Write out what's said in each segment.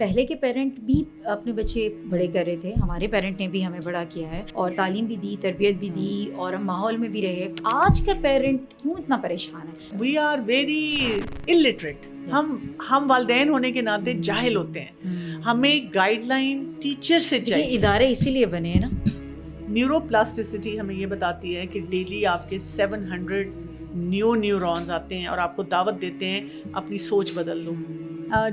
پہلے کے پیرنٹ بھی اپنے بچے بڑے کر رہے تھے, ہمارے پیرنٹ نے بھی ہمیں بڑا کیا ہے اور تعلیم بھی دی, تربیت بھی دی اور ہم ماحول میں بھی رہے. آج کا پیرنٹ کیوں اتنا پریشان ہے؟ We are very illiterate. ہم والدین ہونے کے ناطے جاہل ہوتے ہیں. ہمیں گائیڈ لائن ٹیچر سے چاہیے. ادارے اسی لیے بنے ہیں نا. نیورو پلاسٹیسٹی ہمیں یہ بتاتی ہے کہ ڈیلی آپ کے 700 نیورونز آتے ہیں اور آپ کو دعوت دیتے ہیں اپنی سوچ بدل لو.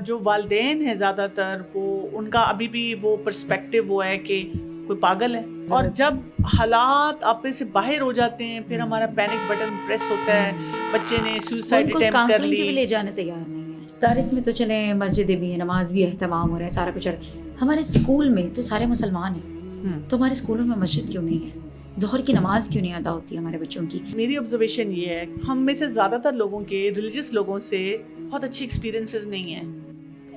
جو والدین ہیں زیادہ تر وہ ان کا ابھی بھی وہ پرسپیکٹیو وہ ہے کہ کوئی پاگل ہے, اور جب حالات آپ سے باہر ہو جاتے ہیں پھر ہمارا پینک بٹن پریس ہوتا ہے, بچے نے سوسائڈ اٹیمپٹ کر لی, لے جانے تیار نہیں ہے. دارس میں تو چلیں مسجدیں بھی ہیں, نماز بھی اہتمام ہو رہا ہے, سارا کچھ. ہمارے اسکول میں تو سارے مسلمان ہیں, تو ہمارے اسکولوں میں مسجد کیوں نہیں ہے؟ ظہر کی نماز کیوں نہیں ادا ہوتی ہے ہمارے بچوں کی؟ میری آبزرویشن یہ ہے ہم میں سے زیادہ تر لوگوں کے ریلیجس لوگوں سے بہت اچھے ایکسپیرینسز نہیں ہیں.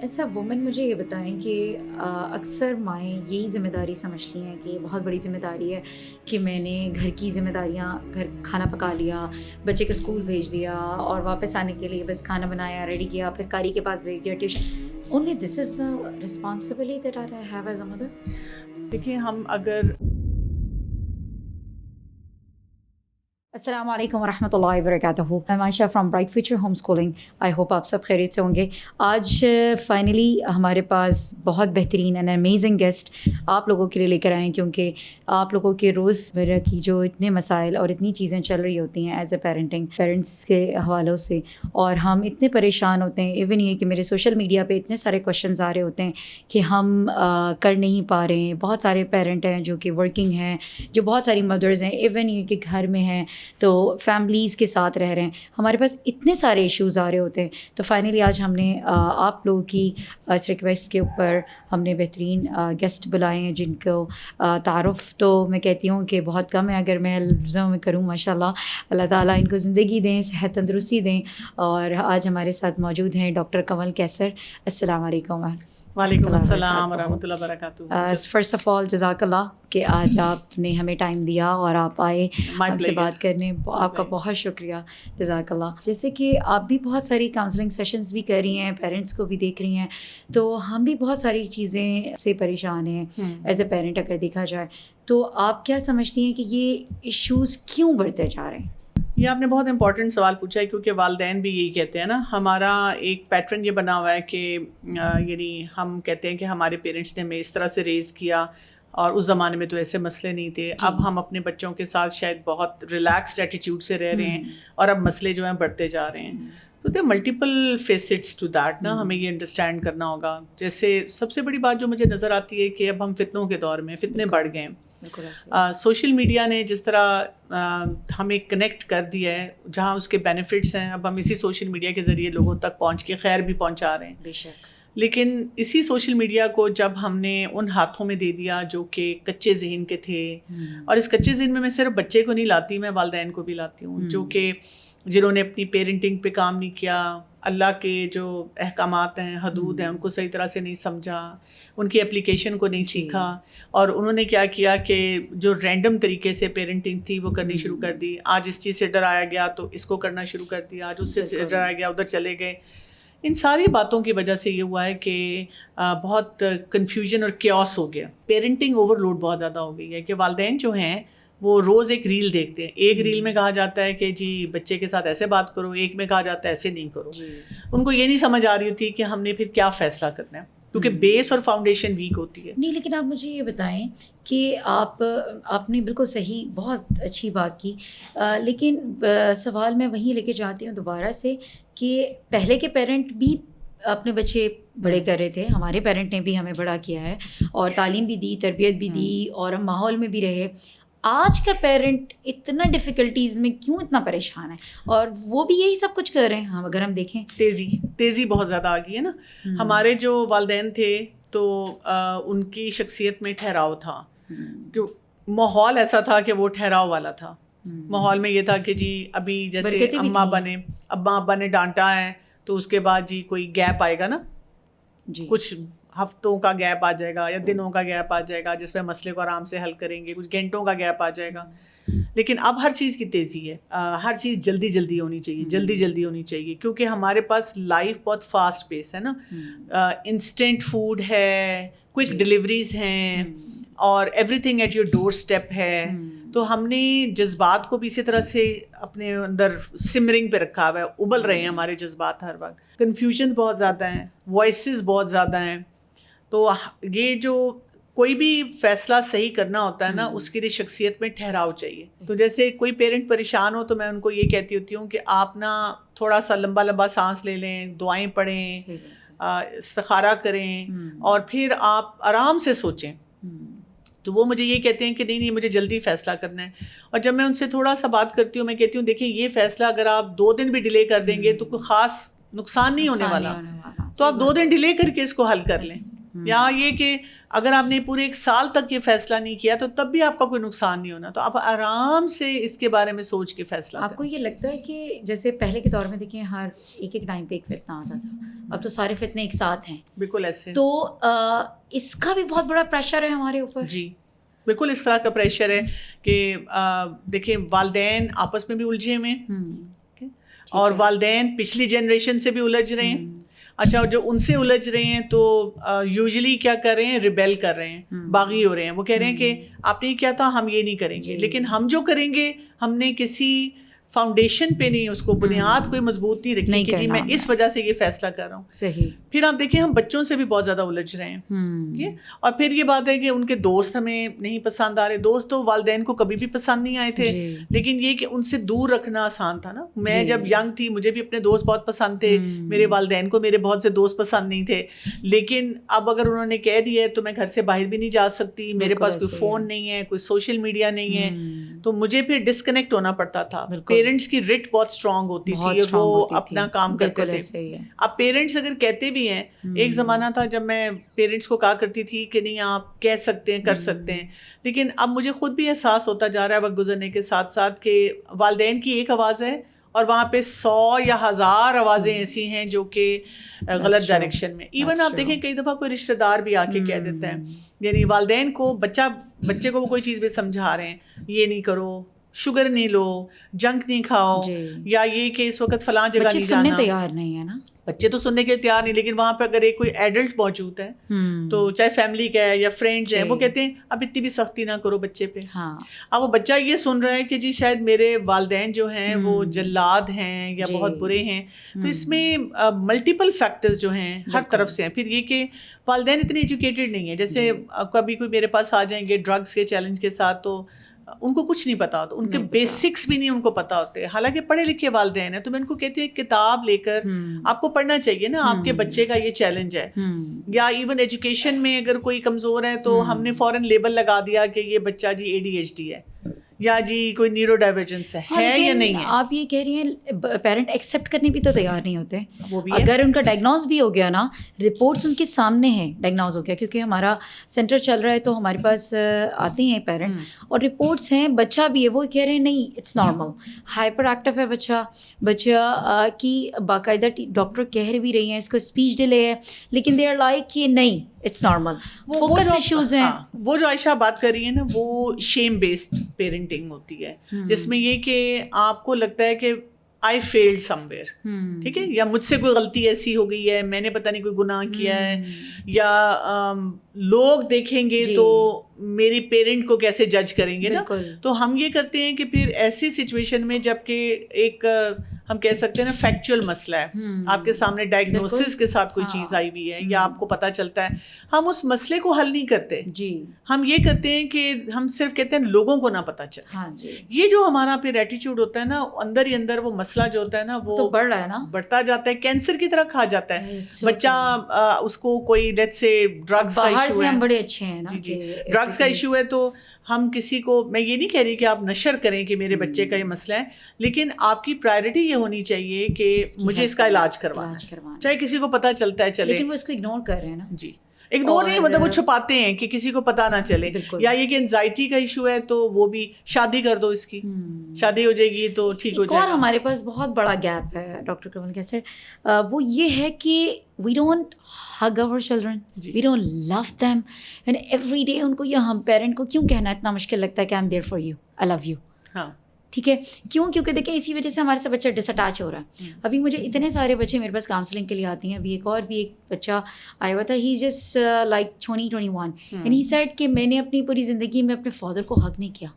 ایسا وومن مجھے یہ بتائیں کہ اکثر مائیں یہی ذمہ داری سمجھتی ہیں کہ بہت بڑی ذمہ داری ہے کہ میں نے گھر کی ذمہ داریاں, گھر کھانا پکا لیا, بچے کو اسکول بھیج دیا اور واپس آنے کے لیے بس کھانا بنایا, ریڈی کیا, پھر قاری کے پاس بھیج دیا tuition. Only this is the responsibility that I have as a mother. دیکھیں ہم اگر السلام علیکم ورحمۃ اللہ وبرکاتہ. میں Ayesha from Bright Future Home Schooling. I hope آپ سب خیریت سے ہوں گے. آج فائنلی ہمارے پاس بہت بہترین اینڈ امیزنگ گیسٹ آپ لوگوں کے لیے لے کر آئے ہیں, کیونکہ آپ لوگوں کے روزمرہ کی جو اتنے مسائل اور اتنی چیزیں چل رہی ہوتی ہیں ایز اے پیرنٹس کے حوالوں سے, اور ہم اتنے پریشان ہوتے ہیں. ایون یہ کہ میرے سوشل میڈیا پہ اتنے سارے کویشچنز آ رہے ہوتے ہیں کہ ہم کر نہیں پا رہے ہیں. بہت سارے پیرنٹ ہیں جو کہ ورکنگ ہیں, جو بہت ساری مدرز ہیں, ایون یہ کہ گھر میں ہیں تو فیملیز کے ساتھ رہ رہے ہیں. ہمارے پاس اتنے سارے ایشوز آ رہے ہوتے ہیں. تو فائنلی آج ہم نے آپ لوگوں کی ریکویسٹ کے اوپر ہم نے بہترین گیسٹ بلائے ہیں, جن کو تعارف تو میں کہتی ہوں کہ بہت کم ہے اگر میں لفظوں میں کروں. ماشاء اللہ تعالیٰ ان کو زندگی دیں, صحت تندرستی دیں. اور آج ہمارے ساتھ موجود ہیں ڈاکٹر کنول کیسر. السلام علیکم. وعلیکم السلام ورحمۃ اللہ وبرکاتہ. فرسٹ آف آل جزاک اللہ کہ آج آپ نے ہمیں ٹائم دیا اور آپ آئے ہم سے بات کرنے. آپ کا بہت شکریہ, جزاک اللہ. جیسے کہ آپ بھی بہت ساری کاؤنسلنگ سیشنز بھی کر رہی ہیں, پیرنٹس کو بھی دیکھ رہی ہیں, تو ہم بھی بہت ساری چیزیں سے پریشان ہیں ایز اے پیرنٹ اگر دیکھا جائے. تو آپ کیا سمجھتی ہیں کہ یہ ایشوز کیوں بڑھتے جا رہے ہیں؟ یہ آپ نے بہت امپورٹنٹ سوال پوچھا ہے, کیونکہ والدین بھی یہی کہتے ہیں نا. ہمارا ایک پیٹرن یہ بنا ہوا ہے کہ یعنی ہم کہتے ہیں کہ ہمارے پیرنٹس نے ہمیں اس طرح سے ریز کیا اور اس زمانے میں تو ایسے مسئلے نہیں تھے. اب ہم اپنے بچوں کے ساتھ شاید بہت ریلیکسڈ ایٹیٹیوڈ سے رہ رہے ہیں اور اب مسئلے جو ہیں بڑھتے جا رہے ہیں. تو دے ملٹیپل فیسٹس ٹو دیٹ نا, ہمیں یہ انڈرسٹینڈ کرنا ہوگا. جیسے سب سے بڑی بات جو مجھے نظر آتی ہے کہ اب ہم فتنوں کے دور میں, فتنے بڑھ گئے ہیں. سوشل میڈیا نے جس طرح ہمیں کنیکٹ کر دیا ہے, جہاں اس کے بینیفٹس ہیں, اب ہم اسی سوشل میڈیا کے ذریعے لوگوں تک پہنچ کے خیر بھی پہنچا رہے ہیں. بے شک. لیکن اسی سوشل میڈیا کو جب ہم نے ان ہاتھوں میں دے دیا جو کہ کچے ذہن کے تھے, اور اس کچے ذہن میں صرف بچے کو نہیں لاتی, میں والدین کو بھی لاتی ہوں, جو کہ جنہوں نے اپنی پیرنٹنگ پہ کام نہیں کیا, اللہ کے جو احکامات ہیں, حدود ہیں, ان کو صحیح طرح سے نہیں سمجھا, ان کی اپلیکیشن کو نہیں سیکھا, اور انہوں نے کیا کیا کہ جو رینڈم طریقے سے پیرنٹنگ تھی وہ کرنی شروع کر دی. آج اس چیز سے ڈرایا گیا تو اس کو کرنا شروع کر دیا, آج اس سے ڈرایا گیا ادھر چلے گئے. ان ساری باتوں کی وجہ سے یہ ہوا ہے کہ بہت کنفیوژن اور کیوس ہو گیا. پیرنٹنگ اوور لوڈ بہت زیادہ ہو گئی ہے کہ والدین جو ہیں وہ روز ایک ریل دیکھتے ہیں. ایک ریل میں کہا جاتا ہے کہ جی بچے کے ساتھ ایسے بات کرو, ایک میں کہا جاتا ہے ایسے نہیں کرو. ان کو یہ نہیں سمجھ آ رہی ہوتی کہ ہم نے پھر کیا فیصلہ کرنا ہے, کیونکہ بیس اور فاؤنڈیشن ویک ہوتی ہے. نہیں, لیکن آپ مجھے یہ بتائیں کہ آپ نے بالکل صحیح, بہت اچھی بات کی, لیکن سوال میں وہیں لے کے جاتی ہوں دوبارہ سے کہ پہلے کے پیرنٹ بھی اپنے بچے بڑے کر رہے تھے, ہمارے پیرنٹ نے بھی ہمیں بڑا کیا ہے اور تعلیم بھی دی, تربیت بھی دی, اور ہم ماحول میں بھی رہے. آج کا پیرنٹ اتنا ڈیفیکلٹیز میں کیوں اتنا پریشان ہے, اور وہ بھی یہی سب کچھ کر رہے ہیں. ہم اگر ہم دیکھیں تیزی بہت زیادہ آ گئی ہے نا. ہمارے جو والدین تھے تو ان کی شخصیت میں ٹھہراؤ تھا, جو ماحول ایسا تھا کہ وہ ٹھہراؤ والا تھا. ماحول میں یہ تھا کہ جی ابھی جیسے ابا ابا نے ڈانٹا ہے تو اس کے بعد جی کوئی گیپ آئے گا نا, کچھ ہفتوں کا گیپ آ جائے گا یا دنوں کا گیپ آ جائے گا جس میں مسئلے کو آرام سے حل کریں گے, کچھ گھنٹوں کا گیپ آ جائے گا. لیکن اب ہر چیز کی تیزی ہے, ہر چیز جلدی جلدی ہونی چاہیے, جلدی جلدی ہونی چاہیے, کیونکہ ہمارے پاس لائف بہت فاسٹ پیس ہے نا, انسٹنٹ فوڈ ہے, کوئک ڈلیوریز ہیں, اور everything at your doorstep ہے. تو ہم نے جذبات کو بھی اسی طرح سے اپنے اندر سمرنگ پہ رکھا ہوا ہے, ابل رہے ہیں ہمارے جذبات ہر وقت. کنفیوژن بہت زیادہ ہیں, وائسز بہت زیادہ ہیں. تو یہ جو کوئی بھی فیصلہ صحیح کرنا ہوتا ہے نا, اس کے لیے شخصیت میں ٹھہراؤ چاہیے. تو جیسے کوئی پیرنٹ پریشان ہو تو میں ان کو یہ کہتی ہوتی ہوں کہ آپ نا تھوڑا سا لمبا لمبا سانس لے لیں, دعائیں پڑھیں, استخارہ کریں, اور پھر آپ آرام سے سوچیں. تو وہ مجھے یہ کہتے ہیں کہ نہیں مجھے جلدی فیصلہ کرنا ہے. اور جب میں ان سے تھوڑا سا بات کرتی ہوں, میں کہتی ہوں دیکھیں یہ فیصلہ اگر آپ 2 دن بھی ڈیلے کر دیں گے تو کوئی خاص نقصان نہیں ہونے والا, تو آپ 2 دن ڈیلے کر کے اس کو حل کر لیں. یا یہ کہ اگر آپ نے پورے 1 سال تک یہ فیصلہ نہیں کیا تو تب بھی آپ کا کوئی نقصان نہیں ہونا. تو آپ آرام سے اس کے بارے میں سوچ کے فیصلہ کریں. آپ کو یہ لگتا ہے کہ جیسے پہلے کے دور میں دیکھیں ہر ایک ٹائم پہ ایک فتنہ آتا تھا, اب تو سارے فتنے ایک ساتھ ہیں. بالکل ایسے. تو اس کا بھی بہت بڑا پریشر ہے ہمارے اوپر. جی بالکل اس طرح کا پریشر ہے کہ دیکھیں والدین آپس میں بھی الجھے ہوئے ہیں, اور والدین پچھلی جنریشن سے بھی الجھ رہے ہیں. اچھا, جو ان سے الجھ رہے ہیں تو یوزلی کیا کر رہے ہیں, ریبیل کر رہے ہیں, باغی ہو رہے ہیں. وہ کہہ رہے ہیں کہ آپ نے یہ کیا تھا, ہم یہ نہیں کریں گے. لیکن ہم جو کریں گے ہم نے کسی فاؤنڈیشن پہ نہیں, اس کو بنیاد کوئی مضبوط نہیں رکھی کہ جی میں اس وجہ سے یہ فیصلہ کر رہا ہوں. صحیح. پھر آپ دیکھیں ہم بچوں سے بھی بہت زیادہ الجھ رہے ہیں. اور پھر یہ بات ہے کہ ان کے دوست ہمیں نہیں پسند آ رہے. دوست تو والدین کو کبھی بھی پسند نہیں آئے تھے, لیکن یہ کہ ان سے دور رکھنا آسان تھا نا. میں جب ینگ تھی مجھے بھی اپنے دوست بہت پسند تھے, میرے والدین کو میرے بہت سے دوست پسند نہیں تھے. لیکن اب اگر انہوں نے کہہ دیا ہے تو میں گھر سے باہر بھی نہیں جا سکتی, میرے پاس کوئی فون نہیں ہے, کوئی سوشل میڈیا نہیں ہے, تو مجھے پھر ڈسکنیکٹ ہونا پڑتا تھا. پیرنٹس کی رٹ بہت اسٹرانگ ہوتی تھی, وہ اپنا کام کرتے تھے. اب پیرنٹس اگر کہتے بھی ہیں, ایک زمانہ تھا جب میں پیرنٹس کو کہا کرتی تھی کہ نہیں آپ کہہ سکتے ہیں, کر سکتے ہیں, لیکن اب مجھے خود بھی احساس ہوتا جا رہا ہے وقت گزرنے کے ساتھ ساتھ کہ والدین کی ایک آواز ہے اور وہاں پہ 100 یا 1000 آوازیں ایسی ہیں جو کہ غلط ڈائریکشن میں. ایون آپ دیکھیں کئی دفعہ کوئی رشتہ دار بھی آ کے کہہ دیتا ہے, یعنی والدین کو بچے کو وہ کوئی چیز بھی سمجھا رہے ہیں, یہ نہیں کرو, شوگر نہیں لو, جنک نہیں کھاؤ, یا یہ کہ اس وقت فلاں جگہ نہیں جانا. بچے تیار نہیں ہے نا, بچے تو سننے کے تیار نہیں, لیکن وہاں پہ اگر ایک کوئی ایڈلٹ موجود ہے تو چاہے فیملی کا ہے یا فرینڈز ہیں, وہ کہتے ہیں اب اتنی بھی سختی نہ کرو بچے پہ. اب وہ بچہ یہ سن رہا ہے کہ جی شاید میرے والدین جو ہیں وہ جلاد ہیں یا بہت برے ہیں. تو اس میں ملٹیپل فیکٹرز جو ہیں ہر طرف سے ہیں. پھر یہ کہ والدین اتنے ایجوکیٹڈ نہیں ہیں, جیسے کبھی کوئی میرے پاس آ جائیں گے ڈرگس کے چیلنج کے ساتھ, تو ان کو کچھ نہیں پتا ہوتا, ان کے بیسکس بھی نہیں ان کو پتا ہوتے, حالانکہ پڑھے لکھے والدین ہیں. تو میں ان کو کہتی ہوں ایک کتاب لے کر آپ کو پڑھنا چاہیے نا, آپ کے بچے کا یہ چیلنج ہے. یا ایون ایجوکیشن میں اگر کوئی کمزور ہے تو ہم نے فوراً لیبل لگا دیا کہ یہ بچہ جی ADHD ہے یا جی کوئی نیورو ڈائیورجنس ہے یا نہیں ہے. آپ یہ کہہ رہی ہیں پیرنٹ ایکسیپٹ کرنے بھی تو تیار نہیں ہوتے. اگر ان کا ڈائگنوز بھی ہو گیا نا, رپورٹس ان کے سامنے ہیں, ڈائگنوز ہو گیا, کیونکہ ہمارا سینٹر چل رہا ہے تو ہمارے پاس آتے ہیں پیرنٹ اور رپورٹس ہیں, بچہ بھی ہے, وہ کہہ رہے ہیں نہیں اٹس نارمل, ہائپر ایکٹیو ہے بچہ کی باقاعدہ ڈاکٹر کہہ بھی رہی ہیں اس کو اسپیچ ڈیلے ہے, لیکن دے آر لائک کہ نہیں اٹس نارمل, فوکس ایشوز ہیں. وہ جو عائشہ بات کر رہی ہے نا, وہ شیم بیسڈ پیرنٹنگ ہوتی ہے, جس میں یہ کہ آپ کو لگتا ہے کہ آئی فیلڈ سم ویئر, ٹھیک ہے, یا مجھ سے کوئی غلطی ایسی ہو گئی ہے, میں نے پتہ نہیں کوئی گناہ کیا ہے, یا لوگ دیکھیں گے تو میری پیرنٹ کو کیسے جج کریں گے نا. تو ہم یہ کرتے ہیں کہ پھر ایسی سچویشن میں جب کہ ایک ہم کہہ سکتے ہیں نا فیکچوئل مسئلہ ہے, آپ کے سامنے ڈائگنوسس کے ساتھ کوئی چیز آئی ہوئی ہے یا آپ کو پتہ چلتا ہے, ہم اس مسئلے کو حل نہیں کرتے. ہم یہ کرتے ہیں کہ ہم صرف کہتے ہیں لوگوں کو نہ پتہ چلے. یہ جو ہمارا پھر ایٹیٹیوڈ ہوتا ہے نا, اندر ہی اندر وہ مسئلہ جو ہوتا ہے نا وہ بڑھ رہا ہے نا, بڑھتا جاتا ہے, کینسر کی طرح کھا جاتا ہے بچہ. اس کو کوئی لیٹس سے ڈرگس کا ایشو ہے, بڑے اچھے ہیں نا, جی ڈرگس کا ایشو ہے, تو ہم کسی کو, میں یہ نہیں کہہ رہی کہ آپ نشر کریں کہ میرے بچے کا یہ مسئلہ ہے, لیکن آپ کی پرائرٹی یہ ہونی چاہیے کہ مجھے اس کا علاج کروانا ہے, چاہے کسی کو پتہ چلتا ہے چلے, لیکن وہ اس کو اگنور کر رہے ہیں نا. جی اگنور نہیں, مطلب وہ چھپاتے ہیں کہ کسی کو پتہ نہ چلے. یا یہ کہ انزائٹی کا ایشو ہے تو وہ بھی شادی کر دو, اس کی شادی ہو جائے گی تو ٹھیک ہو جائے گا. اور ہمارے پاس بہت بڑا گیپ ہے ڈاکٹر کمل کیسر, وہ یہ ہے کہ we don't hug our children, we don't love them, and every day ان کو یا ہم پیرنٹ کو کیوں کہنا اتنا مشکل لگتا ہے کہ I'm there for you, I love you. ہاں ٹھیک ہے. کیوں؟ کیونکہ دیکھیں اسی وجہ سے ہمارے سے بچہ ڈس اٹیچ ہو رہا ہے. ابھی مجھے اتنے سارے بچے میرے پاس کاؤنسلنگ کے لیے آتی ہیں. ابھی ایک بچہ آیا ہوا تھا, he just like 20-21 and he said کہ میں نے اپنی پوری زندگی میں اپنے فادر کو حق نہیں کیا.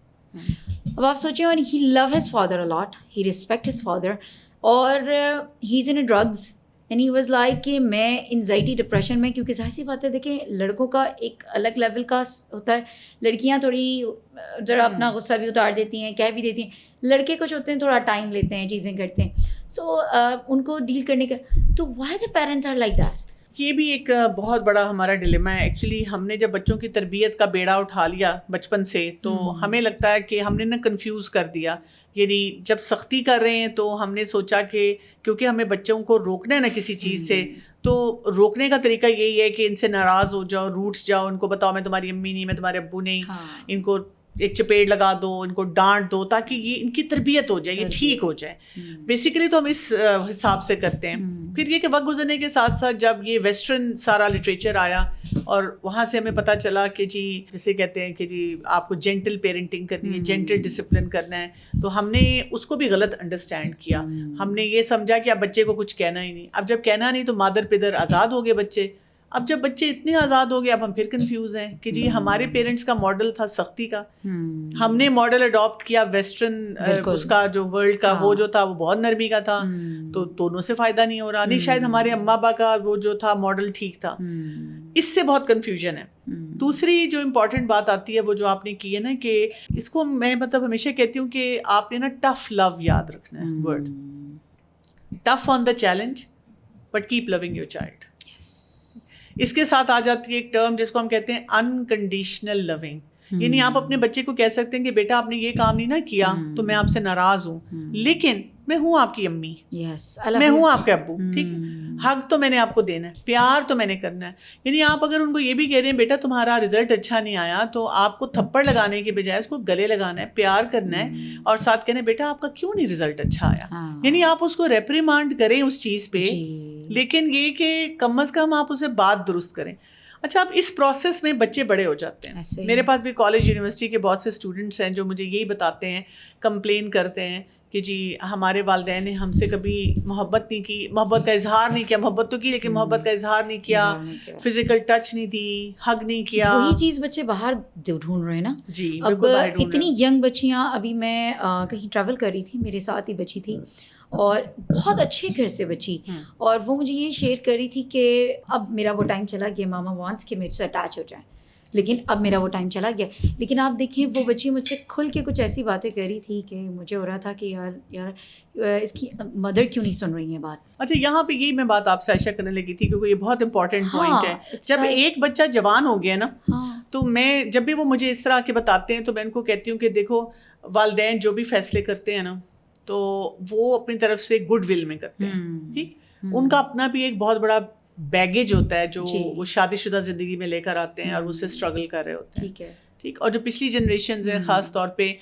اب آپ سوچیں, اور he love his father a lot, he respect his father, اور he is in a drugs and he was like کہ میں انزائٹی ڈپریشن میں, کیونکہ ظاہر سی بات ہے دیکھیں لڑکوں کا ایک الگ لیول کا ہوتا ہے, لڑکیاں تھوڑی ذرا اپنا غصہ بھی اتار دیتی ہیں, کہہ بھی دیتی ہیں, لڑکے کچھ ہوتے ہیں تھوڑا ٹائم لیتے ہیں, چیزیں کرتے ہیں. سو ان کو ڈیل کرنے کا, تو why the parents are like that. یہ بھی ایک بہت بڑا ہمارا ڈیلیما ہے ایکچولی. ہم نے جب بچوں کی تربیت کا بیڑا اٹھا لیا بچپن سے, تو ہمیں لگتا ہے کہ ہم نے نا کنفیوز کر دیا. یعنی جب سختی کر رہے ہیں تو ہم نے سوچا کہ کیونکہ ہمیں بچوں کو روکنا ہے نا کسی چیز سے, تو روکنے کا طریقہ یہی ہے کہ ان سے ناراض ہو جاؤ, روٹھ جاؤ, ان کو بتاؤ میں تمہاری امی نہیں, میں تمہارے ابو نہیں, ان کو ایک چپیڑ لگا دو, ان کو ڈانٹ دو, تاکہ یہ ان کی تربیت ہو جائے, یہ ٹھیک ہو جائے. بیسیکلی تو ہم اس حساب سے کرتے ہیں. پھر یہ کہ وقت گزرنے کے ساتھ ساتھ جب یہ ویسٹرن سارا لٹریچر آیا, اور وہاں سے ہمیں پتہ چلا کہ جی جسے کہتے ہیں کہ جی آپ کو جینٹل پیرنٹنگ کرنی ہے, جینٹل ڈسپلن کرنا ہے, تو ہم نے اس کو بھی غلط انڈرسٹینڈ کیا. ہم نے یہ سمجھا کہ اب بچے کو کچھ کہنا ہی نہیں. اب جب کہنا نہیں تو مادر پدر آزاد ہو گئے بچے. اب جب بچے اتنے آزاد ہو گئے, اب ہم پھر کنفیوز ہیں کہ جی ہمارے پیرنٹس کا ماڈل تھا سختی کا, ہم نے ماڈل اڈاپٹ کیا ویسٹرن, اس کا جو ورلڈ کا وہ جو تھا وہ بہت نرمی کا تھا, تو دونوں سے فائدہ نہیں ہو رہا. نہیں, شاید ہمارے اماں ابا کا وہ جو تھا ماڈل ٹھیک تھا. اس سے بہت کنفیوژن ہے. دوسری جو امپورٹنٹ بات آتی ہے وہ جو آپ نے کی ہے نا, کہ اس کو میں مطلب ہمیشہ کہتی ہوں کہ آپ نے نا ٹف لو یاد رکھنا ہے. Word tough on the challenge but keep loving your child. اس کے ساتھ آ جاتی ہے ایک ٹرم جس کو ہم کہتے ہیں انکنڈیشنل لونگ. یعنی آپ اپنے بچے کو کہہ سکتے ہیں کہ بیٹا آپ نے یہ کام نہیں نا کیا تو میں آپ سے ناراض ہوں, لیکن میں ہوں آپ کی امی, میں ہوں آپ کے ابو, ٹھیک ہے, حق تو میں نے آپ کو دینا ہے, پیار تو میں نے کرنا ہے. یعنی آپ اگر ان کو یہ بھی کہہ رہے ہیں بیٹا تمہارا رزلٹ اچھا نہیں آیا, تو آپ کو تھپڑ لگانے کے بجائے اس کو گلے لگانا ہے, پیار کرنا ہے, اور ساتھ کہنا ہے بیٹا آپ کا کیوں نہیں رزلٹ اچھا آیا. یعنی آپ اس کو ریپریمانڈ کریں اس چیز پہ, لیکن یہ کہ کم از کم آپ اسے بات درست کریں. اچھا, اب اس پروسیس میں بچے بڑے ہو جاتے ہیں. میرے پاس بھی کالج یونیورسٹی کے بہت سے اسٹوڈنٹس ہیں جو مجھے یہی بتاتے ہیں, کمپلین کرتے ہیں کہ جی ہمارے والدین نے ہم سے کبھی محبت نہیں کی, محبت کا اظہار نہیں کیا. محبت تو کی لیکن محبت کا اظہار نہیں کیا, فزیکل ٹچ نہیں دی, حگ نہیں کیا. وہی چیز بچے باہر ڈھونڈ رہے ہیں نا. جی اب اتنی ینگ بچیاں, ابھی میں کہیں ٹریول کر رہی تھی, میرے ساتھ ہی بچی تھی, اور بہت اچھے گھر سے بچی, اور وہ مجھے یہ شیئر کر رہی تھی کہ اب میرا وہ ٹائم چلا گیا, ماما وانٹس کہ میرے سے اٹیچ ہو جائیں, لیکن اب میرا وہ ٹائم چلا گیا. لیکن آپ دیکھیں وہ بچی مجھ سے کھل کے کچھ ایسی باتیں کر رہی تھی کہ مجھے ہو رہا تھا کہ یار اس کی مدر کیوں نہیں سن رہی ہیں بات. اچھا, یہاں پہ یہی میں بات آپ سے عائشہ کرنے لگی تھی, کیونکہ یہ بہت امپورٹنٹ پوائنٹ ہے. جب ایک بچہ جوان ہو گیا نا, تو میں جب بھی وہ مجھے اس طرح کے بتاتے ہیں تو میں ان کو کہتی ہوں کہ دیکھو والدین جو بھی فیصلے کرتے ہیں نا, تو وہ اپنی طرف سے گڈ ول میں کرتے ہیں, ٹھیک. ان کا اپنا بھی ایک بہت بڑا بیگیج ہوتا ہے جو وہ شادی شدہ زندگی میں لے کر آتے ہیں, اور اس سے اسٹرگل کر رہے ہوتے ہیں, ٹھیک. اور جو پچھلی جنریشنز ہیں خاص طور پہ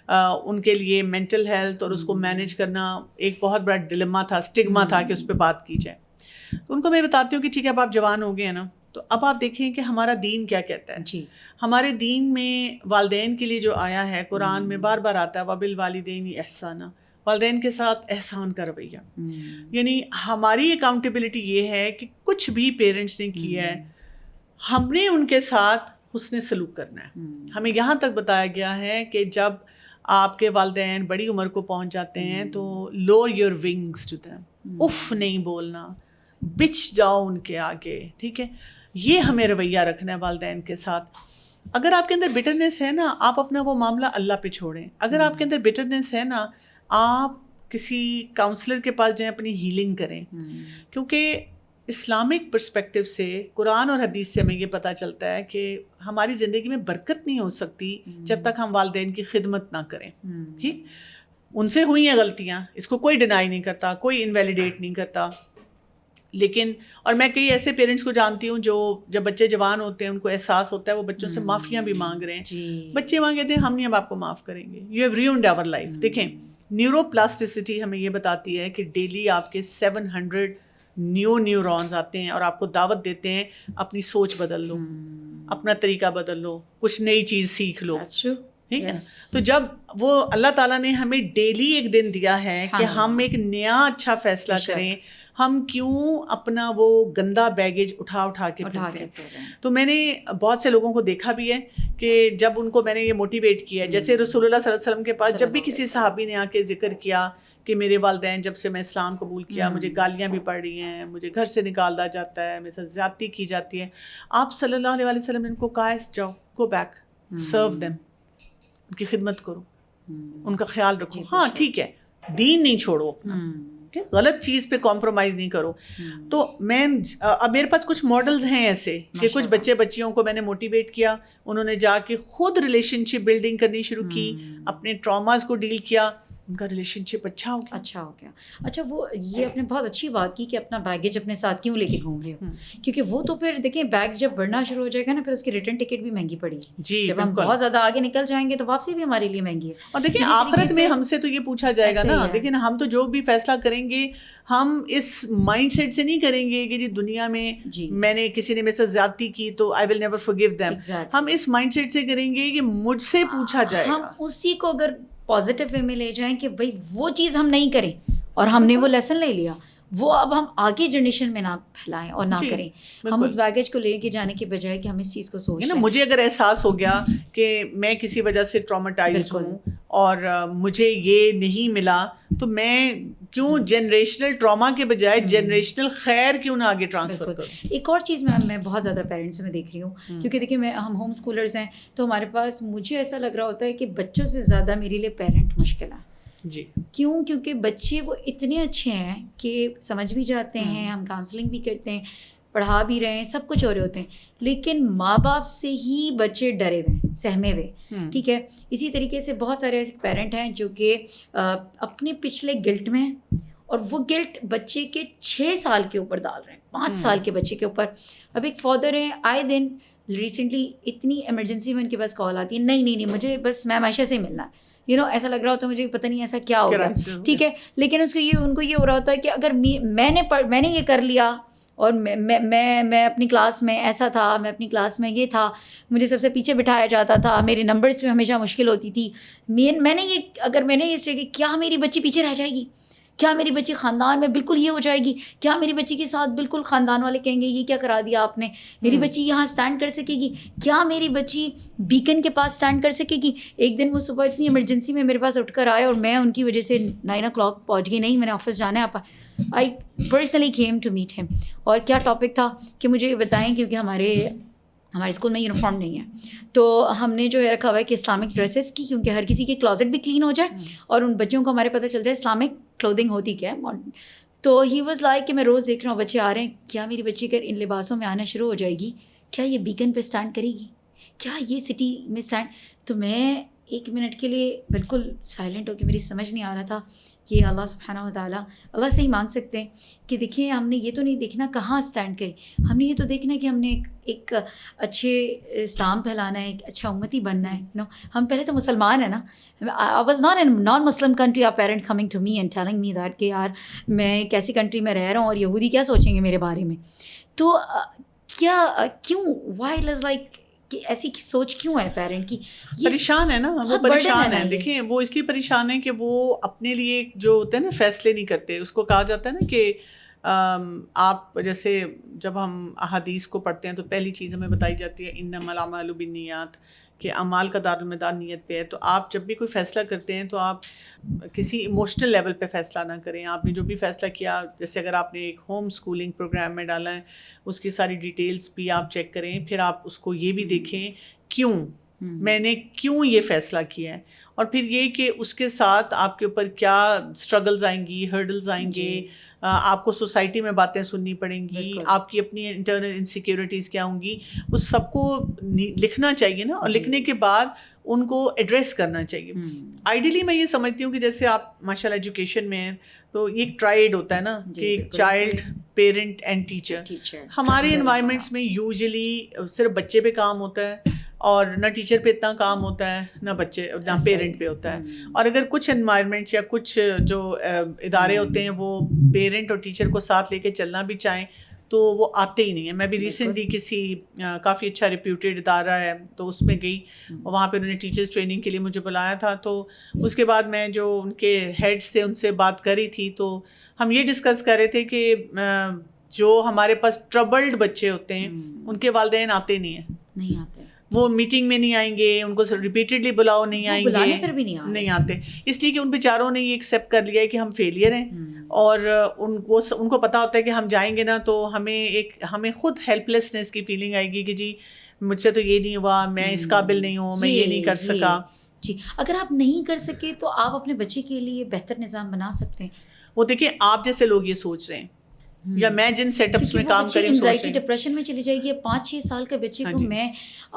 ان کے لیے مینٹل ہیلتھ اور اس کو مینیج کرنا ایک بہت بڑا ڈیلیما تھا, اسٹگما تھا کہ اس پہ بات کی جائے. تو ان کو میں بتاتی ہوں کہ ٹھیک ہے اب آپ جوان ہو گئے ہیں نا, تو اب آپ دیکھیں کہ ہمارا دین کیا کہتا ہے. جی, ہمارے دین میں والدین کے لیے جو آیا ہے, قرآن میں بار بار آتا ہے وَبِالْوَالِدَيْنِ إِحْسَانًا, والدین کے ساتھ احسان کا رویہ. یعنی ہماری اکاؤنٹیبلٹی یہ ہے کہ کچھ بھی پیرنٹس نے کیا ہے, ہم نے ان کے ساتھ حسن سلوک کرنا ہے. ہمیں یہاں تک بتایا گیا ہے کہ جب آپ کے والدین بڑی عمر کو پہنچ جاتے ہیں تو lower your wings to them, اف نہیں بولنا, بچ جاؤ ان کے آگے, ٹھیک ہے. یہ ہمیں رویہ رکھنا ہے والدین کے ساتھ. اگر آپ کے اندر بٹرنس ہے نا, آپ اپنا وہ معاملہ اللہ پہ چھوڑیں. اگر آپ کے اندر بٹرنس ہے نا, آپ کسی کاؤنسلر کے پاس جائیں, اپنی ہیلنگ کریں. کیونکہ اسلامک پرسپیکٹو سے, قرآن اور حدیث سے ہمیں یہ پتہ چلتا ہے کہ ہماری زندگی میں برکت نہیں ہو سکتی جب تک ہم والدین کی خدمت نہ کریں, ٹھیک. ان سے ہوئی ہیں غلطیاں, اس کو کوئی ڈینائی نہیں کرتا, کوئی انویلیڈیٹ نہیں کرتا, لیکن اور میں کئی ایسے پیرنٹس کو جانتی ہوں جو جب بچے جوان ہوتے ہیں ان کو احساس ہوتا ہے وہ بچوں سے معافیاں بھی مانگ رہے ہیں. بچے وہاں کہتے ہیں ہم نہیں اب آپ کو معاف کریں گے, you have ruined our life. دیکھیں نیورو پلاسٹیسٹی ہمیں یہ بتاتی ہے کہ ڈیلی آپ کے 700 نیورونز آتے ہیں اور آپ کو دعوت دیتے ہیں اپنی سوچ بدل لو, اپنا طریقہ بدل لو, کچھ نئی چیز سیکھ لو, ٹھیک ہے نا. تو جب وہ اللہ تعالیٰ نے ہمیں ڈیلی ایک دن دیا ہے کہ ہم ایک نیا اچھا فیصلہ کریں, ہم کیوں اپنا وہ گندا بیگیج اٹھا کے پھرتے ہیں. تو میں نے بہت سے لوگوں کو دیکھا بھی ہے کہ جب ان کو میں نے یہ موٹیویٹ کیا, جیسے رسول اللہ صلی اللہ علیہ وسلم کے پاس جب بھی کسی صحابی نے آ کے ذکر کیا کہ میرے والدین جب سے میں اسلام قبول کیا مجھے گالیاں بھی پڑ رہی ہیں, مجھے گھر سے نکال دیا جاتا ہے, میرے ساتھ زیادتی کی جاتی ہے, آپ صلی اللہ علیہ وسلم نے ان کو کہا ہے جاؤ گو بیک, سرو دیم, ان کی خدمت کرو, ان کا خیال رکھو. ہاں ٹھیک ہے, دین نہیں چھوڑو اپنا, غلط چیز پہ کمپرومائز نہیں کرو. تو میں اب میرے پاس کچھ ماڈلز ہیں ایسے کہ کچھ بچیوں کو میں نے موٹیویٹ کیا, انہوں نے جا کے خود ریلیشن شپ بلڈنگ کرنی شروع کی, اپنے ٹراماز کو ڈیل کیا, ان کا ریلیشن شپ اچھا ہو گیا. اچھا وہ یہ آپ نے بہت اچھی بات کی کہ اپنا بیگیج اپنے ساتھ کیوں لے کے گھوم رہے ہو, کیونکہ وہ تو پھر دیکھیں بیگ جب بڑھنا شروع ہو جائے گا نا, پھر اس کی ریٹرن ٹکٹ بھی مہنگی پڑے گی. جی جب ہم بہت زیادہ آگے نکل جائیں گے تو واپسی بھی ہمارے لیے مہنگی ہے. اور دیکھیں آخرت میں ہم سے تو یہ پوچھا جائے گا نا, لیکن ہم تو جو بھی فیصلہ کریں گے ہم اس مائنڈ سیٹ سے نہیں کریں گے کہ جی دنیا میں نے کسی نے میرے ساتھ زیادتی کی تو آئی ول نیور فورگیو دیم. ہم اس مائنڈ سیٹ سے کریں گے کہ مجھ سے پوچھا جائے گا. ہم اسی کو اگر پازیٹیو وے میں لے جائیں کہ بھائی وہ چیز ہم نہیں کریں اور ہم نے وہ لیسن لے لیا, وہ اب ہم آگے جنریشن میں نہ پھیلائیں اور نہ کریں. ہم اس بیگیج کو لے کے جانے کے بجائے کہ ہم اس چیز کو سوچیں نا, مجھے اگر احساس ہو گیا کہ میں کسی وجہ سے ٹرامیٹائزڈ ہوں اور مجھے یہ نہیں ملا, تو میں کیوں جنریشنل ٹراما کے بجائے جنریشنل خیر کیوں نہ آگے ٹرانسفر کروں. ایک اور چیز میں بہت زیادہ پیرنٹس میں دیکھ رہی ہوں, کیونکہ دیکھیے ہم ہوم اسکولرز ہیں, تو ہمارے پاس مجھے ایسا لگ رہا ہوتا ہے کہ بچوں سے زیادہ میرے لیے پیرنٹ مشکل ہے. جی کیوں؟ کیونکہ بچے وہ اتنے اچھے ہیں کہ سمجھ بھی جاتے ہیں, ہم کاؤنسلنگ بھی کرتے ہیں, پڑھا بھی رہے ہیں, سب کچھ ہو رہے ہوتے ہیں, لیکن ماں باپ سے ہی بچے ڈرے ہوئے, سہمے ہوئے. ٹھیک ہے, اسی طریقے سے بہت سارے ایسے پیرنٹ ہیں جو کہ اپنے پچھلے گلٹ میں ہیں, اور وہ گلٹ بچے کے 6 سال کے اوپر ڈال رہے ہیں, 5 سال کے بچے کے اوپر. اب ایک فادر ہیں, آئے دن ریسنٹلی اتنی ایمرجنسی میں ان کے پاس کال آتی ہے, نہیں مجھے بس میں عائشہ سے ملنا ہے, ایسا لگ رہا ہوتا ہے مجھے پتہ نہیں ایسا کیا ہو گیا. ٹھیک ہے, لیکن ان کو یہ ہو رہا ہوتا ہے کہ اگر میں نے یہ کر لیا اور میں اپنی کلاس میں ایسا تھا, میں اپنی کلاس میں یہ تھا, مجھے سب سے پیچھے بٹھایا جاتا تھا, میرے نمبرز پہ ہمیشہ مشکل ہوتی تھی, میں نے یہ سوچا کہ کیا میری بچی پیچھے رہ جائے گی, کیا میری بچی خاندان میں بالکل یہ ہو جائے گی, کیا میری بچی کے ساتھ بالکل خاندان والے کہیں گے یہ کیا کرا دیا آپ نے, میری بچی یہاں اسٹینڈ کر سکے گی, کیا میری بچی بیکن کے پاس اسٹینڈ کر سکے گی. ایک دن وہ صبح اتنی ایمرجنسی میں میرے پاس اٹھ کر آئے اور میں ان کی وجہ سے 9 o'clock پہنچ گئی, نہیں میں نے آفس جانا ہے, آپ I personally came to meet him. اور کیا ٹاپک تھا کہ مجھے بتائیں, کیونکہ ہمارے اسکول میں یونیفارم نہیں ہے, تو ہم نے جو ہے رکھا ہوا ہے کہ اسلامک ڈریسز کی, کیونکہ ہر کسی کے کلازٹ بھی کلین ہو جائے اور ان بچوں کو ہمارے پتہ چل جائے اسلامک کلودنگ ہوتی کیا ہے. تو ہی واز لائک کہ میں روز دیکھ رہا ہوں بچے آ رہے ہیں, کیا میری بچی اگر ان لباسوں میں آنا شروع ہو جائے گی, کیا یہ بیکن پہ اسٹینڈ کرے گی, کیا یہ سٹی میں اسٹینڈ. تو میں 1 منٹ کے لیے بالکل سائلنٹ ہو کے, میری سمجھ نہیں آ رہا تھا کہ اللہ سبحانہ و تعالیٰ اللہ سے ہی مانگ سکتے ہیں کہ دیکھیں ہم نے یہ تو نہیں دیکھنا کہاں اسٹینڈ کریں, ہم نے یہ تو دیکھنا ہے کہ ہم نے ایک اچھے اسلام پھیلانا ہے, ایک اچھا امتی بننا ہے. ہم پہلے تو مسلمان ہیں نا. I was not in non Muslim country, our parent coming to me and telling me that کہ یار میں ایک ایسی کنٹری میں رہ رہا ہوں اور یہودی کیا سوچیں گے میرے بارے میں. تو کیوں وائی از لائک کہ ایسی سوچ کیوں ہے پیرنٹ کی؟ پریشان ہے نا, وہ پریشان ہے. دیکھیں وہ اس لیے پریشان ہے کہ وہ اپنے لیے جو ہوتا ہے نا فیصلے نہیں کرتے. اس کو کہا جاتا ہے نا کہ آپ جیسے جب ہم احادیث کو پڑھتے ہیں تو پہلی چیز ہمیں بتائی جاتی ہے انما الاعمال بالنیات, کہ اعمال کا دارالمدار نیت پہ ہے. تو آپ جب بھی کوئی فیصلہ کرتے ہیں تو آپ کسی ایموشنل لیول پہ فیصلہ نہ کریں. آپ نے جو بھی فیصلہ کیا, جیسے اگر آپ نے ایک ہوم اسکولنگ پروگرام میں ڈالا ہے, اس کی ساری ڈیٹیلز بھی آپ چیک کریں, پھر آپ اس کو یہ بھی دیکھیں کیوں میں نے کیوں یہ فیصلہ کیا ہے, اور پھر یہ کہ اس کے ساتھ آپ کے اوپر کیا اسٹرگلز آئیں گی, ہرڈلز آئیں گے, آپ کو سوسائٹی میں باتیں سننی پڑیں گی, آپ کی اپنی انٹرنل انسیکیورٹیز کیا ہوں گی, اس سب کو لکھنا چاہیے نا, اور لکھنے کے بعد ان کو ایڈریس کرنا چاہیے. آئیڈیلی میں یہ سمجھتی ہوں کہ جیسے آپ ماشاء اللہ ایجوکیشن میں ہیں تو یہ ایک ٹرائیڈ ہوتا ہے نا کہ چائلڈ, پیرنٹ اینڈ ٹیچر. ہمارے انوائرمنٹس میں یوزلی صرف بچے پہ کام ہوتا ہے اور نہ ٹیچر پہ اتنا کام ہوتا ہے, نہ بچے نہ پیرنٹ پہ ہوتا ہے. اور اگر کچھ انوائرمنٹس یا کچھ جو ادارے ہوتے ہیں وہ پیرنٹ اور ٹیچر کو ساتھ لے کے چلنا بھی چاہیں تو وہ آتے ہی نہیں ہیں. میں بھی ریسنٹلی کسی کافی اچھا ریپیوٹیڈ ادارہ ہے تو اس میں گئی, وہاں پہ انہوں نے ٹیچرس ٹریننگ کے لیے مجھے بلایا تھا. تو اس کے بعد میں جو ان کے ہیڈس تھے ان سے بات کری تھی, تو ہم یہ ڈسکس کر رہے تھے کہ جو ہمارے پاس ٹربلڈ بچے ہوتے ہیں ان کے والدین آتے نہیں ہیں, نہیں آتے, وہ میٹنگ میں نہیں آئیں گے, ان کو ریپیٹڈلی بلاؤ نہیں آئیں گے, نہیں آتے, اس لیے کہ ان بیچاروں نے یہ ایکسیپٹ کر لیا ہے کہ ہم فیلئر ہیں, اور ان کو پتا ہوتا ہے کہ ہم جائیں گے نا تو ہمیں خود ہیلپ لیسنس کی فیلنگ آئے گی کہ جی مجھ سے تو یہ نہیں ہوا, میں اس قابل نہیں ہوں, میں یہ نہیں کر سکا. جی, اگر آپ نہیں کر سکے تو آپ اپنے بچے کے لیے بہتر نظام بنا سکتے ہیں. وہ دیکھیں آپ جیسے لوگ یہ سوچ رہے ہیں, یا میں جن سیٹ اپس میں کام کری انزائٹی ڈپریشن میں چلی جائے گی. 5-6 سال کے بچے کو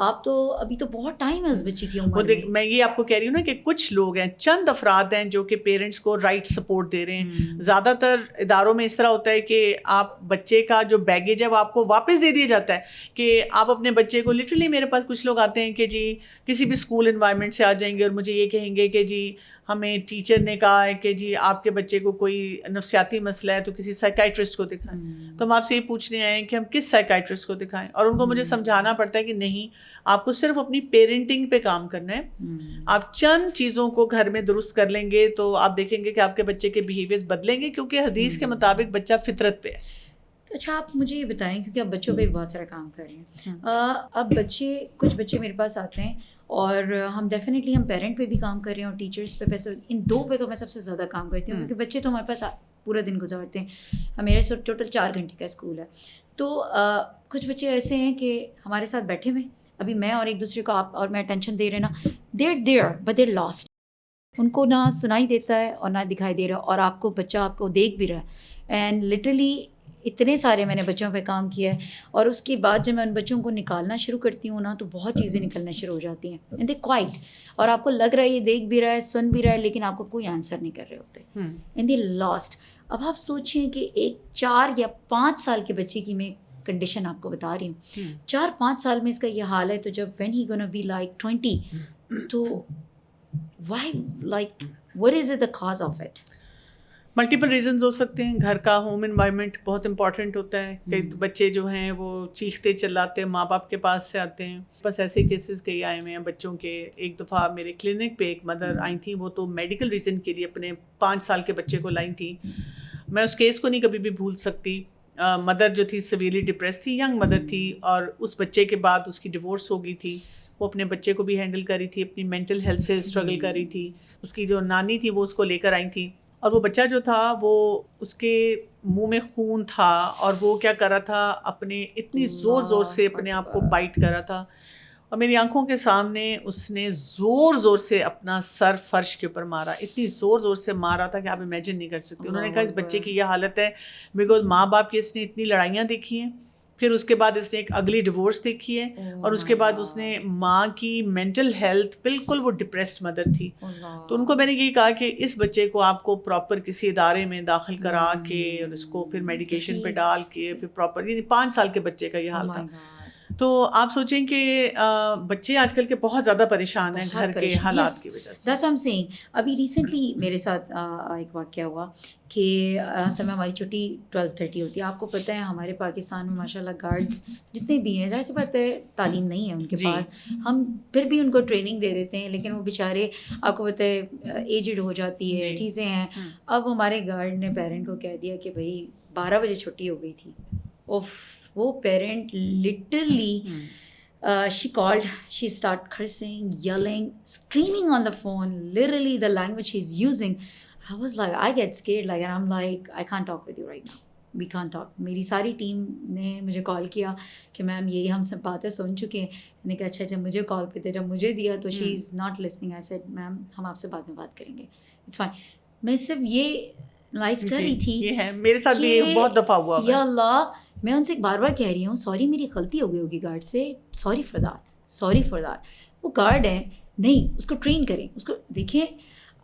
آپ تو ابھی تو بہت ٹائم ہے اس بچے کی عمر میں یہ آپ کو کہہ رہی ہوں نا کہ کچھ لوگ ہیں, چند افراد ہیں جو کہ پیرنٹس کو رائٹ سپورٹ دے رہے ہیں. زیادہ تر اداروں میں اس طرح ہوتا ہے کہ آپ بچے کا جو بیگیج ہے وہ آپ کو واپس دے دیا جاتا ہے, کہ آپ اپنے بچے کو لٹرلی, میرے پاس کچھ لوگ آتے ہیں کہ جی کسی بھی اسکول انوائرمنٹ سے آ جائیں گے اور مجھے یہ کہیں گے کہ جی ہمیں ٹیچر نے کہا ہے کہ جی آپ کے بچے کو کوئی نفسیاتی مسئلہ ہے تو کسی سائیکائٹرسٹ کو دکھائیں. تو ہم آپ سے یہ پوچھنے آئے ہیں کہ ہم کس سائیکائٹرسٹ کو دکھائیں, اور ان کو مجھے سمجھانا پڑتا ہے کہ نہیں, آپ کو صرف اپنی پیرنٹنگ پہ کام کرنا ہے. آپ چند چیزوں کو گھر میں درست کر لیں گے تو آپ دیکھیں گے کہ آپ کے بچے کے بیہیویئر بدلیں گے, کیونکہ حدیث کے مطابق بچہ فطرت پہ ہے. اچھا, آپ مجھے یہ بتائیں, کیونکہ آپ بچوں پہ بہت سارا کام کر رہے ہیں, اب کچھ بچے میرے پاس آتے ہیں اور ہم ڈیفینیٹلی ہم پیرنٹ پہ بھی کام کر رہے ہیں اور ٹیچرس پہ, ان دو پہ تو میں سب سے زیادہ کام کرتی ہوں, کیونکہ بچے تو ہمارے پاس پورا دن گزارتے ہیں. میرے ٹوٹل 4 گھنٹے کا اسکول ہے. تو کچھ بچے ایسے ہیں کہ ہمارے ساتھ بیٹھے ہوئے, ابھی میں اور ایک دوسرے کو آپ اور میں اٹینشن دے رہے نا, دیر بٹ دیر لاسٹ. ان کو نہ سنائی دیتا ہے اور نہ دکھائی دے رہا, اور آپ کو بچہ آپ کو دیکھ بھی رہا ہے. اینڈ لٹرلی اتنے سارے میں نے بچوں پہ کام کیا ہے, اور اس کے بعد جب میں ان بچوں کو نکالنا شروع کرتی ہوں نا تو بہت چیزیں نکلنا شروع ہو جاتی ہیں. اینڈ دے کوائٹ, اور آپ کو لگ رہا ہے یہ دیکھ بھی رہا ہے, سن بھی رہا ہے, لیکن آپ کو کوئی آنسر نہیں کر رہے ہوتے. And they last. اب آپ سوچیں کہ ایک 4 یا 5 سال کے بچے کی میں کنڈیشن آپ کو بتا رہی ہوں, 4-5 سال میں اس کا یہ حال ہے, تو جب when he gonna be like 20, تو why like what is it the cause of it? Multiple reasons ہو سکتے ہیں. گھر کا ہوم انوائرمنٹ بہت امپورٹنٹ ہوتا ہے, کہ بچے جو ہیں وہ چیختے چلاتے ماں باپ کے پاس سے آتے ہیں. بس ایسے کیسز کئی آئے ہوئے ہیں بچوں کے. ایک دفعہ میرے کلینک پہ ایک مدر آئی تھیں, وہ تو میڈیکل ریزن کے لیے اپنے 5 سال کے بچے کو لائی تھیں. میں اس کیس کو نہیں کبھی بھی بھول سکتی. مدر جو تھی سیویرلی ڈپریس تھی, ینگ مدر تھی, اور اس بچے کے بعد اس کی ڈیورس ہو گئی تھی. وہ اپنے بچے کو بھی ہینڈل کر رہی تھی, اپنی مینٹل ہیلتھ سے اسٹرگل کر رہی تھی. اس کی جو نانی تھی وہ اس کو لے کر آئی تھی, اور وہ بچہ جو تھا وہ اس کے منہ میں خون تھا, اور وہ کیا کر رہا تھا, اپنے اتنی زور سے اپنے آپ کو بائٹ کر رہا تھا, اور میری آنکھوں کے سامنے اس نے زور سے اپنا سر فرش کے اوپر مارا. اتنی زور سے مارا تھا کہ آپ امیجن نہیں کر سکتے. انہوں نے کہا اس بچے کی یہ حالت ہے بیکاز ماں باپ کی اس نے اتنی لڑائیاں دیکھی ہیں, پھر اس کے بعد اس نے ایک اگلی ڈیورس دیکھی ہے, اور اس کے بعد اس نے ماں کی مینٹل ہیلتھ, بالکل وہ ڈپریسڈ مدر تھی. تو ان کو میں نے یہی کہا کہ اس بچے کو آپ کو پراپر کسی ادارے میں داخل کرا کے, اور اس کو پھر میڈیکیشن پہ ڈال کے, پھر پراپر, یعنی 5 سال کے بچے کا یہ حال تھا. تو آپ سوچیں کہ بچے آج کل کے بہت زیادہ پریشان ہیں گھر کے حالات کی وجہ سے. That's what I'm saying. ابھی ریسنٹلی میرے ساتھ ایک واقعہ ہوا کہ اصل میں ہماری چھٹی 12:30 ہوتی ہے. آپ کو پتہ ہے ہمارے پاکستان میں ماشاء اللہ گارڈز جتنے بھی ہیں, ظاہر سی بات ہے تعلیم نہیں ہے ان کے پاس, ہم پھر بھی ان کو ٹریننگ دے دیتے ہیں, لیکن وہ بیچارے آپ کو پتہ ہے ایجڈ ہو جاتی ہے, چیزیں ہیں. اب ہمارے گارڈ نے پیرنٹ کو کہہ دیا کہ بھائی 12 بجے چھٹی ہو گئی تھی. وہ parent literally she called, she started cursing, yelling, screaming on the phone, literally the language she's using. I was like, I get scared, like, and I'm like, I can't talk with you right now. We can't talk. میری ساری team نے مجھے کال کیا کہ میم یہی ہم سب باتیں سن چکے ہیں. میں نے کہا اچھا جب مجھے کال پہ تھے, جب مجھے دیا تو she is not listening. I said ma'am ہم آپ سے بعد میں بات کریں گے, اٹس فائن. میں صرف یہ لائز کر رہی تھی, یہ ہے میرے ساتھ بھی بہت دفعہ ہوا. یا اللہ, میں ان سے بار بار کہہ رہی ہوں سوری میری غلطی ہو گئی ہوگی گارڈ سے, سوری فار دیٹ. وہ گارڈ ہے, نہیں اس کو ٹرین کریں, اس کو دیکھیں.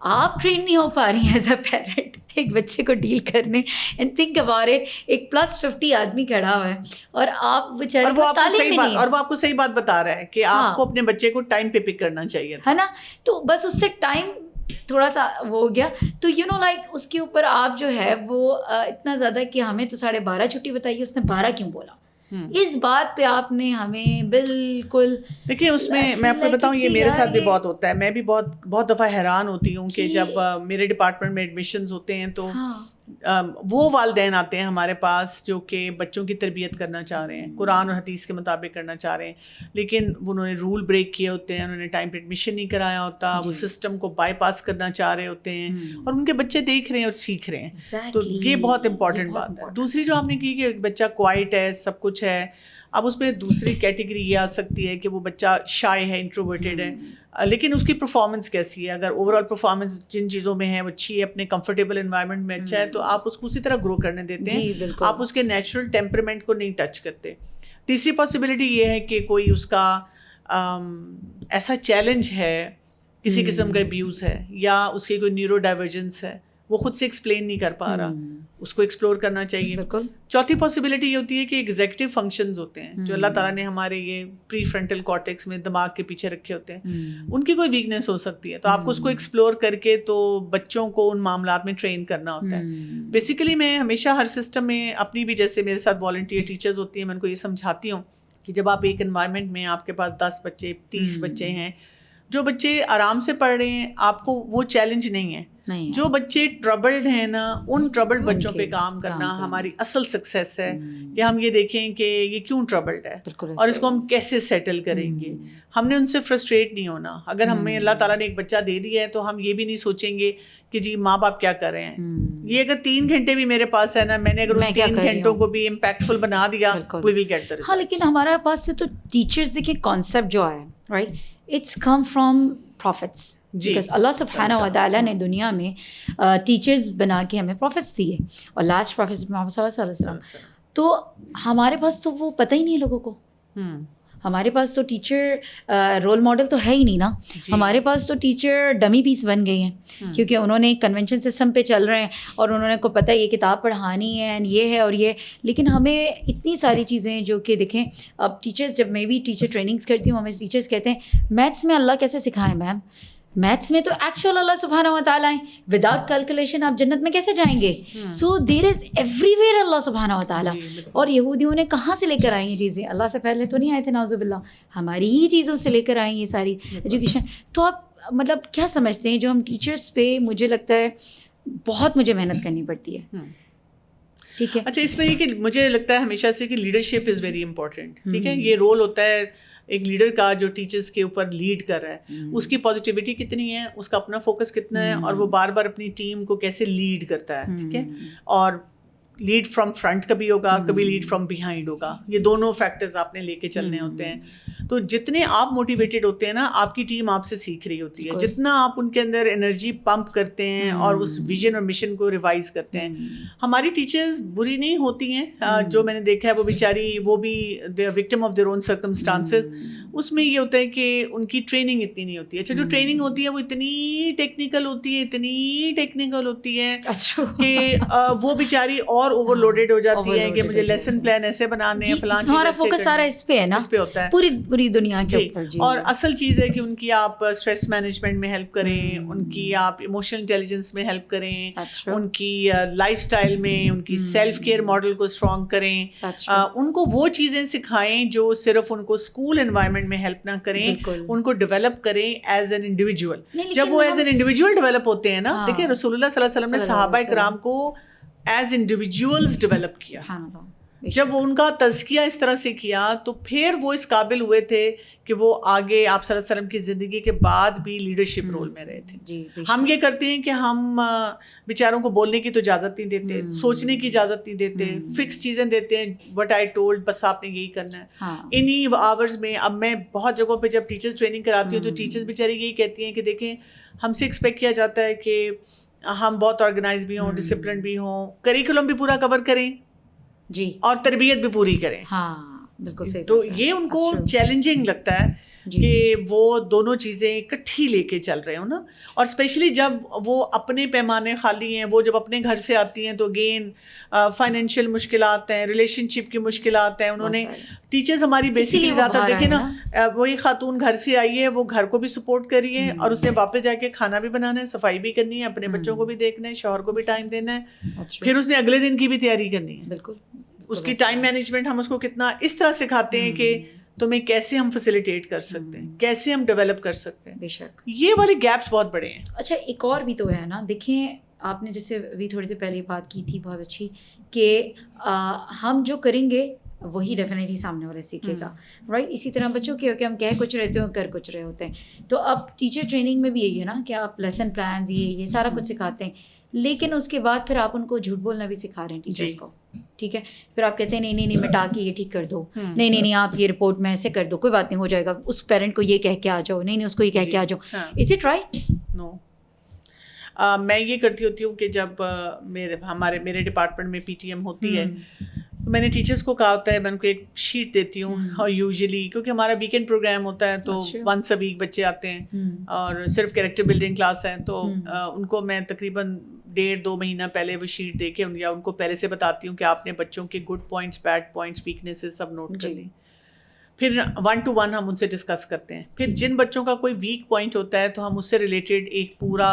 آپ ٹرین نہیں ہو پا رہی ہیں ایز اے پیرنٹ ایک بچے کو ڈیل کرنے. اینڈ تھنک اباؤٹ اٹ, ایک +50 آدمی کھڑا ہوا ہے اور آپ بیچارے, اور وہ آپ کو صحیح بات بتا رہا ہے کہ آپ کو اپنے بچے کو ٹائم پہ پک کرنا چاہیے ہے نا. تو بس اس سے ٹائم تھوڑا سا وہ ہو گیا. تو یو نو لائک اس کے اوپر آپ جو ہے وہ اتنا زیادہ کہ ہمیں تو 12:30 چھٹی بتائی, اس نے 12 کیوں بولا, اس بات پہ آپ نے ہمیں بالکل. دیکھیے اس میں آپ کو بتاؤں, یہ میرے ساتھ بھی بہت ہوتا ہے. میں بھی بہت دفعہ حیران ہوتی ہوں کہ جب میرے ڈپارٹمنٹ میں ایڈمیشنز ہوتے ہیں تو وہ والدین آتے ہیں ہمارے پاس جو کہ بچوں کی تربیت کرنا چاہ رہے ہیں, قرآن اور حدیث کے مطابق کرنا چاہ رہے ہیں, لیکن انہوں نے رول بریک کیے ہوتے ہیں, انہوں نے ٹائم پہ ایڈمیشن نہیں کرایا ہوتا, وہ سسٹم کو بائی پاس کرنا چاہ رہے ہوتے ہیں, اور ان کے بچے دیکھ رہے ہیں اور سیکھ رہے ہیں. تو یہ بہت امپورٹنٹ بات ہے. دوسری جو آپ نے کی کہ بچہ کوائٹ ہے, سب کچھ ہے, اب اس میں دوسری کیٹیگری یہ آ سکتی ہے کہ وہ بچہ شائے ہے, انٹروورٹیڈ ہے, لیکن اس کی پرفارمنس کیسی ہے. اگر اوور آل پرفارمنس جن چیزوں میں ہے وہ اچھی ہے, اپنے کمفرٹیبل انوائرمنٹ میں اچھا ہے, تو آپ اس کو اسی طرح گرو کرنے دیتے ہیں, آپ اس کے نیچرل ٹیمپرمنٹ کو نہیں ٹچ کرتے. تیسری پاسبلٹی یہ ہے کہ کوئی اس کا ایسا چیلنج ہے, کسی قسم کا ابیوز ہے, یا اس کی کوئی نیورو ڈائیورجنس ہے, وہ خود سے ایکسپلین نہیں کر پا رہا, اس کو ایکسپلور کرنا چاہیے. چوتھی پاسبلٹی یہ ہوتی ہے کہ ایگزیکٹو فنکشنز ہوتے ہیں جو اللہ تعالیٰ نے ہمارے یہ پری فرنٹل کارٹیکس میں دماغ کے پیچھے رکھے ہوتے ہیں, ان کی کوئی ویکنیس ہو سکتی ہے, تو آپ کو اس کو ایکسپلور کر کے تو بچوں کو ان معاملات میں ٹرین کرنا ہوتا ہے. بیسیکلی میں ہمیشہ ہر سسٹم میں اپنی بھی, جیسے میرے ساتھ والنٹیئر ٹیچرز ہوتی ہیں, میں ان کو یہ سمجھاتی ہوں کہ جب آپ ایک انوائرمنٹ میں آپ کے پاس 10 بچے 30 بچے ہیں, جو بچے آرام سے پڑھ رہے ہیں آپ کو وہ چیلنج نہیں ہے. جو بچے ٹربلڈ ہیں نا, ان ٹربلڈ بچوں پہ کام کرنا ہماری اصل سکسیس ہے, کہ ہم یہ دیکھیں کہ یہ کیوں ٹربلڈ ہے اور اس کو ہم کیسے سیٹل کریں گے. ہم نے ان سے فرسٹریٹ نہیں ہونا. اگر ہمیں اللہ تعالیٰ نے ایک بچہ دے دیا ہے تو ہم یہ بھی نہیں سوچیں گے کہ جی ماں باپ کیا کر رہے ہیں. یہ اگر 3 گھنٹے بھی میرے پاس ہے نا, میں نے اگر ان 3 گھنٹوں کو بھی امپیکٹفل بنا دیا, we will get the results. ہاں, لیکن ہمارے پاس سے تو ٹیچرز دیکھیں کانسیپٹ جو آیا right, it's come from prophets. Because اللہ سبحانہ و تعالیٰ نے دنیا میں ٹیچرز بنا کے ہمیں پروفیٹس دیے, اور لاسٹ پروفیٹ محمد صلی اللہ علیہ وسلم. تو ہمارے پاس تو وہ پتہ ہی نہیں ہے لوگوں کو. ہمارے پاس تو ٹیچر رول ماڈل تو ہے ہی نہیں نا. ہمارے پاس تو ٹیچر ڈمی پیس بن گئی ہیں, کیونکہ انہوں نے کنونشن سسٹم پہ چل رہے ہیں, اور انہوں نے کو پتہ ہے یہ کتاب پڑھانی ہے, یہ ہے اور یہ. لیکن ہمیں اتنی ساری چیزیں جو کہ دیکھیں, اب ٹیچرز, جب میں بھی ٹیچر ٹریننگس کرتی ہوں, ہمیں ٹیچرز کہتے ہیں میتھس میں اللہ کیسے سکھائیں میم, میتھس میں تو ایکچوئل اللہ سبحانہ و تعالیٰ ہیں, وداؤٹ کیلکولیشن آپ جنت میں کیسے جائیں گے. سو دیر از ایوری ویئر اللہ سبحانہ و تعالیٰ. اور یہودیوں نے کہاں سے لے کر آئی یہ چیزیں, اللہ سے پہلے تو نہیں آئے تھے نعوذ باللہ, ہماری ہی چیزوں سے لے کر آئیں یہ ساری ایجوکیشن. تو آپ مطلب کیا سمجھتے ہیں جو ہم ٹیچرس پہ, مجھے لگتا ہے بہت مجھے محنت کرنی پڑتی ہے. ٹھیک ہے, اچھا اس میں یہ کہ مجھے لگتا ہے ہمیشہ سے کہ لیڈرشپ از ویری امپورٹنٹ. ٹھیک ہے, یہ رول ہوتا ہے ایک لیڈر کا جو ٹیچرز کے اوپر لیڈ کر رہا ہے, اس کی پازیٹیوٹی کتنی ہے, اس کا اپنا فوکس کتنا ہے, اور وہ بار بار اپنی ٹیم کو کیسے لیڈ کرتا ہے. ٹھیک ہے, اور لیڈ فرام فرنٹ کبھی ہوگا, کبھی لیڈ فرام بیہائنڈ ہوگا. یہ دونوں فیکٹرز آپ نے لے کے چلنے ہوتے ہیں. تو جتنے آپ موٹیویٹیڈ ہوتے ہیں نا, آپ کی ٹیم آپ سے سیکھ رہی ہوتی ہے. جتنا آپ ان کے اندر انرجی پمپ کرتے ہیں اور اس ویژن اور مشن کو ریوائز کرتے ہیں. ہماری ٹیچرز بری نہیں ہوتی ہیں, جو میں نے دیکھا ہے وہ بیچاری, وہ بھی they are victim of their own circumstances. اس میں یہ ہوتا ہے کہ ان کی ٹریننگ اتنی نہیں ہوتی ہے. اچھا, جو ٹریننگ ہوتی ہے وہ اتنی ٹیکنیکل ہوتی ہے, اتنی ٹیکنیکل ہوتی ہے کہ وہ بیچاری اور اوور لوڈیڈ ہو جاتی ہے کہ مجھے لیسن پلان ایسے بنانے ہیں, فلاں ہمارا فوکس سارا اس پہ ہے نا, اس پہ ہوتا ہے پوری دنیا کے اوپر. اور اصل چیز ہے کہ ان کی آپ اسٹریس مینجمنٹ میں ہیلپ کریں, ان کی آپ ایموشنل انٹیلیجنس میں ہیلپ کریں, ان کی لائف اسٹائل میں ان کی سیلف کیئر ماڈل کو اسٹرانگ کریں, ان کو وہ چیزیں سکھائیں جو صرف ان کو اسکول انوائرمنٹ میں ہیلپ نہ کریں, ان کو ڈیولپ کریں ایز این انڈیویجول. جب وہ ایز این انڈیویجول ڈیولپ ہوتے ہیں نا, دیکھیں رسول اللہ صلی اللہ علیہ وسلم نے صحابہ کرام کو ایز انڈیویجولز ڈیولپ کیا. جب وہ ان کا تزکیہ اس طرح سے کیا تو پھر وہ اس قابل ہوئے تھے کہ وہ آگے آپ صلی اللہ علیہ وسلم کی زندگی کے بعد بھی لیڈرشپ رول میں رہے تھے. ہم یہ کرتے ہیں کہ ہم بیچاروں کو بولنے کی تو اجازت نہیں دیتے, سوچنے کی اجازت نہیں دیتے, فکس چیزیں دیتے ہیں, وٹ آئی ٹولڈ, بس آپ نے یہی کرنا ہے. انہی آورز میں اب میں بہت جگہوں پہ جب ٹیچرز ٹریننگ کراتی ہوں تو ٹیچرز بیچاری یہی کہتی ہیں کہ دیکھیں ہم سے ایکسپیکٹ کیا جاتا ہے کہ ہم بہت آرگنائز بھی ہوں, ڈسپلن بھی ہوں, کریکولم بھی پورا کور کریں جی, اور تربیت بھی پوری کریں. ہاں بالکل صحیح. تو یہ ان کو چیلنجنگ لگتا ہے کہ وہ دونوں چیزیں اکٹھی لے کے چل رہے ہوں نا. اور اسپیشلی جب وہ اپنے پیمانے خالی ہیں, وہ جب اپنے گھر سے آتی ہیں تو اگین فائنینشیل مشکلات ہیں, ریلیشن شپ کی مشکلات ہیں. انہوں نے ٹیچرز ہماری بیسکلی زیادہ تر دیکھیں نا, وہی خاتون گھر سے آئی ہے, وہ گھر کو بھی سپورٹ کر رہی ہے اور اس نے واپس جا کے کھانا بھی بنانا ہے, صفائی بھی کرنی ہے, اپنے بچوں کو بھی دیکھنا ہے, شوہر کو بھی ٹائم دینا ہے, پھر اس نے اگلے دن کی بھی تیاری کرنی ہے. بالکل اس کی ٹائم مینجمنٹ ہم اس کو کتنا اس طرح سکھاتے ہیں کہ تمہیں کیسے ہم فیسیلیٹیٹ کر سکتے ہیں, کیسے ہم ڈیولپ کر سکتے ہیں. بے شک یہ والے گیپس بہت بڑے ہیں. اچھا ایک اور بھی تو ہے نا, دیکھیں آپ نے جیسے ابھی تھوڑی دیر پہلے بات کی تھی بہت اچھی, کہ ہم جو کریں گے وہی ڈیفینیٹلی سامنے والے سیکھے گا, رائٹ. اسی طرح بچوں کے کہ ہم کہہ کچھ رہتے ہیں کر کچھ رہے ہوتے ہیں. تو اب ٹیچر ٹریننگ میں بھی یہی ہے نا کہ آپ لیسن پلانز یہ سارا کچھ سکھاتے ہیں, لیکن اس کے بعد پھر آپ ان کو جھوٹ بولنا بھی سکھا رہے ہیں ٹیچرس کو, ٹھیک ہے. پھر آپ کہتے ہیں نہیں مٹا کے یہ ٹھیک کر دو, نہیں آپ یہ رپورٹ میں ایسے کر دو, کوئی بات نہیں ہو جائے گا, اس پیرنٹ کو یہ کہہ کے آ جاؤ, نہیں اس کو یہ کہہ کے آ جاؤ. Is it right? نو. میں یہ کرتی ہوتی ہوں کہ جب میرے ڈپارٹمنٹ میں پی ٹی ایم ہوتی ہے تو میں نے ٹیچرس کو کہا ہوتا ہے, میں ان کو ایک شیٹ دیتی ہوں, اور یوزلی کیونکہ ہمارا ویکینڈ پروگرام ہوتا ہے تو ونس اے ویک بچے آتے ہیں اور صرف کیریکٹر بلڈنگ کلاس ہے, تو ان کو میں تقریباً 1.5-2 مہینہ پہلے وہ شیٹ دے کے یا ان کو پہلے سے بتاتی ہوں کہ آپ نے بچوں کے good points, bad points, weaknesses سب نوٹ کر لیں. پھر 1 to 1 ہم ان سے ڈسکس کرتے ہیں. پھر جن بچوں کا کوئی ویک پوائنٹ ہوتا ہے تو ہم اس سے ریلیٹڈ ایک پورا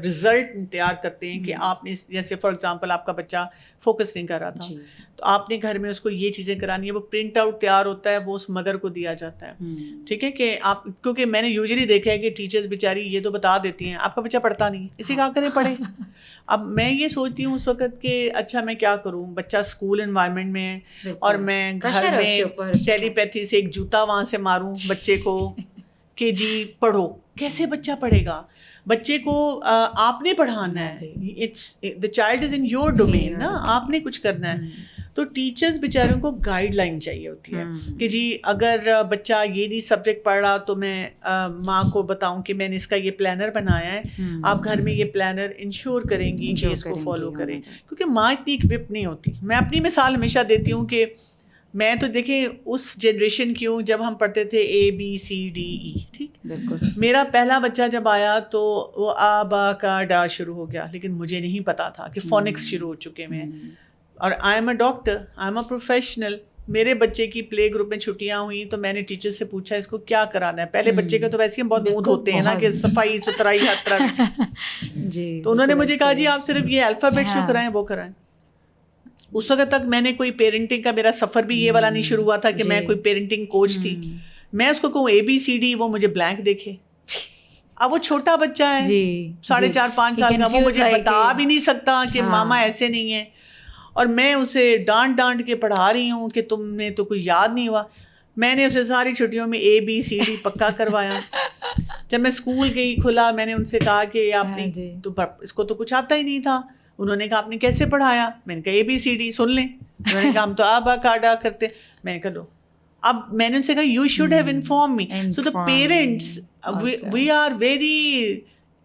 رزلٹ تیار کرتے ہیں کہ آپ نے, جیسے فار ایگزامپل آپ کا بچہ فوکس نہیں کر رہا تھا تو آپ نے گھر میں اس کو یہ چیزیں کرانی ہے, وہ پرنٹ آؤٹ تیار ہوتا ہے, وہ اس مدر کو دیا جاتا ہے, ٹھیک ہے. کہ آپ, کیونکہ میں نے یوزلی دیکھا ہے کہ ٹیچرز بیچاری یہ تو بتا دیتی ہیں آپ کا بچہ پڑھتا نہیں, اسی کہا کرے پڑھے. اب میں یہ سوچتی ہوں اس وقت کہ اچھا میں کیا کروں, بچہ اسکول انوائرمنٹ میں ہے اور میں گھر میں ٹیلی پیتھی سے ایک جوتا وہاں سے ماروں بچے کو کہ جی پڑھو. کیسے بچہ پڑھے گا؟ بچے کو آپ نے پڑھانا ہے, the child is in your domain نا, آپ نے کچھ کرنا ہے. تو ٹیچرز بیچاروں کو گائیڈ لائن چاہیے ہوتی ہے کہ جی اگر بچہ یہ نہیں سبجیکٹ پڑھ رہا تو میں ماں کو بتاؤں کہ میں نے اس کا یہ پلانر بنایا ہے, آپ گھر میں یہ پلانر انشور کریں گی کہ اس کو فالو کریں. کیونکہ ماں اتنی اکوپ نہیں ہوتی. میں اپنی مثال ہمیشہ دیتی ہوں کہ میں تو دیکھیں اس جنریشن کی ہوں جب ہم پڑھتے تھے ABCDE, ٹھیک. بالکل. میرا پہلا بچہ جب آیا تو وہ آ با کا ڈا شروع ہو گیا, لیکن مجھے نہیں پتا تھا کہ فونکس شروع ہو چکے ہیں. اور I M a doctor, I am a professional. میرے بچے کی پلے گروپ میں چھٹیاں ہوئیں تو میں نے ٹیچر سے پوچھا اس کو کیا کرانا ہے. پہلے بچے کا تو ویسے ہم بہت مود ہوتے ہیں نا کہ صفائی ستھرائی ہر طرح جی. تو انہوں نے مجھے کہا جی آپ صرف یہ الفابیٹ جو کرائیں وہ کرائیں. اس وقت تک میں نے کوئی پیرنٹنگ کا, میرا سفر بھی یہ والا نہیں شروع ہوا تھا کہ میں کوئی پیرنٹنگ کوچ تھی. میں اس کو کہوں ABCD, وہ مجھے بلینک دیکھے. اب وہ چھوٹا بچہ ہے 4.5-5 سال کا, وہ مجھے بتا بھی نہیں سکتا کہ ماما ایسے نہیں ہے, اور میں اسے ڈانٹ کے پڑھا رہی ہوں کہ تم نے تو کوئی یاد نہیں ہوا. میں نے اسے ساری چھٹیوں میں ABCD پکا کروایا. جب میں اسکول گئی کھلا, میں نے ان سے کہا کہ آپ نے تو اس کو تو کچھ آتا ہی نہیں تھا. انہوں نے کہا آپ نے کیسے پڑھایا؟ میں نے کہا ABCD سن لیں. انہوں نے کہا ہم تو آبا کاڈا کرتے. میں نے کہا لو. اب میں نے ان سے کہا you should have inform me. So the parents we are very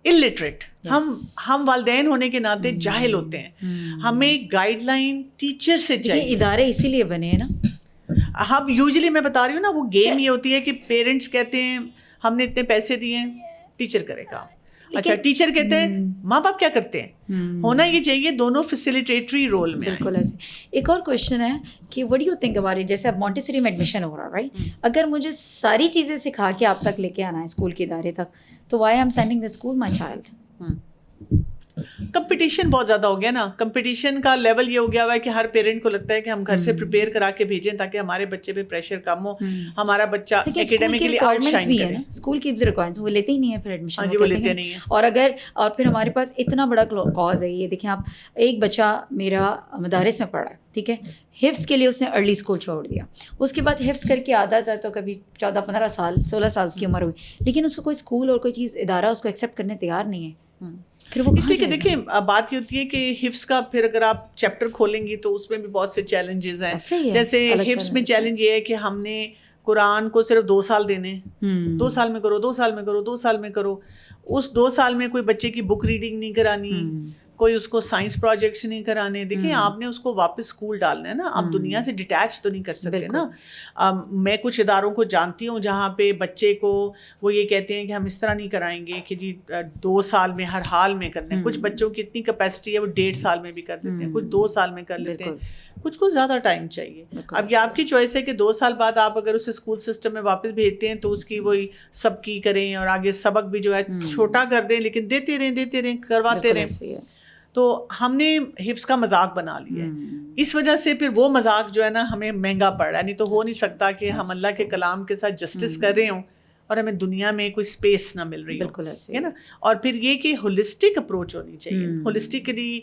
illiterate. ہم والدین ہونے کے ناطے جاہل ہوتے ہیں. ہمیں گائیڈ لائن ٹیچر سے چاہیے. ادارے اسی لیے بنے ہیں نا. ہم یوزلی, میں بتا رہی ہوں نا, وہ گیم یہ ہوتی ہے کہ پیرنٹس کہتے ہیں ہم نے اتنے پیسے دیے ہیں, ٹیچر کرے گا. اچھا ٹیچر کہتے ہیں, ماں باپ کیا کرتے ہیں؟ ہونا یہ چاہیے دونوں فیسیلیٹیٹری رول میں. بالکل ایسے. ایک اور کوشچن ہے کہ what do you think about it, جیسے اب مونٹیسری میں ایڈمیشن ہو رہا ہے رائٹ, اگر مجھے ساری چیزیں سکھا کے آپ تک لے کے آنا ہے اسکول کے ادارے تک, تو why I am sending the school my child. Competition بہت زیادہ ہو گیا نا. کمپٹیشن کا لیول یہ ہو گیا ہوا ہے کہ ہر پیرنٹ کو لگتا ہے کہ ہم گھر سے پریپیئر کرا کے بھیجیں تاکہ ہمارے بچے پہ پریشر کم ہو, ہمارا بچہ اکیڈیمکلی آؤٹ شائن کرے. اسکول کی ریکوائرمنٹس وہ لیتے ہی نہیں ہیں پھر ایڈمیشن. جی وہ لیتے نہیں ہیں. اور پھر ہمارے پاس اتنا بڑا کاز ہے یہ. دیکھیں آپ, ایک بچہ میرا مدارس میں پڑھا ہے, ٹھیک ہے, حفظ کے لیے اس نے ارلی اسکول چھوڑ دیا. اس کے بعد حفظ کر کے آتا تھا تو کبھی 14-15 سال 16 سال اس کی عمر ہوئی, لیکن اس کو کوئی اسکول اور کوئی چیز ادارہ اس کو ایکسیپٹ کرنے تیار نہیں ہے. پھر وہ اس لیے کہ دیکھیں بات یہ ہوتی ہے کہ حفظ کا پھر اگر آپ چیپٹر کھولیں گی تو اس میں بھی بہت سے چیلنجز ہیں. جیسے حفظ میں چیلنج یہ ہے کہ ہم نے قرآن کو صرف 2 سال دینے, 2 سال میں کرو, 2 سال میں کرو, 2 سال میں کرو. اس 2 سال میں کوئی بچے کی بک ریڈنگ نہیں کرانی, کوئی اس کو سائنس پروجیکٹس نہیں کرانے. دیکھیں آپ نے اس کو واپس اسکول ڈالنا ہے نا, آپ دنیا سے ڈیٹیچ تو نہیں کر سکتے نا. میں کچھ اداروں کو جانتی ہوں جہاں پہ بچے کو وہ یہ کہتے ہیں کہ ہم اس طرح نہیں کرائیں گے کہ جی 2 سال میں ہر حال میں کرنا ہے. کچھ بچوں کی اتنی کیپیسٹی ہے وہ 1.5 سال میں بھی کر دیتے ہیں, کچھ 2 سال میں کر لیتے ہیں, کچھ کو زیادہ ٹائم چاہیے. اب یہ آپ کی چوائس ہے کہ 2 سال بعد آپ اگر اسے اسکول سسٹم میں واپس بھیجتے ہیں تو اس کی وہی سب کی کریں اور آگے سبق بھی جو ہے چھوٹا کر دیں, لیکن دیتے رہیں کرواتے رہیں. تو ہم نے حفظ کا مذاق بنا لیا ہے. اس وجہ سے پھر وہ مذاق جو ہے نا ہمیں مہنگا پڑ رہا ہے. نہیں تو ہو نہیں سکتا کہ ہم اللہ کے کلام کے ساتھ جسٹس کر رہے ہوں اور ہمیں دنیا میں کوئی اسپیس نہ مل رہی ہو, ہے نا. اور پھر یہ کہ ہولسٹک اپروچ ہونی چاہیے. ہولسٹکلی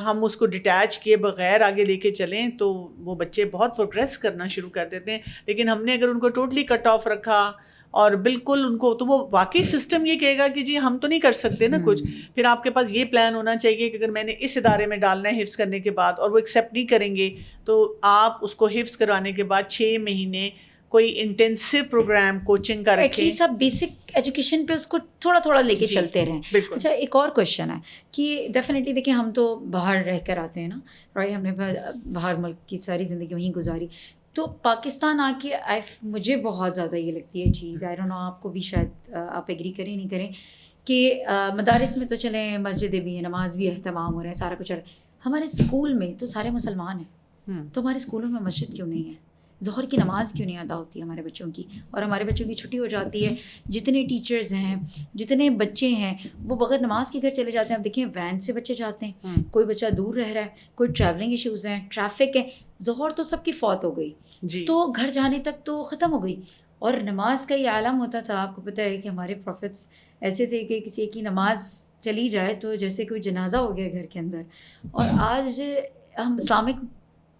ہم اس کو ڈیٹیچ کیے بغیر آگے لے کے چلیں تو وہ بچے بہت پروگریس کرنا شروع کر دیتے ہیں. لیکن ہم نے اگر ان کو ٹوٹلی کٹ آف رکھا اور بالکل ان کو, تو وہ واقعی سسٹم یہ کہے گا کہ جی ہم تو نہیں کر سکتے نا کچھ. پھر آپ کے پاس یہ پلان ہونا چاہیے کہ اگر میں نے اس ادارے میں ڈالنا ہے حفظ کرنے کے بعد اور وہ ایکسیپٹ نہیں کریں گے تو آپ اس کو حفظ کروانے کے بعد 6 مہینے کوئی انٹینسو پروگرام کوچنگ کا رکھیں. ایٹ لیسٹ آپ بیسک ایجوکیشن پہ اس کو تھوڑا تھوڑا لے کے چلتے رہیں. اچھا ایک اور کوشچن ہے کہ ڈیفینیٹلی دیکھیں ہم تو باہر رہ کر آتے ہیں نا, رائٹ, ہم نے باہر ملک کی ساری زندگی وہیں گزاری. تو پاکستان آ کے مجھے بہت زیادہ یہ لگتی ہے چیز, آئی ڈونٹ نو آپ کو بھی شاید آپ ایگری کریں نہیں کریں, کہ مدارس میں تو چلیں مسجدیں بھی ہیں, نماز بھی اہتمام ہو رہا ہے, سارا کچھ ہو رہا ہے. ہمارے اسکول میں تو سارے مسلمان ہیں, تو ہمارے اسکولوں میں مسجد کیوں نہیں ہے؟ ظہر کی نماز کیوں نہیں ادا ہوتی ہے ہمارے بچوں کی؟ اور ہمارے بچوں کی چھٹی ہو جاتی ہے, جتنے ٹیچرز ہیں جتنے بچے ہیں وہ بغیر نماز کے گھر چلے جاتے ہیں. اب دیکھیں وین سے بچے جاتے ہیں, کوئی بچہ دور رہ رہا ہے, کوئی ٹریولنگ ایشوز ہیں, ٹریفک ہے, ظہر تو سب کی فوت ہو گئی جی, تو گھر جانے تک تو ختم ہو گئی. اور نماز کا یہ عالم ہوتا تھا, آپ کو پتہ ہے کہ ہمارے پروفیٹس ایسے تھے کہ کسی ایک کی نماز چلی جائے تو جیسے کوئی جنازہ ہو گیا گھر کے اندر. اور آج ہم اسلامک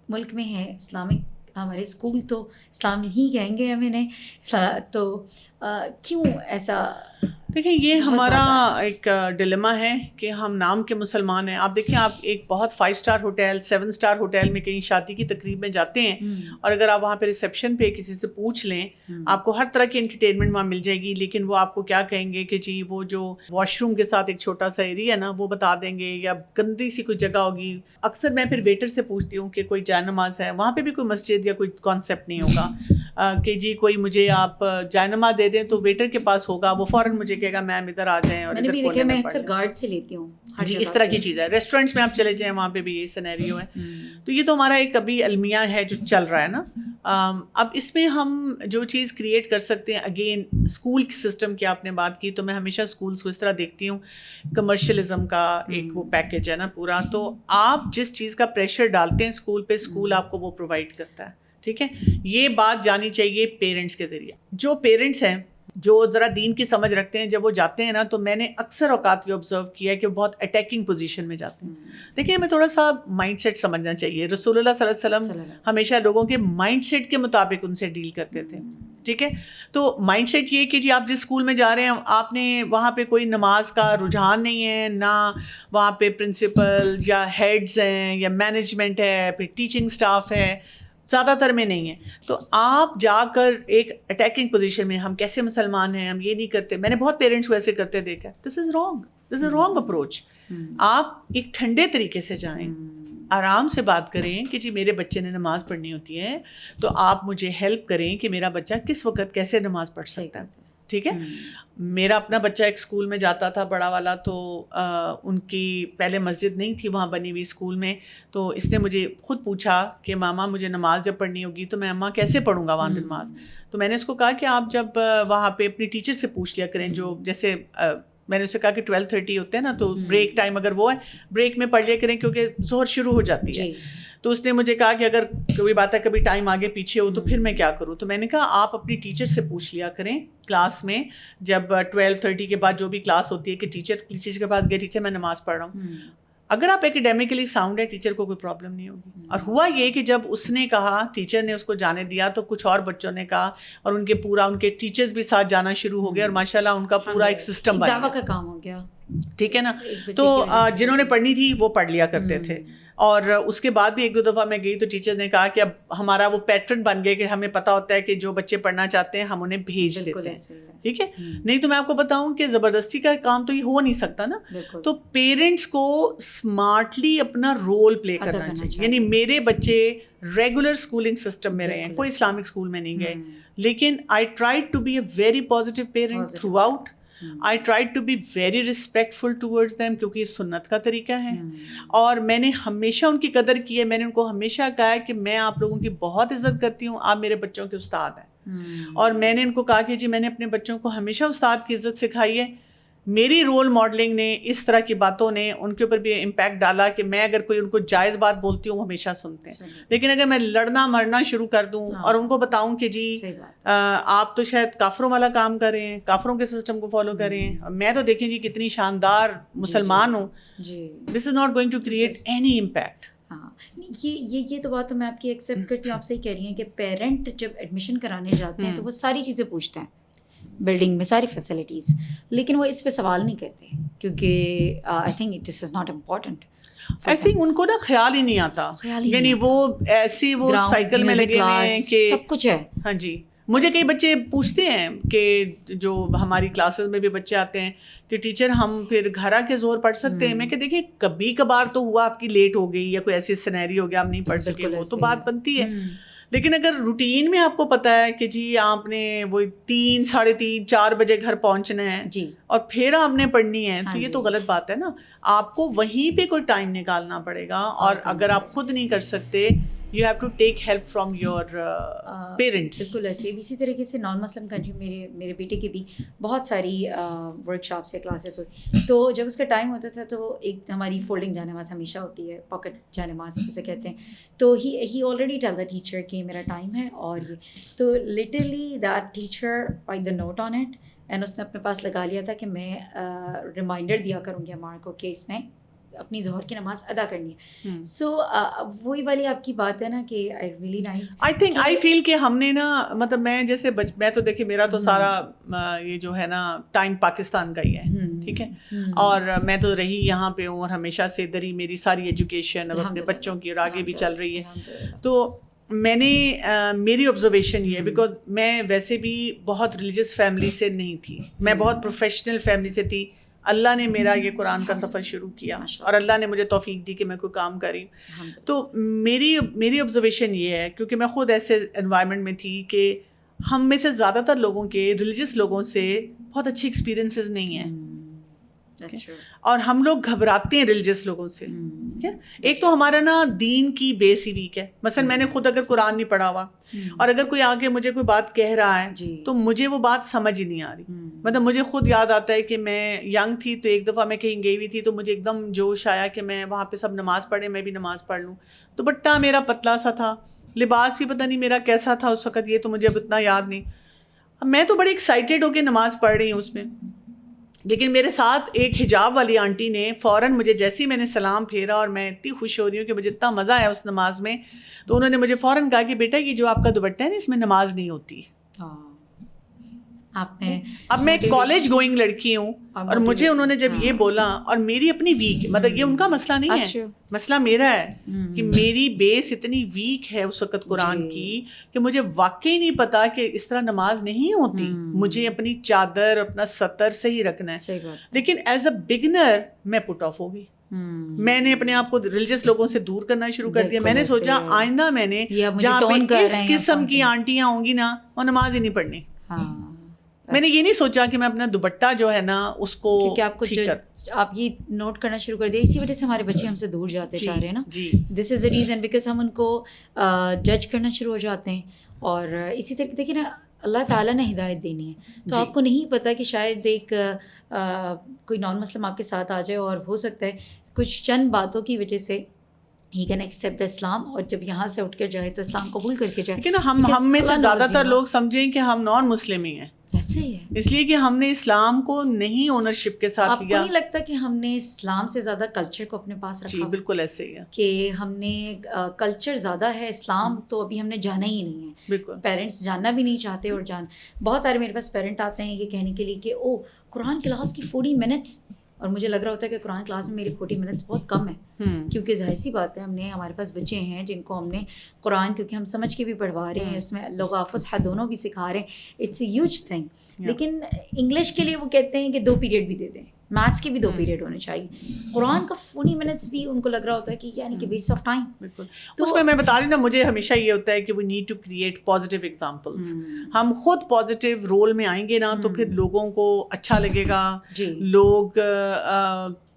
ملک میں ہیں, اسلامک ہمارے اسکول تو اسلام ہی کہیں گے ہم انہیں, تو کیوں ایسا؟ دیکھیں یہ ہمارا ایک ڈیلیما ہے کہ ہم نام کے مسلمان ہیں. آپ دیکھیں آپ ایک بہت 5 اسٹار ہوٹل 7 اسٹار ہوٹل میں کہیں شادی کی تقریب میں جاتے ہیں اور اگر آپ وہاں پہ ریسیپشن پہ کسی سے پوچھ لیں, آپ کو ہر طرح کی انٹرٹینمنٹ وہاں مل جائے گی, لیکن وہ آپ کو کیا کہیں گے کہ جی وہ جو واش روم کے ساتھ ایک چھوٹا سا ایریا ہے نا وہ بتا دیں گے, یا گندی سی کوئی جگہ ہوگی. اکثر میں پھر ویٹر سے پوچھتی ہوں کہ کوئی جائے نماز ہے, وہاں پہ بھی کوئی مسجد یا کوئی کانسیپٹ نہیں ہوگا کہ جی کوئی مجھے آپ جائے نماز دے دیں, تو ویٹر کے پاس ہوگا, وہ فوراً مجھے کہے گا میم ادھر آ جائیں اور ادھر کونے میں اکثر گارڈ سے لیتی ہوں جی, اس طرح کی چیز ہے. ریسٹورینٹس میں آپ چلے جائیں وہاں پہ بھی یہی سینیریو ہے. تو یہ تو ہمارا ایک ابھی المیہ ہے جو چل رہا ہے نا. اب اس میں ہم جو چیز کریٹ کر سکتے ہیں, اگین اسکول سسٹم کی آپ نے بات کی, تو میں ہمیشہ اسکولس کو اس طرح دیکھتی ہوں, کمرشلزم کا ایک وہ پیکیج ہے نا پورا. تو آپ جس چیز کا پریشر ڈالتے ہیں اسکول پہ, اسکول آپ کو وہ پرووائڈ کرتا ہے. ٹھیک ہے, یہ بات جانی چاہیے پیرنٹس کے ذریعے. جو پیرنٹس ہیں جو ذرا دین کی سمجھ رکھتے ہیں, جب وہ جاتے ہیں نا تو میں نے اکثر اوقات یہ آبزرو کیا ہے کہ وہ بہت اٹیکنگ پوزیشن میں جاتے ہیں. دیکھیں ہمیں تھوڑا سا مائنڈ سیٹ سمجھنا چاہیے. رسول اللہ صلی اللہ علیہ وسلم ہمیشہ لوگوں کے مائنڈ سیٹ کے مطابق ان سے ڈیل کرتے تھے. ٹھیک ہے, تو مائنڈ سیٹ یہ کہ جی آپ جس اسکول میں جا رہے ہیں آپ نے وہاں پہ کوئی نماز کا رجحان نہیں ہے, نہ وہاں پہ پرنسپل یا ہیڈز ہیں یا مینجمنٹ ہے, پھر ٹیچنگ اسٹاف ہے, زیادہ تر میں نہیں ہے. تو آپ جا کر ایک اٹیکنگ پوزیشن میں, ہم کیسے مسلمان ہیں, ہم یہ نہیں کرتے. میں نے بہت پیرنٹس کو ایسے کرتے دیکھا. دس از رانگ اپروچ. آپ ایک ٹھنڈے طریقے سے جائیں, آرام سے بات کریں کہ جی میرے بچے نے نماز پڑھنی ہوتی ہے, تو آپ مجھے ہیلپ کریں کہ میرا بچہ کس وقت کیسے نماز پڑھ سکتا ہے. ٹھیک ہے, میرا اپنا بچہ ایک اسکول میں جاتا تھا بڑا والا, تو ان کی پہلے مسجد نہیں تھی وہاں بنی ہوئی اسکول میں. تو اس نے مجھے خود پوچھا کہ ماما مجھے نماز جب پڑھنی ہوگی تو میں اماں کیسے پڑھوں گا وہاں نماز. تو میں نے اس کو کہا کہ آپ جب وہاں پہ اپنی ٹیچر سے پوچھ لیا کریں, جو جیسے میں نے اسے کہا کہ 12:30 ہوتے ہیں نا, تو بریک ٹائم اگر وہ ہے بریک میں پڑھ لیا کریں کیونکہ ظہر شروع ہو جاتی ہے. تو اس نے مجھے کہا کہ اگر کوئی بات ہے کبھی ٹائم آگے پیچھے ہو تو پھر میں کیا کروں. تو میں نے کہا آپ اپنی ٹیچر سے پوچھ لیا کریں کلاس میں, جب 12:30 کے بعد جو بھی کلاس ہوتی ہے کہ ٹیچر کے پاس گئے, ٹیچر میں نماز پڑھ رہا ہوں. اگر آپ ایکیڈیمکلی ساؤنڈ ہے, ٹیچر کو کوئی پرابلم نہیں ہوگی. اور ہوا یہ کہ جب اس نے کہا, ٹیچر نے اس کو جانے دیا, تو کچھ اور بچوں نے کہا, اور ان کے ٹیچرز بھی ساتھ جانا شروع ہو گئے, اور ماشاءاللہ ان کا پورا ایک سسٹم بن گیا, دعویٰ کا کام ہو گیا. ٹھیک ہے نا. تو جنہوں نے پڑھنی تھی وہ پڑھ لیا کرتے تھے. اور اس کے بعد بھی 1-2 دفعہ میں گئی تو ٹیچر نے کہا کہ اب ہمارا وہ پیٹرن بن گیا کہ ہمیں پتہ ہوتا ہے کہ جو بچے پڑھنا چاہتے ہیں ہم انہیں بھیج دیتے ہیں, ٹھیک ہے. نہیں تو میں آپ کو بتاؤں کہ زبردستی کا کام تو یہ ہو نہیں سکتا نا. تو پیرنٹس کو اسمارٹلی اپنا رول پلے کرنا چاہیے. یعنی میرے بچے ریگولر اسکولنگ سسٹم میں رہے ہیں, کوئی اسلامک اسکول میں نہیں گئے, لیکن I tried to be a very positive parent throughout. I tried to be very respectful towards them کیونکہ یہ سنت کا طریقہ ہے, اور میں نے ہمیشہ ان کی قدر کی ہے. میں نے ان کو ہمیشہ کہا ہے کہ میں آپ لوگوں کی بہت عزت کرتی ہوں, آپ میرے بچوں کے استاد ہیں. اور میں نے ان کو کہا کہ جی میں نے اپنے بچوں کو ہمیشہ استاد کی عزت سکھائی ہے. میری رول ماڈلنگ نے, اس طرح کی باتوں نے ان کے اوپر بھی امپیکٹ ڈالا کہ میں اگر کوئی ان کو جائز بات بولتی ہوں وہ ہمیشہ سنتے ہیں. لیکن اگر میں لڑنا مرنا شروع کر دوں اور ان کو بتاؤں کہ جی آپ تو شاید کافروں والا کام کر رہے ہیں, کافروں کے سسٹم کو فالو کر رہے ہیں, میں تو دیکھیں جی کتنی شاندار مسلمان ہوں, this is not going to create any impact. ہاں, یہ تو بات تو میں آپ کی ایکسیپٹ کرتی ہوں. آپ صحیح کہہ رہی ہیں کہ پیرنٹ جب ایڈمیشن کرانے جاتے ہیں تو وہ ساری چیزیں پوچھتے ہیں, بلڈنگ میں ساری فیسلٹیز, لیکن وہ اس پہ سوال نہیں کرتے کیونکہ I think this is not important. I think in کو نا خیال ہی نہیں آتا, یعنی وہ ایسی وہ سائیکل میں لگے ہوئے ہیں کہ سب کچھ ہے. ہاں جی, مجھے کئی بچے پوچھتے ہیں کہ جو ہماری کلاسز میں بھی بچے آتے ہیں کہ ٹیچر ہم پھر گھر آ کے زور پڑھ سکتے ہیں. میں کہ دیکھیں کبھی کبھار تو ہوا آپ کی لیٹ ہو گئی یا کوئی ایسی سینیری ہو گیا آپ نہیں پڑھ سکے, وہ تو بات بنتی ہے. لیکن اگر روٹین میں آپ کو پتہ ہے کہ جی آپ نے وہ 3, 3:30, 4 بجے گھر پہنچنا ہے جی, اور پھر آپ نے پڑھنی ہے, تو یہ تو غلط بات ہے نا. آپ کو وہیں پہ کوئی ٹائم نکالنا پڑے گا, اور اگر آپ خود نہیں کر سکتے you have to take help from your parents. بالکل ایسے. اسی طریقے سے نان مسلم کنٹری میرے بیٹے کی بھی بہت ساری ورک شاپس یا کلاسز ہوئی, تو جب اس کا ٹائم ہوتا تھا تو ایک ہماری فولڈنگ جا نماز ہمیشہ ہوتی ہے, پاکٹ جا نماز جسے کہتے ہیں, تو he already tell the teacher کہ میرا ٹائم ہے, اور یہ تو literally that teacher write the note on it, and اس نے اپنے پاس لگا لیا تھا کہ میں ریمائنڈر دیا کروں گی ہمارے کو کہ اس نے اپنی ظہر کی نماز ادا کرنی ہے. سو وہی والی آپ کی بات ہے نا کہ ریلی نائس. آئی فیل کہ ہم نے نا, مطلب میں جیسے میں تو دیکھیں میرا تو سارا یہ جو ہے نا ٹائم پاکستان کا ہی ہے, ٹھیک ہے, اور میں تو رہی یہاں پہ ہوں, اور ہمیشہ سے ادھر ہی میری ساری ایجوکیشن اب اپنے بچوں کی اور آگے بھی چل رہی ہے. تو میں نے میری آبزرویشن یہ ہے, بیکاز میں ویسے بھی بہت ریلیجس فیملی سے نہیں تھی, میں بہت پروفیشنل فیملی سے تھی. اللہ نے میرا یہ قرآن کا سفر شروع کیا, اور اللہ نے مجھے توفیق دی کہ میں کوئی کام کری. تو میری آبزرویشن یہ ہے, کیونکہ میں خود ایسے انوائرمنٹ میں تھی کہ ہم میں سے زیادہ تر لوگوں کے ریلیجس لوگوں سے بہت اچھی ایکسپیرینسز نہیں ہیں, اور ہم لوگ گھبراتے ہیں ریلیجس لوگوں سے. ایک تو ہمارا نا دین کی بیس ہی ویک ہے. مثلا میں نے خود اگر قرآن نہیں پڑھا ہوا, اور اگر کوئی آگے مجھے کوئی بات کہہ رہا ہے تو مجھے وہ بات سمجھ ہی نہیں آ رہی. مطلب مجھے خود یاد آتا ہے کہ میں ینگ تھی تو ایک دفعہ میں کہیں گئی ہوئی تھی, تو مجھے ایک دم جوش آیا کہ میں وہاں پہ سب نماز پڑھے, میں بھی نماز پڑھ لوں. تو بٹا میرا پتلا سا تھا, لباس بھی پتہ نہیں میرا کیسا تھا اس وقت, یہ تو مجھے اب اتنا یاد نہیں. میں تو بڑی ایکسائٹیڈ ہو کے نماز پڑھ رہی ہوں اس میں, لیکن میرے ساتھ ایک حجاب والی آنٹی نے فوراً مجھے جیسے ہی میں نے سلام پھیرا, اور میں اتنی خوش ہو رہی ہوں کہ مجھے اتنا مزہ آیا اس نماز میں, تو انہوں نے مجھے فوراً کہا کہ بیٹا یہ جو آپ کا دوپٹہ ہے نا اس میں نماز نہیں ہوتی. اب میں کالج گوئنگ لڑکی ہوں, اور مجھے انہوں نے جب یہ بولا, اور میری اپنی ویک, مطلب یہ ان کا مسئلہ نہیں ہے, مسئلہ میرا ہے کہ میری بیس اتنی ویک ہے اس وقت قرآن کی کہ مجھے واقعی نہیں پتا کہ اس طرح نماز نہیں ہوتی. مجھے اپنی چادر اپنا ستر سے ہی رکھنا ہے. لیکن ایز اے بگنر میں پٹ آف ہو گئی. میں نے اپنے آپ کو ریلیجس لوگوں سے دور کرنا شروع کر دیا. میں نے سوچا آئندہ میں نے جہاں پہ اس قسم کی آنٹیاں ہوں گی نا, وہ نماز ہی نہیں پڑھنی. میں نے یہ نہیں سوچا کہ میں اپنا دوپٹہ جو ہے نا اس کو ٹھیک کر, آپ یہ نوٹ کرنا شروع کر دیا. اسی وجہ سے ہمارے بچے ہم سے دور جاتے جا رہے ہیں نا. دس از اے ریزن, بیکاز ہم ان کو جج کرنا شروع ہو جاتے ہیں. اور اسی طریقے دیکھیے نا, اللہ تعالیٰ نے ہدایت دینی ہے, تو آپ کو نہیں پتہ کہ شاید ایک کوئی نان مسلم آپ کے ساتھ آ جائے, اور ہو سکتا ہے کچھ چند باتوں کی وجہ سے ہی کین ایکسیپٹ دا اسلام, اور جب یہاں سے اٹھ کر جائے تو اسلام قبول کر کے جائے. لیکن ہم میں سے زیادہ تر لوگ سمجھیں کہ ہم نان مسلم ہی ہیں, ایسے ہی ہے, اس لیے کہ ہم نے اسلام کو نہیں اونرشپ کے ساتھ لیا. آپ کو نہیں لگتا کہ ہم نے اسلام سے زیادہ کلچر کو اپنے پاس رکھا؟ جی بالکل ایسے ہی ہے کہ ہم نے کلچر زیادہ ہے, اسلام تو ابھی ہم نے جانا ہی نہیں ہے. بالکل پیرنٹس جاننا بھی نہیں چاہتے, اور بہت سارے میرے پاس پیرنٹ آتے ہیں یہ کہنے کے لیے کہ او قرآن کلاس کی 40 منٹس, اور مجھے لگ رہا ہوتا ہے کہ قرآن کلاس میں میری 40 منٹس بہت کم ہے، کیونکہ ظاہر سی بات ہے ہمارے پاس بچے ہیں جن کو ہم نے قرآن کیونکہ ہم سمجھ کے بھی پڑھوا رہے ہیں، اس میں لغہ فصحیٰ دونوں بھی سکھا رہے ہیں، اٹس اے ہیوج تھنگ. لیکن انگلش کے لیے وہ کہتے ہیں کہ 2 پیریڈ بھی دے دیں، میتھس کے بھی 2 پیریڈ ہونے چاہیے. قرآن کا 40 منٹس بھی ان کو لگ رہا ہوتا ہے کہ یعنی کہ ویسٹ آف ٹائم. بالکل. اس میں بتا رہی ہوں نا، مجھے ہمیشہ یہ ہوتا ہے کہ we need to create positive examples. ہم خود پازیٹیو رول میں آئیں گے نا تو پھر لوگوں کو اچھا لگے گا، لوگ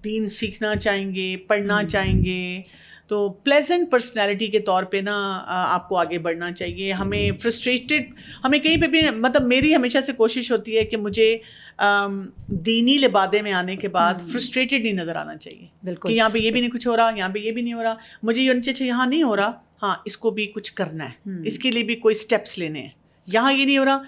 دین سیکھنا چاہیں گے، پڑھنا چاہیں گے. تو پلیزنٹ پرسنالٹی کے طور پہ نا آپ کو آگے بڑھنا چاہیے. ہمیں فرسٹریٹڈ، ہمیں کہیں پہ بھی مطلب میری ہمیشہ سے کوشش ہوتی ہے کہ مجھے دینی لبادے میں آنے کے بعد فرسٹریٹڈ نہیں نظر آنا چاہیے. بالکل، کہ یہاں پہ یہ بھی نہیں کچھ ہو رہا، یہاں پہ یہ بھی نہیں ہو رہا. مجھے یہ ہونا چاہیے یہاں نہیں ہو رہا، ہاں اس کو بھی کچھ کرنا ہے، اس کے لیے بھی کوئی اسٹیپس لینے ہیں. یہاں یہ نہیں ہو رہا،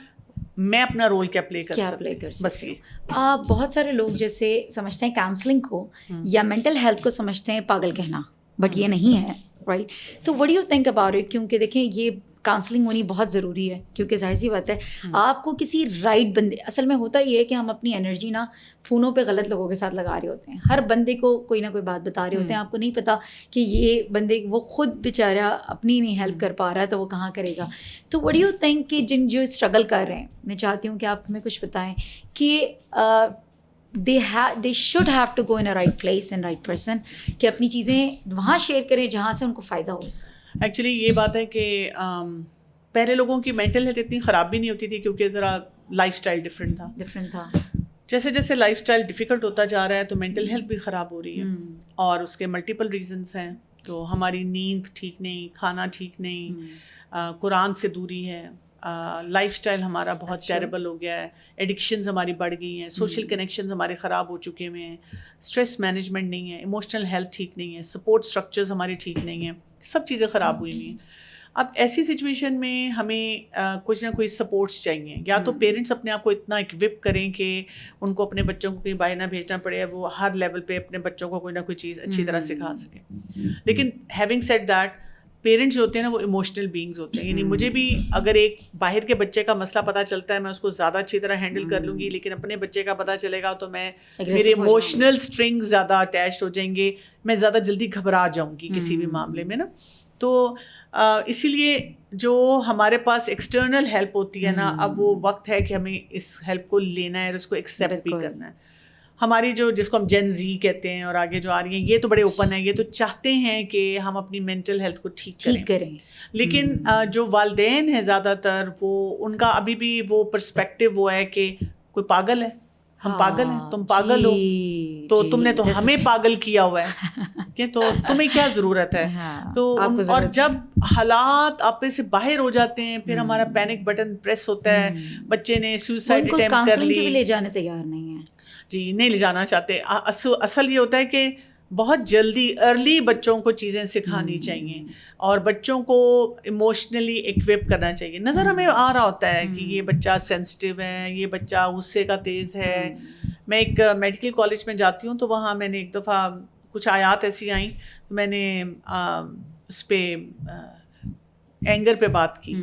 میں اپنا رول کیا پلے کر سکتا ہوں. بس یہ بہت سارے لوگ جیسے سمجھتے ہیں کاؤنسلنگ کو یا مینٹل ہیلتھ کو سمجھتے ہیں پاگل کہنا، بٹ یہ نہیں ہے، رائٹ؟ تو what do you think about it? کیونکہ دیکھیں یہ کاؤنسلنگ ہونی بہت ضروری ہے، کیونکہ ظاہر سی بات ہے آپ کو کسی رائٹ بندے، اصل میں ہوتا یہ ہے کہ ہم اپنی انرجی نا فونوں پہ غلط لوگوں کے ساتھ لگا رہے ہوتے ہیں. ہر بندے کو کوئی نہ کوئی بات بتا رہے ہوتے ہیں، آپ کو نہیں پتا کہ یہ بندے وہ خود بیچارہ اپنی نہیں ہیلپ کر پا رہا ہے تو وہ کہاں کرے گا. تو وٹ ڈو یو تھنک کہ جو اسٹرگل کر رہے ہیں، میں چاہتی ہوں کہ آپ ہمیں کچھ بتائیں کہ they should have to go in a right place and right person، کہ اپنی چیزیں وہاں شیئر کریں جہاں سے ان کو فائدہ ہو اس کا. ایکچولی یہ بات ہے کہ پہلے لوگوں کی مینٹل ہیلتھ اتنی خراب بھی نہیں ہوتی تھی کیونکہ ذرا لائف اسٹائل ڈفرینٹ تھا. جیسے جیسے لائف اسٹائل ڈیفیکلٹ ہوتا جا رہا ہے تو مینٹل ہیلتھ بھی خراب ہو رہی ہے، اور اس کے ملٹیپل ریزنس ہیں. تو ہماری نیند ٹھیک نہیں، کھانا ٹھیک نہیں، قرآن سے دوری ہے، لائف اسٹائل ہمارا بہت ٹیریبل ہو گیا ہے، ایڈکشنز ہماری بڑھ گئی ہیں، سوشل کنیکشنز ہمارے خراب ہو چکے ہوئے ہیں، اسٹریس مینجمنٹ نہیں ہے، ایموشنل ہیلتھ ٹھیک نہیں ہے، سپورٹ اسٹرکچرز ہمارے ٹھیک نہیں ہیں، سب چیزیں خراب ہوئی ہوئی ہیں. اب ایسی سچویشن میں ہمیں کچھ نہ کوئی سپورٹس چاہیے. یا تو پیرنٹس اپنے آپ کو اتنا اکوپ کریں کہ ان کو اپنے بچوں کو کہیں باہر نہ بھیجنا پڑے، وہ ہر لیول پہ اپنے بچوں کو کوئی نہ کوئی چیز اچھی طرح سکھا سکیں. لیکن ہیونگ سیڈ دیٹ، پیرنٹس جو ہوتے ہیں نا وہ ایموشنل بینگز ہوتے ہیں. یعنی مجھے بھی اگر ایک باہر کے بچے کا مسئلہ پتہ چلتا ہے میں اس کو زیادہ اچھی طرح ہینڈل کر لوں گی، لیکن اپنے بچے کا پتہ چلے گا تو میں میرے ایموشنل اسٹرنگز زیادہ اٹیچڈ ہو جائیں گے، میں زیادہ جلدی گھبرا جاؤں گی کسی بھی معاملے میں نا. تو اسی لیے جو ہمارے پاس ایکسٹرنل ہیلپ ہوتی ہے نا، اب وہ وقت ہے کہ ہمیں اس ہیلپ کو لینا ہے اور اس کو ایکسیپٹ بھی کرنا ہے. ہماری جو جس کو ہم جین زی کہتے ہیں اور آگے جو آ رہی ہیں، یہ تو بڑے اوپن ہیں، یہ تو چاہتے ہیں کہ ہم اپنی مینٹل ہیلتھ کو ٹھیک کریں. لیکن جو والدین ہیں زیادہ تر، وہ ان کا ابھی بھی وہ پرسپیکٹو وہ ہے کہ کوئی پاگل ہے، ہم پاگل ہیں، تم پاگل ہو تو تم نے تو ہمیں پاگل کیا ہوا ہے کہ تو تمہیں کیا ضرورت ہے. تو اور جب حالات آپ سے باہر ہو جاتے ہیں پھر ہمارا پینک بٹن پریس ہوتا ہے، بچے نے سوسائڈ اٹیمپٹ کر لی، لے جانے تیار نہیں ہے، جی نہیں لے جانا چاہتے. اصل یہ ہوتا ہے کہ بہت جلدی ارلی بچوں کو چیزیں سکھانی چاہیے اور بچوں کو ایموشنلی ایکوپ کرنا چاہیے. نظر ہمیں آ رہا ہوتا ہے کہ یہ بچہ سینسٹیو ہے، یہ بچہ غصے کا تیز ہے. میں ایک میڈیکل کالج میں جاتی ہوں تو وہاں میں نے ایک دفعہ کچھ آیات ایسی آئیں، میں نے اس پہ اینگر پہ بات کی.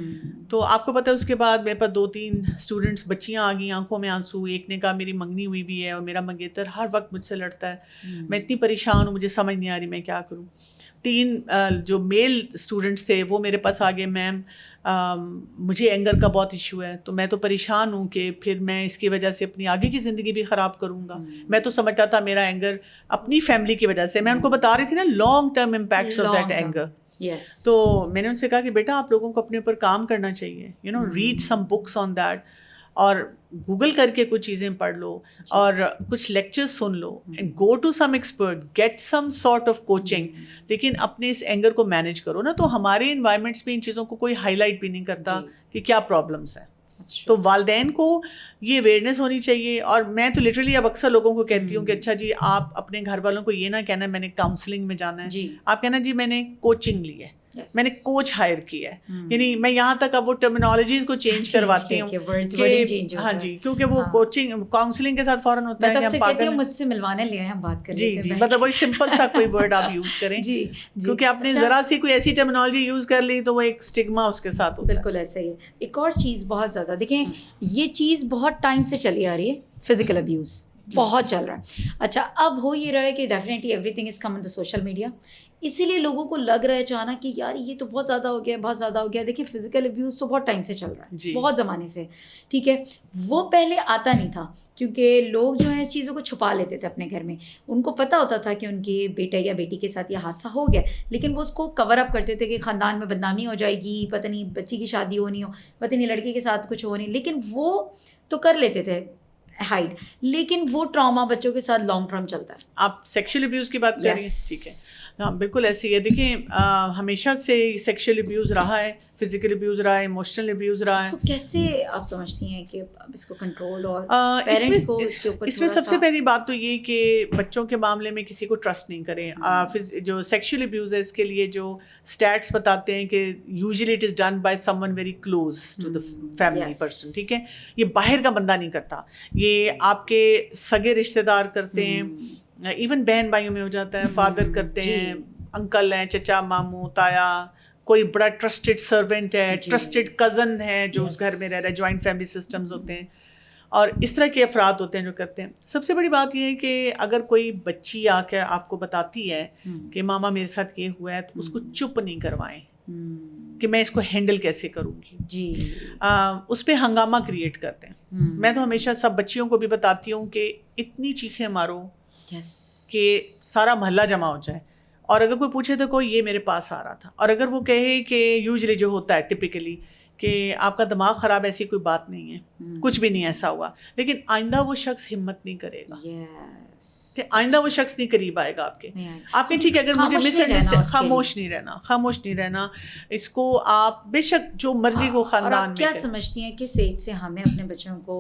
تو آپ کو پتہ ہے اس کے بعد میرے پاس 2-3 اسٹوڈنٹس بچیاں آ گئیں، آنکھوں میں آنسو. ایک نے کہا میری منگنی ہوئی بھی ہے اور میرا منگیتر ہر وقت مجھ سے لڑتا ہے، میں اتنی پریشان ہوں، مجھے سمجھ نہیں آ رہی میں کیا کروں. 3 جو میل اسٹوڈنٹس تھے وہ میرے پاس آ گئے، میم مجھے اینگر کا بہت ایشو ہے، تو میں تو پریشان ہوں کہ پھر میں اس کی وجہ سے اپنی آگے کی زندگی بھی خراب کروں گا. میں تو سمجھتا تھا میرا اینگر اپنی فیملی کی وجہ سے، میں ان کو بتا رہی تھی نا long term impacts of that anger. تو میں نے ان سے کہا کہ بیٹا آپ لوگوں کو اپنے اوپر کام کرنا چاہیے، read some books on that, اور گوگل کر کے کچھ چیزیں پڑھ لو اور کچھ لیکچر سن لو، go to some expert, get some sort of coaching. لیکن اپنے اس اینگر کو مینیج کرو نا. تو ہمارے انوائرمنٹس میں ان چیزوں کو کوئی ہائی لائٹ بھی نہیں کرتا کہ کیا پرابلمس ہیں. تو والدین کو یہ اویئرنیس ہونی چاہیے. اور میں تو لٹرلی اب اکثر لوگوں کو کہتی ہوں کہ اچھا جی آپ اپنے گھر والوں کو یہ نہ کہنا میں نے کاؤنسلنگ میں جانا ہے، آپ کہنا جی میں نے کوچنگ لی ہے، میں نے کوچ ہائر کیا ہے. یعنی میں یہاں تک اب وہ ٹرمینالوجیز کو چینج کرواتی ہوں کہ ہاں جی، کیونکہ وہ کوچنگ کاؤنسلنگ کے ساتھ فوراً ہوتا ہے کہ ہم پاگل ہیں، مجھ سے ملوانے لے ہم بات کریں. جی مطلب وہی سمپل سا کوئی ورڈ آپ یوز کریں، کیونکہ آپ نے ذرا سی کوئی ایسی ٹرمینالوجی یوز کر لی تو وہ ایک اسٹگما اس کے ساتھ ہوتا ہے. بالکل ایسا ہی ہے. ایک اور چیز بہت زیادہ دیکھیں، یہ چیز بہت ٹائم سے چلی آ رہی ہے، فزیکل ابیوز. بہت چل رہا ہے. اچھا اب ہو یہ رہا ہے کہ definitely every thing is come in the social media, اسی لیے لوگوں کو لگ رہا ہے اچانک کہ یار یہ تو بہت زیادہ ہو گیا, بہت زیادہ ہو گیا. دیکھیے فزیکل ابیوز تو بہت ٹائم سے چل رہا ہے, بہت زمانے سے, ٹھیک ہے, وہ پہلے آتا نہیں تھا کیونکہ لوگ جو ہیں اس چیزوں کو چھپا لیتے تھے اپنے گھر میں. ان کو پتہ ہوتا تھا کہ ان کے بیٹے یا بیٹی کے ساتھ یہ حادثہ ہو گیا, لیکن وہ اس کو کور اپ کرتے تھے کہ خاندان میں بدنامی ہو جائے گی, پتہ نہیں بچی کی شادی ہونی ہو, پتہ نہیں لڑکے کے ساتھ کچھ ہو نہیں, لیکن وہ تو کر لیتے تھے ہائڈ, لیکن وہ ٹراما بچوں کے ساتھ لانگ ٹرم چلتا ہے. آپ سیکشل ابیوز کی بات کر رہی ہیں, ٹھیک ہے, ہاں بالکل ایسی ہے. دیکھیں ہمیشہ سے سیکشل ابیوز رہا ہے, فزیکل ابیوز رہا ہے, ایموشنل ابیوز رہا ہے. اس کو کیسے آپ سمجھتی ہیں کہ اس کو کنٹرول اور پیرنٹس کو اس کے اوپر اس میں سب سے پہلی بات تو یہ کہ بچوں کے معاملے میں کسی کو ٹرسٹ نہیں کریں. جو سیکشل ابیوز ہے اس کے لیے جو اسٹیٹس بتاتے ہیں کہ usually it is done by someone very close to the family person, ٹھیک ہے, یہ باہر کا بندہ نہیں کرتا, یہ آپ کے سگے رشتے دار کرتے ہیں, ایون بہن بھائیوں میں ہو جاتا ہے, فادر کرتے ہیں, انکل ہیں, چچا, ماموں, تایا, کوئی بڑا ٹرسٹڈ سرونٹ ہے, ٹرسٹڈ کزن ہے جو اس گھر میں رہ رہا ہے, جوائنٹ فیملی سسٹمز ہوتے ہیں, اور اس طرح کے افراد ہوتے ہیں جو کرتے ہیں. سب سے بڑی بات یہ ہے کہ اگر کوئی بچی آ کے آپ کو بتاتی ہے کہ ماما میرے ساتھ یہ ہوا ہے, تو اس کو چپ نہیں کروائیں کہ میں اس کو ہینڈل کیسے کروں گی. جی اس پہ ہنگامہ کریٹ کرتے ہیں. میں تو ہمیشہ سب بچیوں کو بھی بتاتی ہوں کہ اتنی چیخیں مارو کہ سارا محلہ جمع ہو جائے, اور اگر کوئی پوچھے تو کوئی یہ میرے پاس آ رہا تھا, اور اگر وہ کہے کہ یوزلی جو ہوتا ہے ٹپیکلی کہ آپ کا دماغ خراب, ایسی کوئی بات نہیں ہے, کچھ بھی نہیں ایسا ہوا, لیکن آئندہ وہ شخص ہمت نہیں کرے گا, کہ آئندہ وہ شخص نہیں قریب آئے گا آپ کے, ٹھیک ہے, اگر مجھے مس انڈرسٹینڈ, خاموش نہیں رہنا, اس کو آپ بے شک جو مرضی کو خاندان میں. کیا سمجھتی ہیں کس ایج سے ہمیں اپنے بچوں کو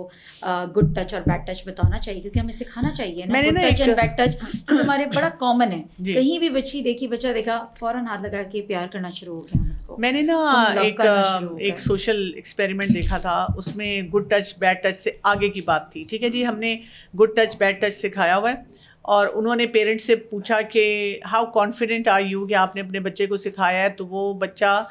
گڈ ٹچ اور بیڈ ٹچ بتانا چاہیے, کیونکہ ہمیں سکھانا چاہیے نا good touch and bad touch, جو ہمارے بڑا کامن ہے, کہیں بھی بچی دیکھی, بچہ دیکھا, فوراً ہاتھ لگا کے پیار کرنا شروع ہو گیا. میں نے نا ایک سوشل ایکسپیریمنٹ دیکھا تھا, اس میں گڈ ٹچ بیڈ ٹچ سے آگے کی بات تھی, ٹھیک ہے جی, ہم نے گڈ ٹچ بیڈ ٹچ سکھایا ہوا ہے, اور انہوں نے پیرنٹس سے پوچھا کہ ہاؤ کانفیڈنٹ آر یو, کہ آپ نے اپنے بچے کو سکھایا ہے تو وہ بچہ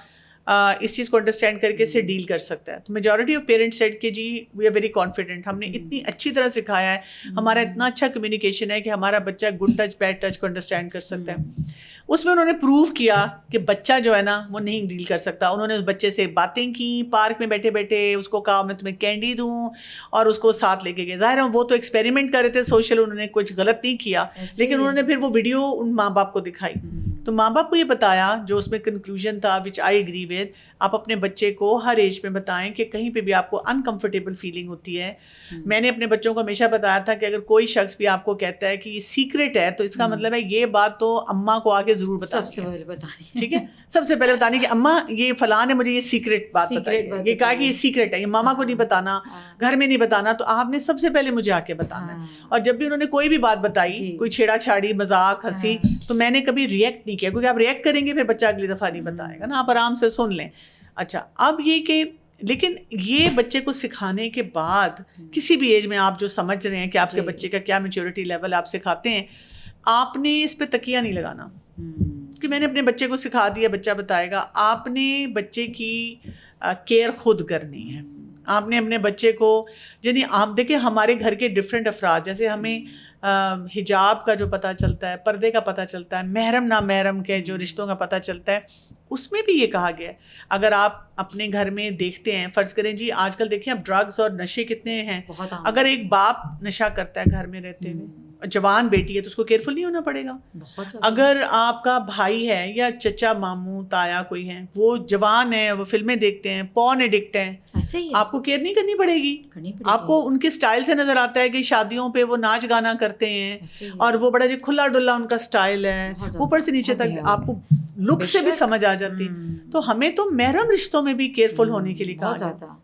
اس چیز کو انڈرسٹینڈ کر کے سے ڈیل کر سکتا ہے. تو میجورٹی آف پیرنٹس سیڈ کہ جی وی آر ویری کانفیڈنٹ, ہم نے اتنی اچھی طرح سکھایا ہے, ہمارا اتنا اچھا کمیونیکیشن ہے کہ ہمارا بچہ گڈ ٹچ بیڈ ٹچ کو انڈرسٹینڈ کر سکتا ہے. اس میں انہوں نے پروو کیا کہ بچہ جو ہے نا وہ نہیں ڈیل کر سکتا. انہوں نے اس بچے سے باتیں کی, پارک میں بیٹھے بیٹھے اس کو کہا میں تمہیں کینڈی دوں, اور اس کو ساتھ لے کے گئے. ظاہر ہے وہ تو ایکسپیریمنٹ کر رہے تھے سوشل, انہوں نے کچھ غلط نہیں کیا, لیکن انہوں نے پھر وہ ویڈیو ان ماں باپ کو دکھائی. تو ماں باپ کو یہ بتایا, جو اس میں کنکلوژن تھا وچ آئی ایگری ود, آپ اپنے بچے کو ہر ایج میں بتائیں کہ کہیں پہ بھی آپ کو انکمفرٹیبل فیلنگ ہوتی ہے. میں نے اپنے بچوں کو ہمیشہ بتایا تھا کہ اگر کوئی شخص بھی آپ کو کہتا ہے کہ یہ سیکرٹ ہے, تو اس کا مطلب ہے یہ بات تو اماں کو آگے ضرور بتانی, ٹھیک ہے, سب سے پہلے بتانی کہ اماں یہ فلاں نے مجھے یہ سیکرٹ بات بتائی, یہ کہا کہ یہ سیکرٹ ہے, یہ ماما کو نہیں بتانا, گھر میں نہیں بتانا, تو آپ نے سب سے پہلے مجھے آ کے بتانا ہے. اور جب بھی انہوں نے کوئی بھی بات بتائی, کوئی چھیڑا چھاڑی, مذاق, ہنسی, تو میں نے کبھی ریئیکٹ نہیں کیا, کیونکہ آپ ریئیکٹ کریں گے پھر بچہ اگلی دفعہ نہیں بتائے گا نا, آپ آرام سے سن لیں. اچھا اب یہ کہ لیکن یہ بچے کو سکھانے کے بعد کسی بھی ایج میں آپ جو سمجھ رہے ہیں کہ آپ کے بچے کا کیا میچورٹی لیول آپ سکھاتے ہیں, آپ نے اس پہ تکیہ نہیں لگانا کہ میں نے اپنے بچے کو سکھا دیا, بچہ بتائے گا. آپ نے بچے کی کیئر خود کرنی ہے. آپ نے اپنے بچے کو, یعنی آپ دیکھیں ہمارے گھر کے ڈفرینٹ افراد, جیسے ہمیں حجاب کا جو پتہ چلتا ہے, پردے کا پتہ چلتا ہے, محرم نامحرم کے جو رشتوں کا پتہ چلتا ہے, اس میں بھی یہ کہا گیا ہے. اگر آپ اپنے گھر میں دیکھتے ہیں, فرض کریں جی آج کل دیکھیں اب ڈرگس اور نشے کتنے ہیں, اگر ایک باپ نشہ کرتا ہے گھر میں رہتے ہوئے, جوان بیٹی ہے, تو اس کو کیئرفل نہیں ہونا پڑے گا. اگر آپ کا بھائی ہے یا چچا, ماموں, تایا کوئی ہے, وہ جوان ہے, وہ فلمیں دیکھتے ہیں, پورن ایڈکٹ ہیں, آپ کو کیئر نہیں کرنی پڑے گی. آپ کو ان کے سٹائل سے نظر آتا ہے کہ شادیوں پہ وہ ناچ گانا کرتے ہیں, اور وہ بڑا جو کھلا ڈلا ان کا سٹائل ہے, اوپر سے نیچے تک آپ کو لک سے بھی سمجھ آ جاتی. تو ہمیں تو محرم رشتوں میں بھی کیئرفل ہونے کے لیے کہا جاتا ہے.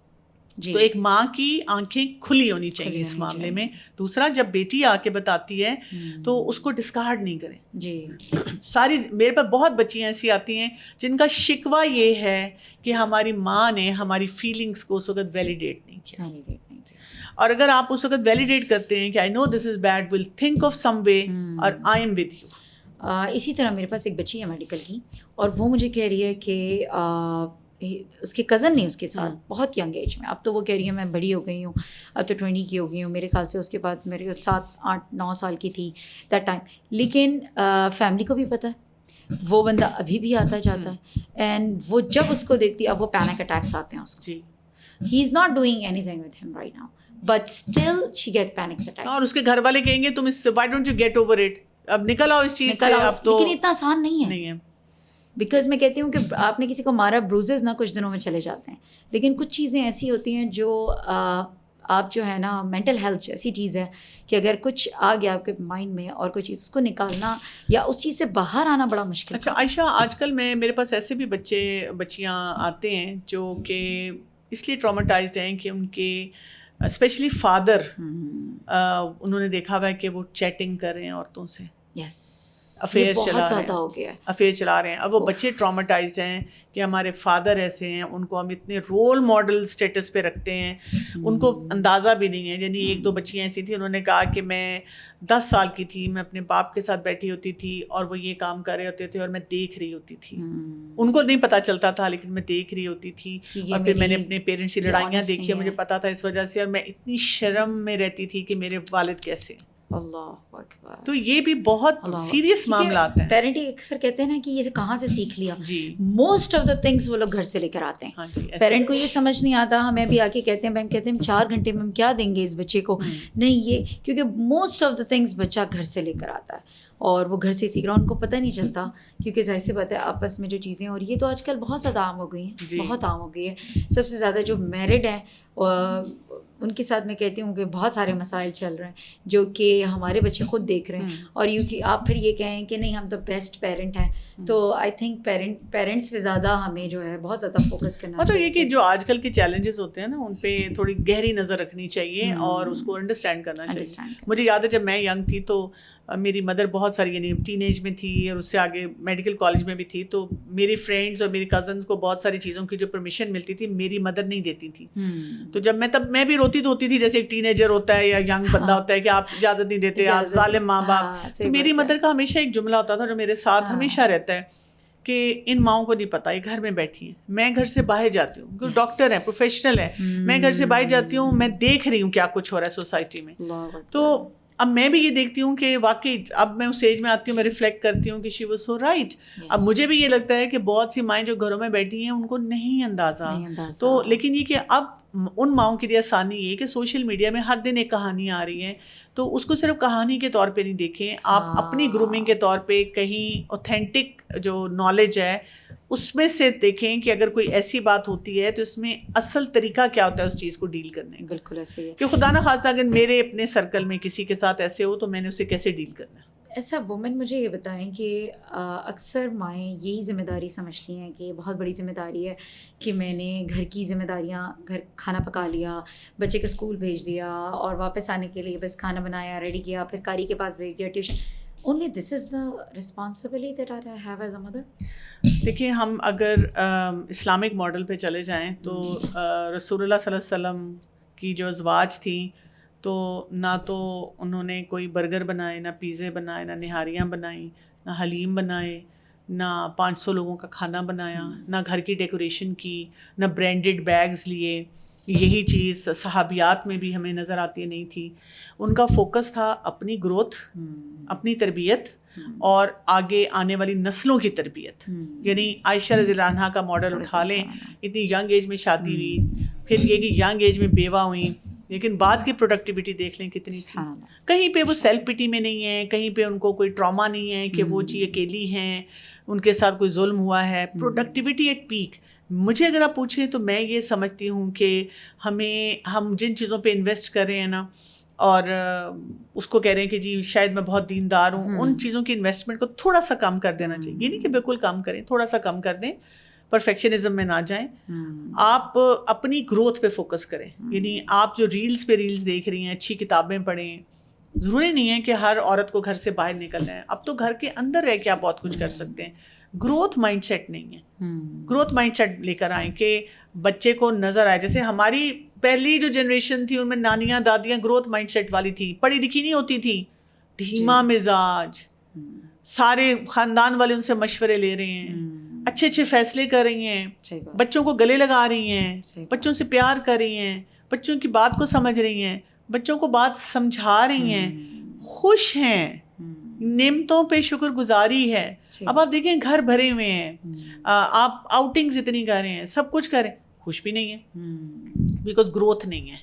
تو ایک ماں کی آنکھیں کھلی ہونی چاہیے اس معاملے میں. دوسرا, جب بیٹی آ کے بتاتی ہے تو اس کو ڈسکارڈ نہیں کریں. جی ساری, میرے پاس بہت بچیاں ایسی آتی ہیں جن کا شکوہ یہ ہے کہ ہماری ماں نے ہماری فیلنگس کو اس وقت ویلیڈیٹ نہیں کیا. اور اگر آپ اس وقت ویلیڈیٹ کرتے ہیں کہ I know this is bad, will think of some way, اور آئی ایم ود یو. اسی طرح میرے پاس ایک بچی ہے میڈیکل کی, اور وہ مجھے کہہ رہی ہے کہ اس کے کزن نے اس کے ساتھ بہت ینگ ایج میں, اب تو وہ کہہ رہی ہے میں بڑی ہو گئی ہوں, اب تو 20 کی ہو گئی ہوں, میرے خیال سے اس کے بعد میرے 7, 8, 9 سال کی تھی دیٹ ٹائم. لیکن فیملی کو بھی پتہ ہے وہ بندہ ابھی بھی آتا جاتا ہے, اینڈ وہ جب اس کو دیکھتی ہے اب وہ پینک اٹیکس آتے ہیں اس کو. He is not doing anything with ہم right now but still she get panic attack. اور اس کے گھر والے کہیں گے تم اس سے why don't you get over it, اب نکل آؤ اس چیز سے. اب تو لیکن اتنا آسان نہیں ہے بیکاز میں کہتی ہوں کہ آپ نے کسی کو مارا, بروزز نہ کچھ دنوں میں چلے جاتے ہیں, لیکن کچھ چیزیں ایسی ہوتی ہیں جو آپ جو ہے نا مینٹل ہیلتھ ایسی چیز ہے کہ اگر کچھ آ گیا آپ کے مائنڈ میں اور کوئی چیز اس کو نکالنا یا اس چیز سے باہر آنا بڑا مشکل. اچھا عائشہ, آج کل میرے پاس ایسے بھی بچیاں آتے ہیں جو کہ اس لیے ٹرامیٹائزڈ ہیں کہ ان کے اسپیشلی فادر انہوں نے دیکھا ہوا ہے کہ وہ چیٹنگ کر رہے ہیں عورتوں سے, افیئر چلا رہے ہیں. اب وہ بچے ٹراماٹائزڈ ہیں کہ ہمارے فادر ایسے ہیں, ان کو ہم اتنے رول ماڈل اسٹیٹس پہ رکھتے ہیں, ان کو اندازہ بھی نہیں ہے. یعنی 1-2 بچیاں ایسی تھیں, انہوں نے کہا کہ میں 10 سال کی تھی, میں اپنے باپ کے ساتھ بیٹھی ہوتی تھی اور وہ یہ کام کر رہے ہوتے تھے اور میں دیکھ رہی ہوتی تھی. ان کو نہیں پتہ چلتا تھا لیکن میں دیکھ رہی ہوتی تھی. اور پھر میں نے اپنے پیرنٹس کی لڑائیاں دیکھی, مجھے پتا تھا اس وجہ سے, اور میں اتنی شرم میں رہتی تھی کہ میرے والد کیسے. اللہ اکبر. تو یہ بھی بہت سیریس معاملات ہیں. پیرنٹنگ اکثر کہتے ہیں نا کہ یہ کہاں سے سیکھ لیا. موسٹ آف دا تھنگس وہ لوگ گھر سے لے کر آتے ہیں. پیرنٹ کو یہ سمجھ نہیں آتا. ہمیں بھی آ کے کہتے ہیں, ہم کہتے ہیں 4 گھنٹے میں ہم کیا دیں گے اس بچے کو, نہیں یہ کیونکہ موسٹ آف دا تھنگس بچہ گھر سے لے کر آتا ہے اور وہ گھر سے سیکھ رہا, ان کو پتہ نہیں چلتا کیونکہ ظاہر سی بات ہے آپس میں جو چیزیں, اور یہ تو آج کل بہت زیادہ عام ہو گئی ہیں, بہت عام ہو گئی ہے. سب سے زیادہ جو میرڈ ہیں ان کے ساتھ میں کہتی ہوں کہ بہت سارے مسائل چل رہے ہیں جو کہ ہمارے بچے خود دیکھ رہے ہیں. اور یوں کہ آپ پھر یہ کہیں کہ نہیں ہم تو بیسٹ پیرنٹ ہیں, تو آئی تھنک پیرنٹس پہ زیادہ ہمیں جو ہے بہت زیادہ فوکس کرنا چاہیے. یہ کہ جو آج کل کے چیلنجز ہوتے ہیں نا, ان پہ تھوڑی گہری نظر رکھنی چاہیے اور اس کو انڈرسٹینڈ کرنا چاہیے. مجھے یاد ہے جب میں ینگ تھی تو میری مدر بہت ساری, یعنی ٹین ایج میں تھی اور اس سے آگے میڈیکل کالج میں بھی تھی, تو میری فرینڈس اور میری کزنس کو بہت ساری چیزوں کی جو پرمیشن ملتی تھی میری مدر نہیں دیتی تھی. تو جب میں بھی روتی تو ہوتی تھی جیسے ایک ٹین ایجر ہوتا ہے یا ینگ بندہ ہوتا ہے کہ آپ اجازت نہیں دیتے, آپ ظالم ماں باپ. تو میری مدر کا ہمیشہ ایک جملہ ہوتا تھا جو میرے ساتھ ہمیشہ رہتا ہے کہ ان ماؤں کو نہیں پتا, یہ گھر میں بیٹھی ہیں, میں گھر سے باہر جاتی ہوں, کیونکہ ڈاکٹر ہے, پروفیشنل ہے, میں گھر سے باہر جاتی ہوں, میں دیکھ رہی ہوں کیا کچھ ہو رہا ہے سوسائٹی میں. تو اب میں بھی یہ دیکھتی ہوں کہ واقعی اب میں اس ایج میں آتی ہوں, میں ریفلیکٹ کرتی ہوں کہ شی واز سو رائٹ. اب مجھے بھی یہ لگتا ہے کہ بہت سی مائیں جو گھروں میں بیٹھی ہیں ان کو نہیں اندازہ. تو لیکن یہ کہ اب ان ماؤں کے لیے آسانی یہ کہ سوشل میڈیا میں ہر دن ایک کہانی آ رہی ہے, تو اس کو صرف کہانی کے طور پہ نہیں دیکھیں, آپ اپنی گرومنگ کے طور پہ کہیں اوتھینٹک جو نالج ہے اس میں سے دیکھیں کہ اگر کوئی ایسی بات ہوتی ہے تو اس میں اصل طریقہ کیا ہوتا ہے اس چیز کو ڈیل کرنے کا. بالکل ایسے ہی ہے کہ خدا نہ خواستہ اگر میرے اپنے سرکل میں کسی کے ساتھ ایسے ہو تو میں نے اسے کیسے ڈیل کرنا ہے. ایسا وومن مجھے یہ بتائیں کہ اکثر مائیں یہی ذمہ داری سمجھتی ہیں کہ بہت بڑی ذمہ داری ہے کہ میں نے گھر کی ذمہ داریاں, گھر کھانا پکا لیا, بچے کو اسکول بھیج دیا اور واپس آنے کے لیے بس کھانا بنایا, ریڈی کیا, پھر قاری کے پاس بھیج دیا tuition. Only this is the responsibility that I have as a mother. دیکھیے ہم اگر اسلامک ماڈل پہ چلے جائیں تو رسول اللہ صلی اللہ علیہ وسلم کی جو ازواج تھیں تو نہ تو انہوں نے کوئی برگر بنائے, نہ پیزے بنائے, نہ نہاریاں بنائیں, نہ حلیم بنائے, نہ 500 لوگوں کا کھانا بنایا, نہ گھر کی ڈیکوریشن کی, نہ برانڈڈ بیگز لیے. یہی چیز صحابیات میں بھی ہمیں نظر آتی نہیں تھی. ان کا فوکس تھا اپنی گروتھ, اپنی تربیت اور آگے آنے والی نسلوں کی تربیت. یعنی عائشہ رضی اللہ عنہا کا ماڈل اٹھا لیں, اتنی ینگ ایج میں شادی ہوئی, پھر یہ کہ ینگ ایج میں بیوہ ہوئیں, لیکن بعد کی پروڈکٹیوٹی دیکھ لیں کتنی تھی. کہیں پہ وہ سیلف پٹی میں نہیں ہیں, کہیں پہ ان کو کوئی ٹراما نہیں ہے کہ وہ جی اکیلی ہیں, ان کے ساتھ کوئی ظلم ہوا ہے. Productivity at peak. مجھے اگر آپ پوچھیں تو میں یہ سمجھتی ہوں کہ ہم جن چیزوں پہ انویسٹ کر رہے ہیں نا, اور اس کو کہہ رہے ہیں کہ جی شاید میں بہت دیندار ہوں, ان چیزوں کی انویسٹمنٹ کو تھوڑا سا کم کر دینا چاہیے. یہ نہیں کہ بالکل کم کریں, تھوڑا سا کم کر دیں, پرفیکشنزم میں نہ جائیں. آپ اپنی گروتھ پہ فوکس کریں. یعنی آپ جو ریلز پہ ریلز دیکھ رہی ہیں, اچھی کتابیں پڑھیں. ضروری نہیں ہے کہ ہر عورت کو گھر سے باہر نکلنا ہے, اب تو گھر کے اندر رہ کے آپ بہت کچھ کر سکتے ہیں. گروتھ مائنڈ سیٹ نہیں ہے, گروتھ مائنڈ سیٹ لے کر آئیں کہ بچے کو نظر آئے. جیسے ہماری پہلی جو جنریشن تھی ان میں نانیاں دادیاں گروتھ مائنڈ سیٹ والی تھی, پڑھی لکھی نہیں ہوتی تھی, دھیما مزاج, سارے خاندان والے ان سے مشورے لے رہے ہیں, اچھے اچھے فیصلے کر رہی ہیں, بچوں کو گلے لگا رہی ہیں, بچوں سے پیار کر رہی ہیں, بچوں کی بات کو سمجھ رہی ہیں, بچوں کو بات سمجھا رہی ہیں, خوش ہیں, نعمتوں پہ شکر گزاری ہے. اب آپ دیکھیں گھر بھرے ہوئے ہیں, آپ آؤٹنگز اتنی کر رہے ہیں, سب کچھ کریں, خوش بھی نہیں ہے, بیکاز گروتھ نہیں ہے.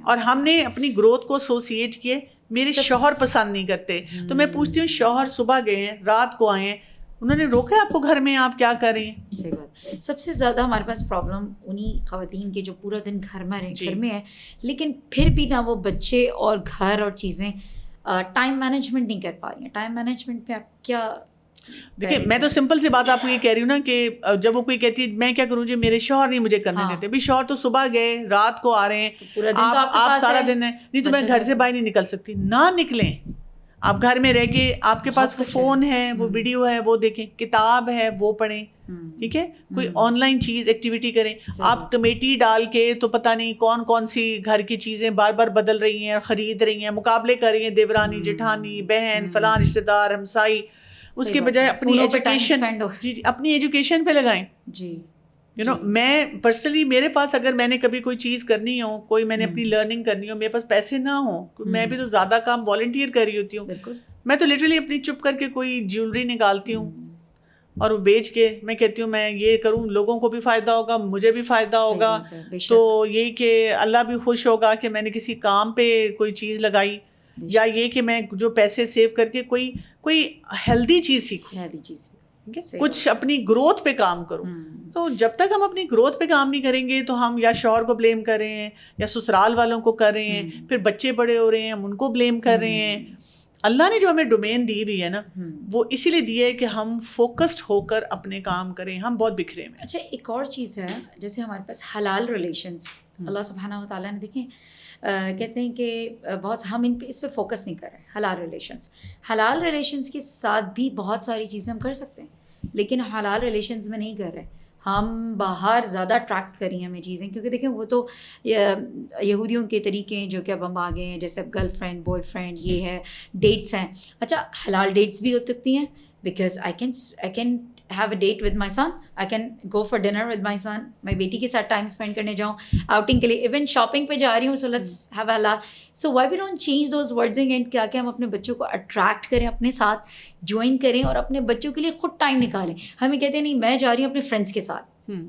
اور ہم نے اپنی گروتھ کو ایسوسیٹ کیے, میرے شوہر پسند نہیں کرتے, تو میں پوچھتی ہوں شوہر صبح گئے ہیں, رات کو آئے ہیں, انہوں نے روکا آپ کو گھر میں آپ کیا کر رہے ہیں؟ صحیح بات. سب سے زیادہ ہمارے پاس پرابلم انہیں خواتین کے جو پورا دن گھر میں ہے, لیکن پھر بھی نہ وہ بچے اور گھر اور چیزیں ٹائم مینجمنٹ نہیں کر پا رہی ہیں. ٹائم مینجمنٹ پہ آپ کیا؟ دیکھیں میں تو سمپل سی بات آپ کو یہ کہہ رہی ہوں نا کہ جب وہ کوئی کہتی ہے میں کیا کروں جی میرے شوہر نہیں مجھے کرنے دیتے, بھی شوہر تو صبح گئے رات کو آ رہے ہیں, آپ سارا دن ہے, نہیں تو میں گھر سے باہر نہیں نکل سکتی. نہ نکلیں, آپ گھر میں رہ کے, آپ کے پاس فون ہے, وہ ویڈیو ہے وہ دیکھیں, کتاب ہے وہ پڑھیں, ٹھیک ہے, کوئی آن لائن چیز ایکٹیویٹی کریں. آپ کمیٹی ڈال کے تو پتہ نہیں کون کون سی گھر کی چیزیں بار بار بدل رہی ہیں, خرید رہی ہیں, مقابلے کر رہی ہیں, دیورانی جٹھانی بہن فلاں رشتے دار ہمسائی, اس کے بجائے اپنی ایجوکیشن اپنی ایجوکیشن پہ لگائیں. جی میں پرسنلی میرے پاس اگر میں نے کبھی کوئی چیز کرنی ہو, کوئی میں نے اپنی لرننگ کرنی ہو, میرے پاس پیسے نہ ہوں, میں بھی تو زیادہ کام والنٹیئر کر رہی ہوتی ہوں, میں تو لٹرلی اپنی چپ کر کے کوئی جیولری نکالتی ہوں اور وہ بیچ کے میں کہتی ہوں میں یہ کروں, لوگوں کو بھی فائدہ ہوگا, مجھے بھی فائدہ ہوگا, تو یہ کہ اللہ بھی خوش ہوگا کہ میں نے کسی کام پہ کوئی چیز لگائی, یا یہ کہ میں جو پیسے سیو کر کے کوئی ہیلدی چیز سیکھوں, کچھ اپنی گروتھ پہ کام کروں. تو جب تک ہم اپنی گروتھ پہ کام نہیں کریں گے تو ہم یا شوہر کو بلیم کر رہے ہیں یا سسرال والوں کو کر رہے ہیں, پھر بچے بڑے ہو رہے ہیں ہم ان کو بلیم کر رہے ہیں. اللہ نے جو ہمیں ڈومین دی ہوئی ہے نا, وہ اسی لیے دی ہے کہ ہم فوکسڈ ہو کر اپنے کام کریں. ہم بہت بکھرے ہیں. اچھا ایک اور چیز ہے, جیسے ہمارے پاس حلال ریلیشنس, اللہ سبحانہ و تعالیٰ نے دیکھیں کہتے ہیں کہ بہت ہم اس پہ فوکس نہیں کر رہے. حلال ریلیشنس کے ساتھ بھی بہت ساری چیزیں ہم کر سکتے ہیں, لیکن حلال ریلیشنز میں نہیں کر رہے. ہم باہر زیادہ اٹریکٹ کر رہی ہیں ہمیں چیزیں, کیونکہ دیکھیں وہ تو یہودیوں کے طریقے ہیں جو کہ اب ہم آگے ہیں, جیسے اب گرل فرینڈ بوائے فرینڈ یہ ہے, ڈیٹس ہیں. اچھا حلال ڈیٹس بھی ہو سکتی ہیں, because I can have a date with my son, I can go for dinner with my son, میں بیٹی کے ساتھ ٹائم اسپینڈ کرنے جاؤں, آؤٹنگ کے لیے, ایون شاپنگ پہ جا رہی ہوں, so let's have a halal. So why we don't change those words again, کیا کہ ہم اپنے بچوں کو اٹریکٹ کریں, اپنے ساتھ جوائن کریں اور اپنے بچوں کے لیے خود ٹائم نکالیں. ہمیں کہتے ہیں نہیں میں جا رہی ہوں اپنے فرینڈس کے ساتھ,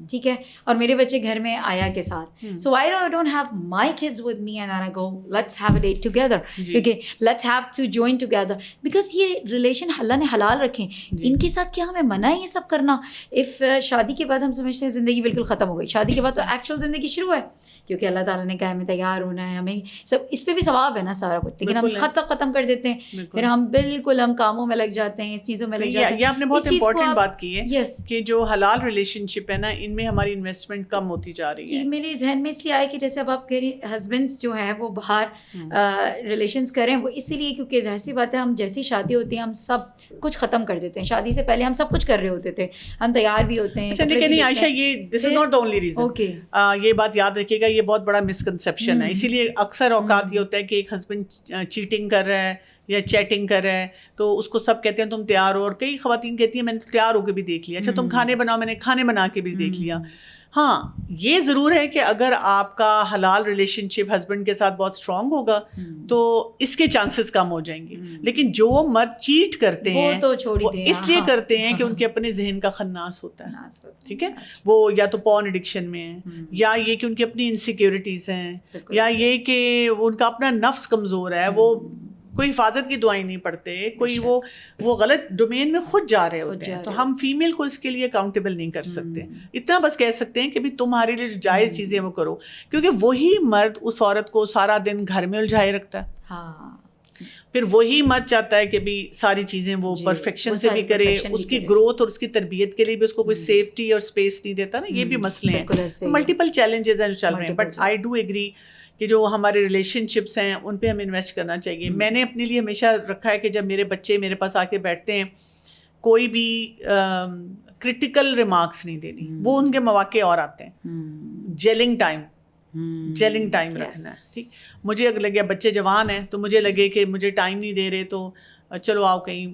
ٹھیک ہے, اور میرے بچے گھر میں آیا کے ساتھ, so why don't have my kids with me and then I go let's have a date together, okay, let's have to join together, because یہ ریلیشن اللہ نے حلال رکھیں, ان کے ساتھ کیا ہمیں منع ہے یہ سب کرنا. if شادی کے بعد ہم سمجھتے ہیں زندگی بالکل ختم ہو گئی, شادی کے بعد تو ایکچوئل زندگی شروع ہے, کیونکہ اللہ تعالیٰ نے کہا ہمیں تیار ہونا ہے, ہمیں سب اس پہ بھی ثواب ہے نا سارا کچھ, لیکن ہم ختم کر دیتے ہیں, پھر ہم بالکل ہم کاموں میں لگ جاتے ہیں, اس چیزوں میں لگ جاتے ہیں. یہ آپ نے بہت امپورٹنٹ بات کی ہے کہ جو حلال ریلیشن شپ ہے نا, ان میں ہماری انویسٹمنٹ کم ہوتی جا رہی ہے. میرے ذہن میں اس لیے آیا کہ جیسے اب آپ کہہ رہی ہسبینڈس جو ہیں وہ باہر ریلیشنس کریں, وہ اسی لیے کیونکہ ظاہر سی بات ہے ہم جیسی شادی ہوتی ہے ہم سب کچھ ختم کر دیتے ہیں. شادی سے پہلے ہم سب کچھ کر رہے ہوتے تھے, ہم تیار بھی ہوتے ہیں. لیکن عائشہ یہ this is not the only reason, یہ بات یاد رکھیے گا, یہ بہت بڑا مسکنسیپشن ہے. اسی لیے اکثر اوقات یہ ہوتا ہے کہ ایک ہسبینڈ چیٹنگ کر رہا ہے یا چیٹنگ کر رہا ہے تو اس کو سب کہتے ہیں تم تیار ہو, اور کئی خواتین کہتی ہیں میں نے تیار ہو کے بھی دیکھ لیا. اچھا تم کھانے بناؤ, میں نے کھانے بنا کے بھی دیکھ لیا. ہاں یہ ضرور ہے کہ اگر آپ کا حلال ریلیشن شپ ہسبینڈ کے ساتھ بہت اسٹرانگ ہوگا تو اس کے چانسز کم ہو جائیں گے. لیکن جو مرد چیٹ کرتے ہیں وہ اس لیے کرتے ہیں کہ ان کے اپنے ذہن کا خناس ہوتا ہے, ٹھیک ہے, وہ یا تو پورن ایڈکشن میں ہیں, یا یہ کہ ان کی اپنی انسیکیورٹیز ہیں, یا یہ کہ ان کا اپنا نفس کمزور ہے, وہ کوئی حفاظت کی دعائیں نہیں پڑھتے, کوئی وہ غلط ڈومین میں خود جا رہے ہوتے ہیں. تو ہم فیمیل کو اس کے لیے اکاؤنٹیبل نہیں کر سکتے. اتنا بس کہہ سکتے ہیں کہ بھی تمہارے لیے جو جائز چیزیں وہ کرو, کیونکہ وہی مرد اس عورت کو سارا دن گھر میں الجھائے رکھتا ہے. پھر وہی مرد چاہتا ہے کہ بھی ساری چیزیں وہ پرفیکشن سے بھی کرے, اس کی گروتھ اور اس کی تربیت کے لیے بھی اس کو کوئی سیفٹی اور اسپیس نہیں دیتا نا. یہ بھی مسئلے ہیں, ملٹیپل چیلنجز ہیں جو چل رہے ہیں. بٹ آئی ڈو ایگری کہ جو ہمارے ریلیشن شپس ہیں ان پہ ہمیں انویسٹ کرنا چاہیے. میں نے اپنے لیے ہمیشہ رکھا ہے کہ جب میرے بچے میرے پاس آ کے بیٹھتے ہیں, کوئی بھی کرٹیکل ریمارکس نہیں دینی. وہ ان کے مواقع اور آتے ہیں, جیلنگ ٹائم رکھنا ہے. ٹھیک, مجھے اگر لگے بچے جوان ہیں تو مجھے لگے کہ مجھے ٹائم نہیں دے رہے تو چلو آؤ کہیں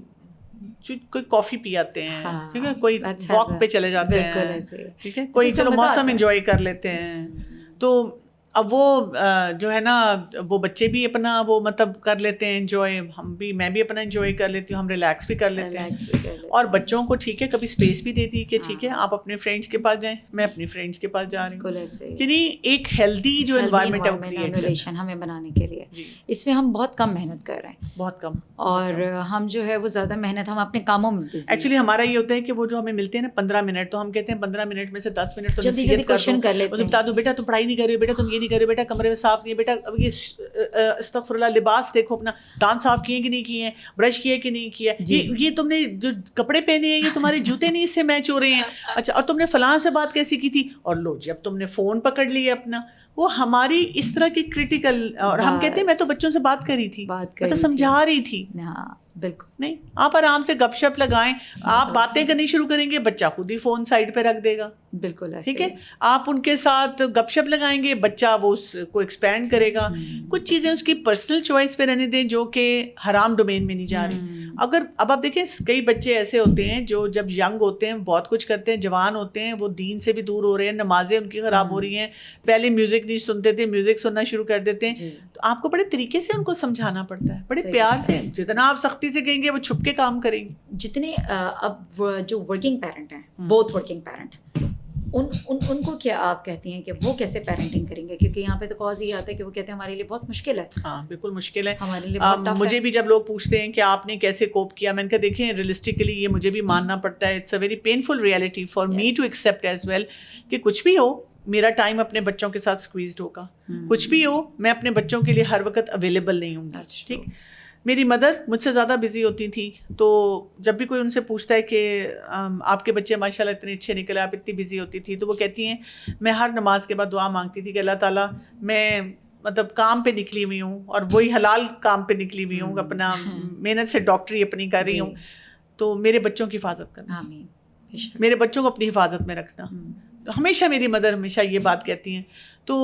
کوئی کافی پی آتے ہیں, ٹھیک ہے, کوئی واک پہ چلے جاتے ہیں, ٹھیک ہے, کوئی چلو موسم انجوائے کر لیتے ہیں. تو اب وہ جو ہے نا وہ بچے بھی اپنا وہ مطلب کر لیتے ہیں انجوائے, میں بھی اپنا انجوائے کر لیتی ہوں, ہم ریلیکس بھی کر لیتے ہیں. اور بچوں کو ٹھیک ہے کبھی اسپیس بھی دے دی کہ ٹھیک ہے آپ اپنے فرینڈس کے پاس جائیں, میں اپنی فرینڈس کے پاس جا رہی ہوں. یعنی ایک ہیلدی جو انوائرمنٹ ریلیشن ہمیں بنانے کے لیے, اس میں ہم بہت کم محنت کر رہے ہیں, بہت کم. اور ہم جو ہے وہ زیادہ محنت ہم اپنے کاموں میں ایکچولی ہمارا یہ ہوتا ہے کہ وہ جو ہمیں ملتے ہیں نا 15 منٹ, تو ہم کہتے ہیں 15 منٹ میں سے 10 منٹ تو نصیحت کر لیتے ہیں, بتا دو بیٹا تم پڑھائی نہیں کر رہے, بیٹا تم یہ نہیں کر رہے, بیٹا کمرے میں صاف نہیں ہے, بیٹا اب یہ استغفر اللہ لباس دیکھو اپنا, دانت صاف کیے کہ نہیں کیے ہیں, برش کیے کہ نہیں کیا, یہ تم نے جو کپڑے پہنے ہیں یہ تمہارے جوتے نہیں اس سے میچ ہو رہے ہیں, اچھا اور تم نے فلاں سے بات کیسی کی تھی, اور لو جی اب تم نے فون پکڑ لیا اپنا. وہ ہماری اس طرح کی کرٹیکل, اور ہم کہتے ہیں میں تو بچوں سے بات کری تھی, میں تو سمجھا رہی تھی. بالکل نہیں, آپ آرام سے گپ شپ لگائیں, آپ باتیں کرنی شروع کریں گے بچہ خود ہی فون سائڈ پہ رکھ دے گا. بالکل ٹھیک ہے, آپ ان کے ساتھ گپ شپ لگائیں گے بچہ وہ اس کو ایکسپینڈ کرے گا. کچھ چیزیں اس کی پرسنل چوائس پہ رہنے دیں جو کہ حرام ڈومین میں نہیں جا رہی. اگر اب آپ دیکھیں کئی بچے ایسے ہوتے ہیں جو جب ینگ ہوتے ہیں بہت کچھ کرتے ہیں, جوان ہوتے ہیں, وہ دین سے بھی دور ہو رہے ہیں, نمازیں ان کی خراب ہو رہی ہیں, پہلے میوزک نہیں سنتے تھے میوزک سننا شروع کر دیتے ہیں. تو آپ کو بڑے طریقے سے ان کو سمجھانا پڑتا ہے, بڑے پیار سے. جتنا آپ سختی سے کہیں گے وہ چھپ کے کام کریں گے. جتنے اب جو ورکنگ پیرنٹ ہیں, بوتھ ورکنگ پیرنٹ, ان کو کیا آپ کہتی ہیں کہ وہ کیسے پیرنٹنگ کریں گے, کیونکہ یہاں پہ تو کاز یہ آتا ہے کہ وہ کہتے ہیں ہمارے لیے بہت مشکل ہے. ہاں بالکل مشکل ہے ہمارے لیے بہت ٹف ہے. مجھے بھی جب لوگ پوچھتے ہیں کہ آپ نے کیسے کوپ کیا, میں نے کہا دیکھیں ریئلسٹکلی یہ مجھے بھی ماننا پڑتا ہے, it's a very painful reality for me to accept as well, کہ کچھ بھی ہو میرا ٹائم اپنے بچوں کے ساتھ اسکویزڈ ہوگا, کچھ بھی ہو میں اپنے بچوں کے لیے ہر وقت اویلیبل نہیں ہوں گی. ٹھیک, میری مدر مجھ سے زیادہ بزی ہوتی تھی, تو جب بھی کوئی ان سے پوچھتا ہے کہ آپ کے بچے ماشاء اللہ اتنے اچھے نکلے, آپ اتنی بزی ہوتی تھی, تو وہ کہتی ہیں میں ہر نماز کے بعد دعا مانگتی تھی کہ اللہ تعالیٰ میں مطلب کام پہ نکلی ہوئی ہوں, اور وہی حلال کام پہ نکلی ہوئی ہوں, اپنا محنت سے ڈاکٹری اپنی کر رہی ہوں, تو میرے بچوں کی حفاظت کرنا, میرے بچوں کو اپنی حفاظت میں رکھنا. ہمیشہ میری مدر ہمیشہ یہ بات کہتی ہیں. تو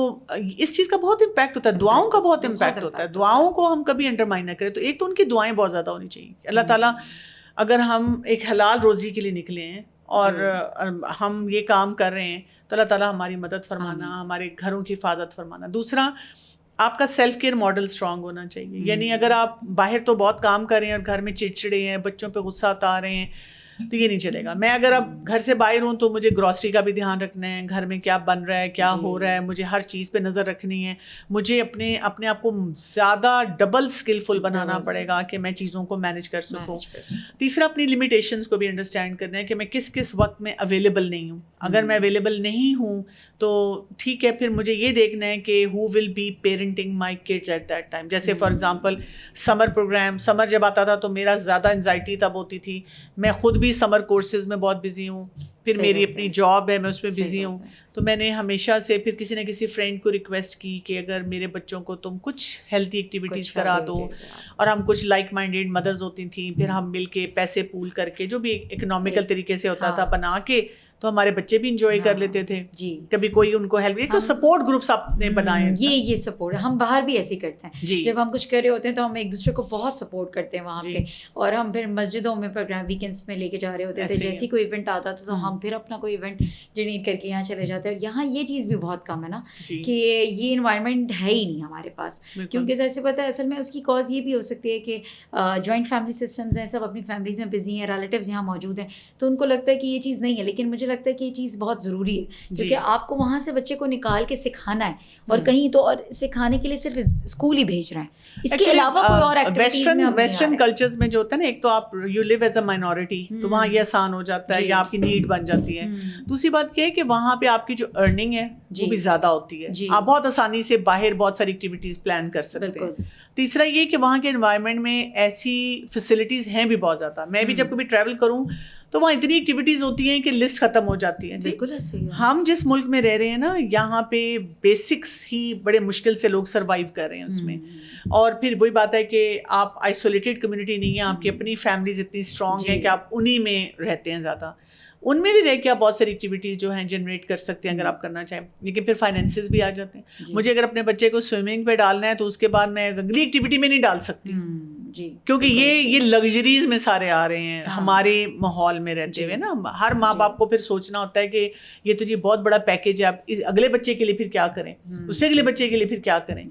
اس چیز کا بہت امپیکٹ ہوتا ہے, دعاؤں کا بہت امپیکٹ ہوتا ہے. دعاؤں کو ہم کبھی انڈرمائن نہ کریں. تو ایک تو ان کی دعائیں بہت زیادہ ہونی چاہیے. اللہ تعالیٰ اگر ہم ایک حلال روزی کے لیے نکلے ہیں اور ہم یہ کام کر رہے ہیں, تو اللہ تعالیٰ ہماری مدد فرمانا, ہمارے گھروں کی حفاظت فرمانا. دوسرا, آپ کا سیلف کیئر ماڈل اسٹرانگ ہونا چاہیے. یعنی اگر آپ باہر تو بہت کام کر رہے ہیں اور گھر میں چڑچڑے ہیں, بچوں پہ غصہ اتار رہے ہیں, تو یہ نہیں چلے گا. میں اگر اب گھر سے باہر ہوں تو مجھے گروسری کا بھی دھیان رکھنا ہے, گھر میں کیا بن رہا ہے, کیا ہو رہا ہے, مجھے ہر چیز پہ نظر رکھنی ہے. مجھے اپنے آپ کو زیادہ ڈبل اسکلفل بنانا پڑے گا کہ میں چیزوں کو مینیج کر سکوں. تیسرا, اپنی لمیٹیشنس کو بھی انڈرسٹینڈ کرنا ہے کہ میں کس وقت میں اویلیبل نہیں ہوں. اگر میں اویلیبل نہیں ہوں تو ٹھیک ہے, پھر مجھے یہ دیکھنا ہے کہ who will be parenting my kids at that time. جیسے for example summer program, summer جب آتا تھا تو میرا زیادہ انزائٹی تب ہوتی تھی. میں خود بھی سمر کورسز میں بہت بزی ہوں, پھر میری اپنی جاب ہے میں اس میں بزی ہوں. تو میں نے ہمیشہ سے پھر کسی نہ کسی فرینڈ کو ریکویسٹ کی کہ اگر میرے بچوں کو تم کچھ ہیلتھی ایکٹیویٹیز کرا دو, اور ہم کچھ لائک مائنڈیڈ مدرز ہوتی تھیں, پھر ہم مل کے پیسے پول کر کے جو بھی اکنامیکل طریقے سے ہوتا تھا بنا کے, تو ہمارے بچے بھی انجوائے کر لیتے تھے. کبھی کوئی ان کو ہیلپ, ایک تو سپورٹ گروپس آپ نے بنائے ہیں. یہ سپورٹ ہم باہر بھی ایسے کرتے ہیں. جب ہم کچھ کر رہے ہوتے ہیں تو ہم ایک دوسرے کو بہت سپورٹ کرتے ہیں وہاں پہ, اور ہم پھر مسجدوں میں پروگرام ویکینڈس میں لے کے جا رہے ہوتے تھے. جیسے کوئی ایونٹ آتا تھا تو ہم پھر اپنا کوئی ایونٹ جنریٹ کر کے یہاں چلے جاتے ہیں. اور یہاں یہ چیز بھی بہت کم ہے نا کہ یہ انوائرمنٹ ہے ہی نہیں ہمارے پاس, کیونکہ جیسے پتہ ہے اصل میں اس کی کاز یہ بھی ہو سکتی ہے کہ جوائنٹ فیملی سسٹمز ہیں, سب اپنی فیملیز میں بزی ہیں, ریلیٹیوز یہاں موجود ہیں, تو ان کو لگتا ہے کہ یہ چیز نہیں ہے. لیکن مجھے لگتا ہے کہ یہ چیز بہت ضروری ہے, کیونکہ آپ کو وہاں سے بچے کو نکال کے سکھانا ہے, اور کہیں تو اور سکھانے کے لیے صرف اسکول ہی بھیج رہے ہیں, اس کے علاوہ کوئی اور ایکٹیویٹیز میں ویسٹرن کلچرز میں جو ہوتا ہے نا, ایک تو آپ you live as a minority, تو وہاں یہ آسان ہو جاتا ہے یا آپ کی نیڈ بن جاتی ہے. دوسری بات یہ ہے کہ وہاں پہ آپ کی جو ارننگ ہے وہ بھی زیادہ ہوتی ہے, آپ بہت آسانی سے باہر بہت ساری ایکٹیویٹیز پلان کر سکتے ہیں. تیسرا یہ کہ وہاں کے انوائرمنٹ میں ایسی فیسلٹیز ہیں بھی بہت زیادہ. میں بھی جب کبھی ٹریول کروں تو وہاں اتنی ایکٹیویٹیز ہوتی ہیں کہ لسٹ ختم ہو جاتی ہے. بالکل ایسے ہی. ہم جس ملک میں رہ رہے ہیں نا, یہاں پہ بیسکس ہی بڑے مشکل سے لوگ سروائیو کر رہے ہیں اس میں. اور پھر وہی بات ہے کہ آپ آئسولیٹڈ کمیونٹی نہیں ہے, آپ کی اپنی فیملیز اتنی اسٹرانگ ہیں کہ آپ انہی میں رہتے ہیں زیادہ. ان میں بھی رہ کے آپ بہت ساری ایکٹیویٹیز جو ہیں جنریٹ کر سکتے ہیں اگر آپ کرنا چاہیں. لیکن پھر فائنینسز بھی آ جاتے ہیں. مجھے اگر اپنے بچے کو سوئمنگ پہ ڈالنا ہے تو اس کے بعد میں اگلی ایکٹیویٹی میں نہیں ڈال سکتی. جی کیونکہ یہ لگژریز میں سارے آ رہے ہیں ہمارے ماحول میں رہتے ہوئے نا. ہر ماں باپ کو پھر سوچنا ہوتا ہے کہ یہ تو جی بہت بڑا پیکیج ہے, آپ اگلے بچے کے لیے پھر کیا کریں, اسے اگلے بچے کے لیے پھر کیا کریں.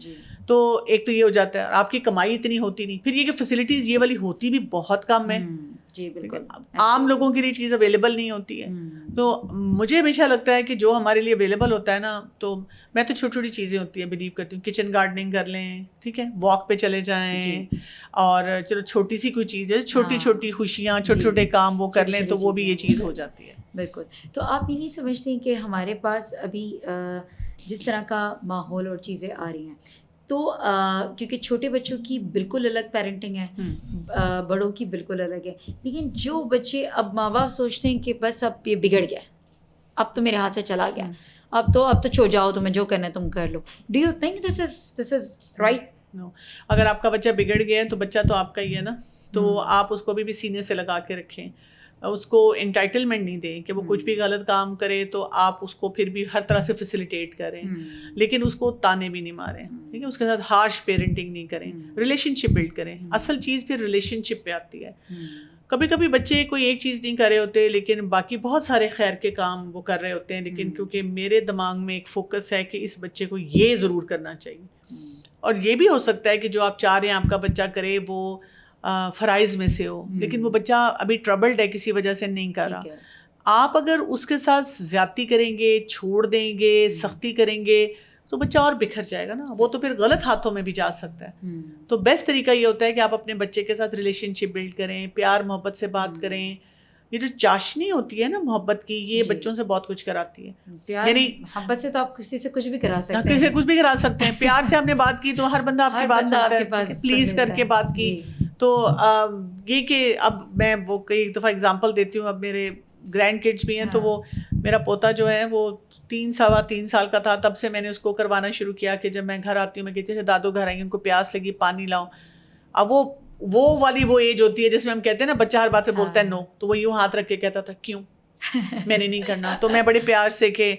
تو ایک تو یہ ہو جاتا ہے, اور آپ کی کمائی اتنی ہوتی نہیں. پھر یہ کہ فیسلٹیز یہ والی ہوتی بھی بہت کم ہے, جی بالکل عام لوگوں کے لیے چیز اویلیبل نہیں ہوتی ہے. تو مجھے ہمیشہ لگتا ہے کہ جو ہمارے لیے اویلیبل ہوتا ہے نا, تو میں تو چھوٹی چھوٹی چیزیں ہوتی ہیں بلیو کرتی ہوں. کچن گارڈننگ کر لیں, ٹھیک ہے, واک پہ چلے جائیں, اور چلو چھوٹی سی کوئی چیز ہے, چھوٹی چھوٹی خوشیاں, چھوٹے چھوٹے کام وہ کر لیں تو وہ بھی یہ چیز ہو جاتی ہے. بالکل. تو آپ یہ نہیں سمجھتے کہ ہمارے پاس ابھی جس طرح کا ماحول اور چیزیں آ رہی ہیں, تو کیونکہ چھوٹے بچوں کی بالکل الگ پیرنٹنگ ہے, بڑوں کی بالکل الگ ہے, لیکن جو بچے اب ماں باپ سوچتے ہیں کہ بس اب یہ بگڑ گیا, اب تو میرے ہاتھ سے چلا گیا, اب تو چھو جاؤ, تمہیں جو کرنا ہے تم کر لو. Do you think this is right? No, اگر آپ کا بچہ بگڑ گیا ہے تو بچہ تو آپ کا ہی ہے نا, تو آپ اس کو بھی سینے سے لگا کے رکھیں, اس کو انٹائٹلمنٹ نہیں دیں کہ وہ کچھ بھی غلط کام کرے تو آپ اس کو پھر بھی ہر طرح سے فیسیلیٹیٹ کریں, لیکن اس کو تانے بھی نہیں ماریں, ٹھیک ہے, اس کے ساتھ ہارش پیرنٹنگ نہیں کریں, ریلیشن شپ بلڈ کریں. اصل چیز پھر ریلیشن شپ پہ آتی ہے. کبھی کبھی بچے کوئی ایک چیز نہیں کر رہے ہوتے لیکن باقی بہت سارے خیر کے کام وہ کر رہے ہوتے ہیں, لیکن کیونکہ میرے دماغ میں ایک فوکس ہے کہ اس بچے کو یہ ضرور کرنا چاہیے, اور یہ بھی ہو سکتا ہے کہ جو آپ چاہ رہے ہیں آپ کا بچہ کرے وہ فرائض میں سے ہو, لیکن وہ بچہ ابھی ٹربلڈ ہے کسی وجہ سے نہیں کر رہا. آپ اگر اس کے ساتھ زیادتی کریں گے, چھوڑ دیں گے, سختی کریں گے, تو بچہ اور بکھر جائے گا نا, وہ تو پھر غلط ہاتھوں میں بھی جا سکتا ہے. تو بیسٹ طریقہ یہ ہوتا ہے کہ آپ اپنے بچے کے ساتھ ریلیشن شپ بلڈ کریں, پیار محبت سے بات کریں. یہ جو چاشنی ہوتی ہے نا محبت کی, یہ بچوں سے بہت کچھ کراتی ہے. یعنی محبت سے تو آپ کسی سے کچھ بھی کرا سکتے ہیں, کسی سے کچھ بھی کرا سکتے ہیں. پیار سے آپ نے بات کی تو ہر بندہ آپ کی بات سنتا ہے, پلیز کر کے بات کی. تو یہ کہ اب میں وہ کئی دفعہ اگزامپل دیتی ہوں, اب میرے گرینڈ کڈس بھی ہیں, تو وہ میرا پوتا جو ہے وہ 3 سال کا تھا تب سے میں نے اس کو کروانا شروع کیا کہ جب میں گھر آتی ہوں میں کہتی ہوں دادو گھر آئیں, ان کو پیاس لگی, پانی لاؤ. اب وہ والی وہ ایج ہوتی ہے جس میں ہم کہتے ہیں نا بچہ ہر بات پہ بولتا ہے نو, تو وہ یوں ہاتھ رکھ کے کہتا تھا کیوں, میں نے نہیں کرنا. تو میں بڑے پیار سے کہ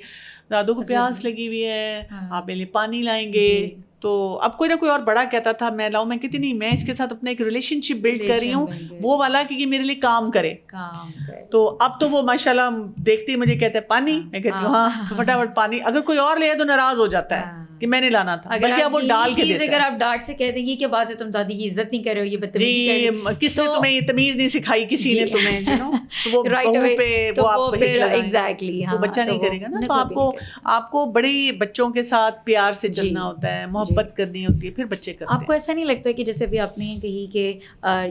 دادو کو پیاس لگی ہوئی ہے, آپ میرے لیے پانی لائیں گے. تو اب کوئی نہ کوئی اور بڑا کہتا تھا میں لاؤں, میں کہتی نہیں, میں اس کے ساتھ اپنا ایک ریلیشن شپ بلڈ کر رہی ہوں, وہ والا کہ یہ میرے لیے کام کرے. تو اب تو وہ ماشاء اللہ دیکھتی مجھے کہتے ہیں پانی, میں کہتی ہوں ہاں فٹافٹ پانی. اگر کوئی اور لے تو ناراض ہو جاتا ہے کہ میں نے لانا تھا, بلکہ اب وہ ڈال کے دیتا ہے. اگر آپ ڈانٹ سے کہہ دیں گے کہ بات ہے تم دادی کی عزت نہیں کر رہے ہو, یہ بدتمیزی کر رہے ہو, کس نے تمہیں یہ تمیز نہیں سکھائی, کسی نے تمہیں, تو وہ بہو پہ وہ آپ ہٹ لگائیں, وہ بچہ نہیں کرے گا نا. تو آپ کو بڑے بچوں کے ساتھ پیار سے چلنا ہوتا ہے, محبت کرنی ہوتی ہے, پھر بچے کرتے ہیں. آپ کو ایسا نہیں لگتا کہ جیسے ابھی آپ نے کہی کہ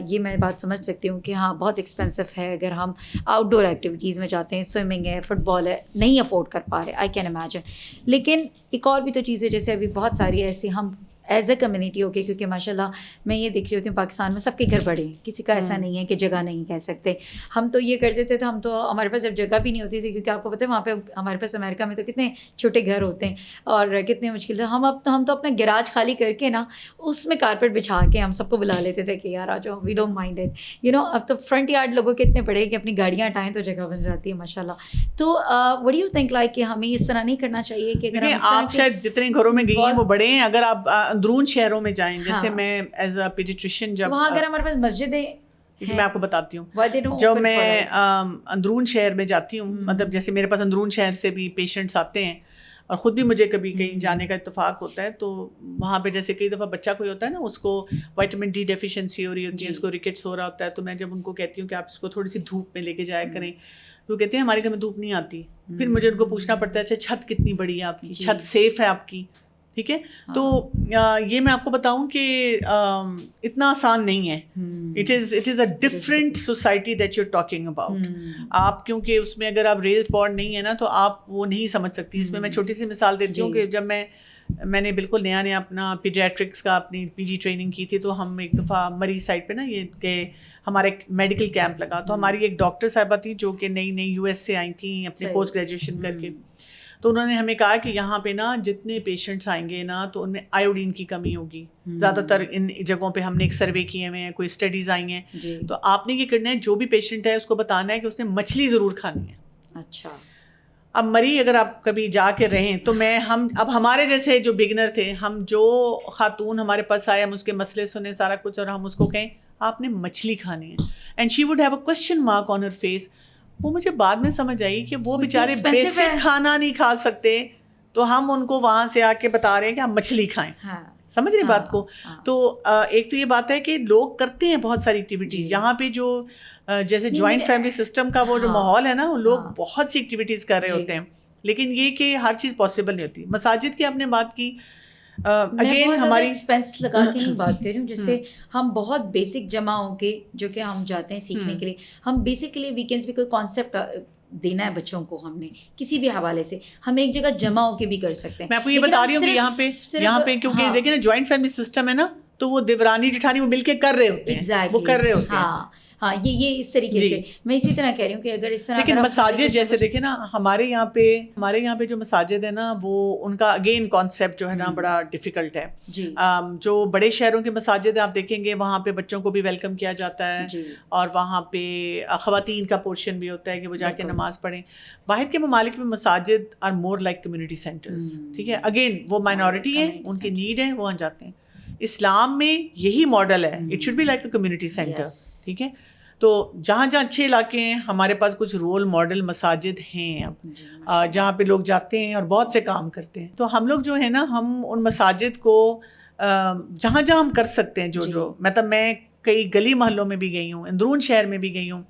یہ میں بات سمجھ سکتی ہوں کہ ہاں بہت ایکسپینسو ہے, اگر ہم آؤٹ ڈور ایکٹیویٹیز میں جاتے ہیں, سوئمنگ ہے, فٹ بال ہے, نہیں افورڈ کر پا رہے, آئی کین امیجن. لیکن ایک اور بھی تو چیزیں جیسے ابھی بہت ساری ایسی ہم ایز اے کمیونٹی ہو کے, کیونکہ ماشاء اللہ میں یہ دیکھ رہی ہوتی ہوں پاکستان میں سب کے گھر بڑے ہیں, کسی کا ایسا نہیں ہے کہ جگہ نہیں کہہ سکتے. ہم تو یہ کرتے تھے, تو ہم تو ہمارے پاس جب جگہ بھی نہیں ہوتی تھی, کیونکہ آپ کو پتہ ہے وہاں پہ ہمارے پاس امریکہ میں تو کتنے چھوٹے گھر ہوتے ہیں اور کتنے مشکل سے ہم تو اپنا گراج خالی کر کے نا اس میں کارپیٹ بچھا کے ہم سب کو بلا لیتے تھے کہ یار آ جاؤ, we don't mind it, you know. اب تو فرنٹ یارڈ لوگوں کے اتنے بڑے کہ اپنی گاڑیاں ہٹائیں تو جگہ بن جاتی ہے ماشاء اللہ. تو what do you think like کہ ہمیں اس طرح نہیں کرنا چاہیے کہ اگر آپ شاید جتنے گھروں میں گئی ہیں وہ بڑے ہیں, اگر آپ اندرون شہروں میں جائیں, جیسے میں ایز اے پیڈیٹریشین جب وہاں اگر ہمارے پاس مسجدیں, میں آپ کو بتاتی ہوں, جب میں اندرون شہر میں جاتی ہوں, مطلب جیسے میرے پاس اندرون شہر سے بھی پیشنٹس آتے ہیں, اور خود بھی مجھے کبھی کہیں جانے کا اتفاق ہوتا ہے, تو وہاں پہ جیسے کئی دفعہ بچہ کوئی ہوتا ہے نا, اس کو وائٹامن ڈی ڈیفیشنسی ہو رہی ہوتی ہے, اس کو ریکٹس ہو رہا ہوتا ہے, تو میں جب ان کو کہتی ہوں کہ آپ اس کو تھوڑی سی دھوپ میں لے کے جایا کریں, تو کہتے ہیں ہمارے گھر میں دھوپ نہیں آتی. پھر مجھے ان کو پوچھنا پڑتا ہے اچھا چھت کتنی بڑی ہے آپ کی, چھت سیف ہے آپ کی, ٹھیک ہے. تو یہ میں آپ کو بتاؤں کہ اتنا آسان نہیں ہے. It is a different society that you are talking about. آپ کیونکہ اس میں اگر آپ ریزڈ بورن نہیں ہے نا, تو آپ وہ نہیں سمجھ سکتی. اس میں چھوٹی سی مثال دیتی ہوں کہ جب میں نے بالکل نیا اپنا پیڈیاٹرکس کا اپنی پی جی ٹریننگ کی تھی, تو ہم ایک دفعہ مریض سائڈ پہ نا یہ کہ ہمارا ایک میڈیکل کیمپ لگا, تو ہماری ایک ڈاکٹر صاحبہ تھی جو کہ نئی یو ایس سے آئی تھیں اپنے پوسٹ گریجویشن کر کے. تو انہوں نے ہمیں کہا کہ یہاں پہ نا جتنے پیشنٹس آئیں گے نا, تو ان میں آیوڈین کی کمی ہوگی. زیادہ تر ان جگہوں پہ ہم نے ایک سروے کیے ہوئے ہیں, کوئی اسٹڈیز آئی ہیں, تو آپ نے یہ کرنا ہے جو بھی پیشنٹ ہے اس کو بتانا ہے کہ اس نے مچھلی ضرور کھانی ہے. اچھا. اب مری اگر آپ کبھی جا کے رہیں تو اب ہمارے جیسے جو بگنر تھے, ہم جو خاتون ہمارے پاس آئے, ہم اس کے مسئلے سنیں سارا کچھ, اور ہم اس کو کہیں آپ نے مچھلی کھانی ہے, and she would have a question mark on her face. وہ مجھے بعد میں سمجھ آئی کہ وہ بیچارے بیسک کھانا نہیں کھا سکتے, تو ہم ان کو وہاں سے آ کے بتا رہے ہیں کہ ہم مچھلی کھائیں. سمجھ رہے بات کو. تو ایک تو یہ بات ہے کہ لوگ کرتے ہیں بہت ساری ایکٹیویٹیز یہاں پہ, جو جیسے جوائنٹ فیملی سسٹم کا وہ جو ماحول ہے نا, لوگ بہت سی ایکٹیویٹیز کر رہے ہوتے ہیں, لیکن یہ کہ ہر چیز پاسبل نہیں ہوتی. مساجد کی آپ نے بات کی, اگین ہماری ایکسپینس لگا کے نہیں بات کر رہی ہوں, جیسے ہم بہت بیسک جمع ہو کے جو کہ ہم جاتے ہیں سیکھنے کے لیے, ہم بیسکلی ویکینڈس پہ کوئی کانسیپٹ دینا ہے بچوں کو, ہم نے کسی بھی حوالے سے ہم ایک جگہ جمع ہو کے بھی کر سکتے ہیں. میں آپ کو یہ بتا رہی ہوں کہ یہاں پہ کیونکہ دیکھیں نا جوائنٹ فیملی سسٹم ہے نا, تو وہ دیورانی جٹھانی وہ مل کے کر رہے ہوتے ہیں, وہ کر رہے ہوتے ہیں. ہاں یہ اس طریقے سے میں اسی طرح کہہ رہی ہوں کہ اگر اس طرح, لیکن مساجد جیسے دیکھیں نا ہمارے یہاں پہ جو مساجد ہے نا, وہ ان کا اگین کانسیپٹ جو ہے نا بڑا ڈیفیکلٹ ہے. جو بڑے شہروں کے مساجد ہیں آپ دیکھیں گے, وہاں پہ بچوں کو بھی ویلکم کیا جاتا ہے, اور وہاں پہ خواتین کا پورشن بھی ہوتا ہے کہ وہ جا کے نماز پڑھیں. باہر کے ممالک میں مساجد are more like community centres, ٹھیک ہے, اگین وہ مائنورٹی ہے, ان کی نیڈ ہے, وہ وہاں جاتے ہیں. اسلام میں یہی ماڈل ہے, it should be like a community centre, ٹھیک ہے. تو جہاں جہاں اچھے علاقے ہیں, ہمارے پاس کچھ رول ماڈل مساجد ہیں اب, جہاں پہ لوگ جاتے ہیں اور بہت سے کام کرتے ہیں. تو ہم لوگ جو ہے نا, ہم ان مساجد کو جہاں جہاں ہم کر سکتے ہیں, جو مطلب میں کئی گلی محلوں میں بھی گئی ہوں, اندرون شہر میں بھی گئی ہوں,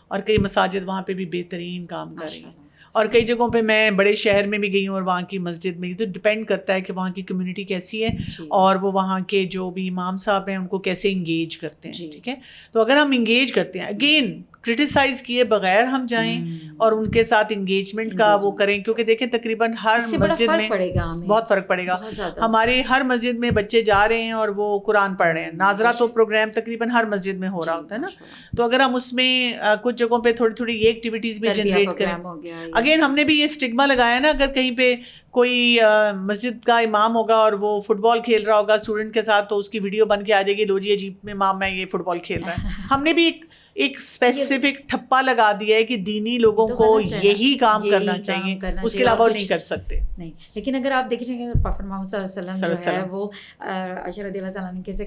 اور کئی مساجد وہاں پہ بھی بہترین کام کر رہی ہیں, اور کئی جگہوں پہ میں بڑے شہر میں بھی گئی ہوں اور وہاں کی مسجد میں. تو ڈپینڈ کرتا ہے کہ وہاں کی کمیونٹی کیسی ہے, اور وہ وہاں کے جو بھی امام صاحب ہیں ان کو کیسے انگیج کرتے ہیں, ٹھیک ہے. تو اگر ہم انگیج کرتے ہیں, اگین کرٹیسائز کیے بغیر ہم جائیں اور ان کے ساتھ انگیجمنٹ کا وہ کریں, کیونکہ دیکھیں تقریباً ہر مسجد میں بہت فرق پڑے گا. ہمارے ہر مسجد میں بچے جا رہے ہیں اور وہ قرآن پڑھ رہے ہیں, ناظرہ تو پروگرام تقریباً ہر مسجد میں ہو رہا ہوتا ہے نا. تو اگر ہم اس میں کچھ جگہوں پہ تھوڑی تھوڑی یہ ایکٹیویٹیز بھی جنریٹ کریں. اگین ہم نے بھی یہ اسٹگما لگایا نا, اگر کہیں پہ کوئی مسجد کا امام ہوگا اور وہ فٹ بال کھیل رہا ہوگا اسٹوڈنٹ کے ساتھ, تو اس کی ویڈیو بن کے آ جائے گی, لو جی عجیب میں امام میں یہ فٹ بال کھیل رہا ہے. ہم نے بھی ایک اسپیسیفک ٹھپا لگا دیا ہے کہ دینی لوگوں کو یہی کام کرنا چاہیے, اس کے علاوہ نہیں کر سکتے. نہیں, لیکن اگر آپ دیکھیں گے پروفیٹ محمد صلی اللہ علیہ وسلم جو ہے وہ عائشہ رضی اللہ تعالیٰ عنہ کیسے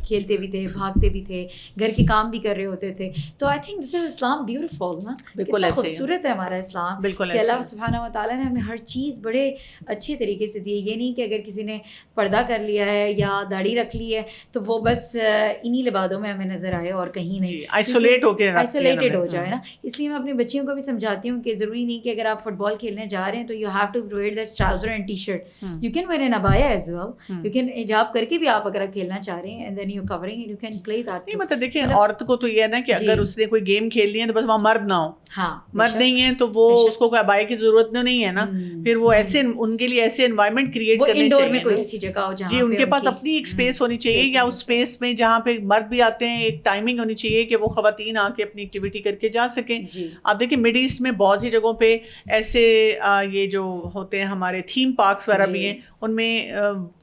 کھیلتے بھی تھے, بھاگتے بھی تھے, گھر کے کام بھی کر رہے ہوتے تھے. تو I think this is Islam beautiful نا, بالکل خوبصورت ہے ہمارا اسلام, کہ اللہ سبحانہ و تعالیٰ نے ہمیں ہر چیز بڑے اچھے طریقے سے دی ہے. یہ نہیں کہ اگر کسی نے پردہ کر لیا ہے یا داڑھی رکھ لی ہے تو وہ بس انہی لبادوں میں ہمیں نظر آئے اور کہیں آئسولیٹڈ ہو جائے نا. اس لیے میں اپنے بچیوں کو بھی سمجھاتی ہوں کہ ضروری نہیں کہ اگر آپ فٹ بال کھیلنے جا رہے ہیں تو you have to wear that trouser and T shirt, you can wear an ابایا ایز ویل, یو کین حجاب کر کے بھی آپ اگر کھیلنا چاہ رہے ہیں, and then you covering and you can play that. نہیں مطلب دیکھیں عورت کو تو یہ ہے نا کہ اگر اس نے کوئی گیم کھیلنی ہے تو بس وہاں مرد نہ ہو, مرد نہیں ہے تو وہ اس کو کوئی ابایا کی ضرورت نہیں ہے نا. پھر وہ ایسے ان کے لیے ایسے انوائرمنٹ کریٹ کرنے چاہیے, کوئی ایسی جگہ ہو جی ان کے پاس اپنی ایک اسپیس ہونی چاہیے, یا اس اسپیس میں جہاں پہ مرد بھی آتے ہیں ایک ٹائمنگ ہونی چاہیے کہ وہ خواتین آ کے اپنی ایکٹیویٹی کر کے جا سکیں. آپ دیکھیں مڈ ایسٹ میں بہت سی جگہوں پہ ایسے یہ جو ہوتے ہیں ہمارے تھیم پارکس وغیرہ بھی ہیں, ان میں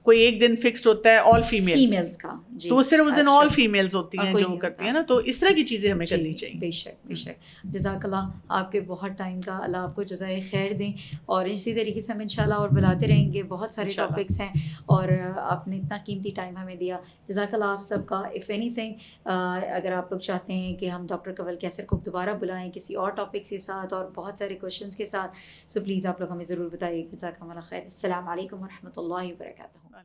کوئی ایک دن فکسڈ ہوتا ہے آل فیمیلز کا, تو وہ صرف اس دن آل فیمیلز ہوتی ہیں جو کرتی ہیں نا. تو اس طرح کی چیزیں ہمیں کرنی چاہیے. بے شک بے شک. جزاک اللہ, آپ کے بہت ٹائم کا, اللہ آپ کو جزائے خیر دیں, اور اسی طریقے سے ہم انشاءاللہ اور بلاتے رہیں گے. بہت سارے ٹاپکس ہیں اور آپ نے اتنا قیمتی ٹائم ہمیں دیا, جزاک اللہ آپ سب کا. اف اینی تھنگ اگر آپ لوگ چاہتے ہیں کہ ہم ڈاکٹر کنول کیسر کو دوبارہ بلائیں کسی اور ٹاپکس کے ساتھ اور بہت سارے کوشچنس کے ساتھ, سو پلیز آپ لوگ ہمیں ضرور بتائیے. جزاک اللہ خیر. السلام علیکم و رحمۃ اللہ وبرکاتہ.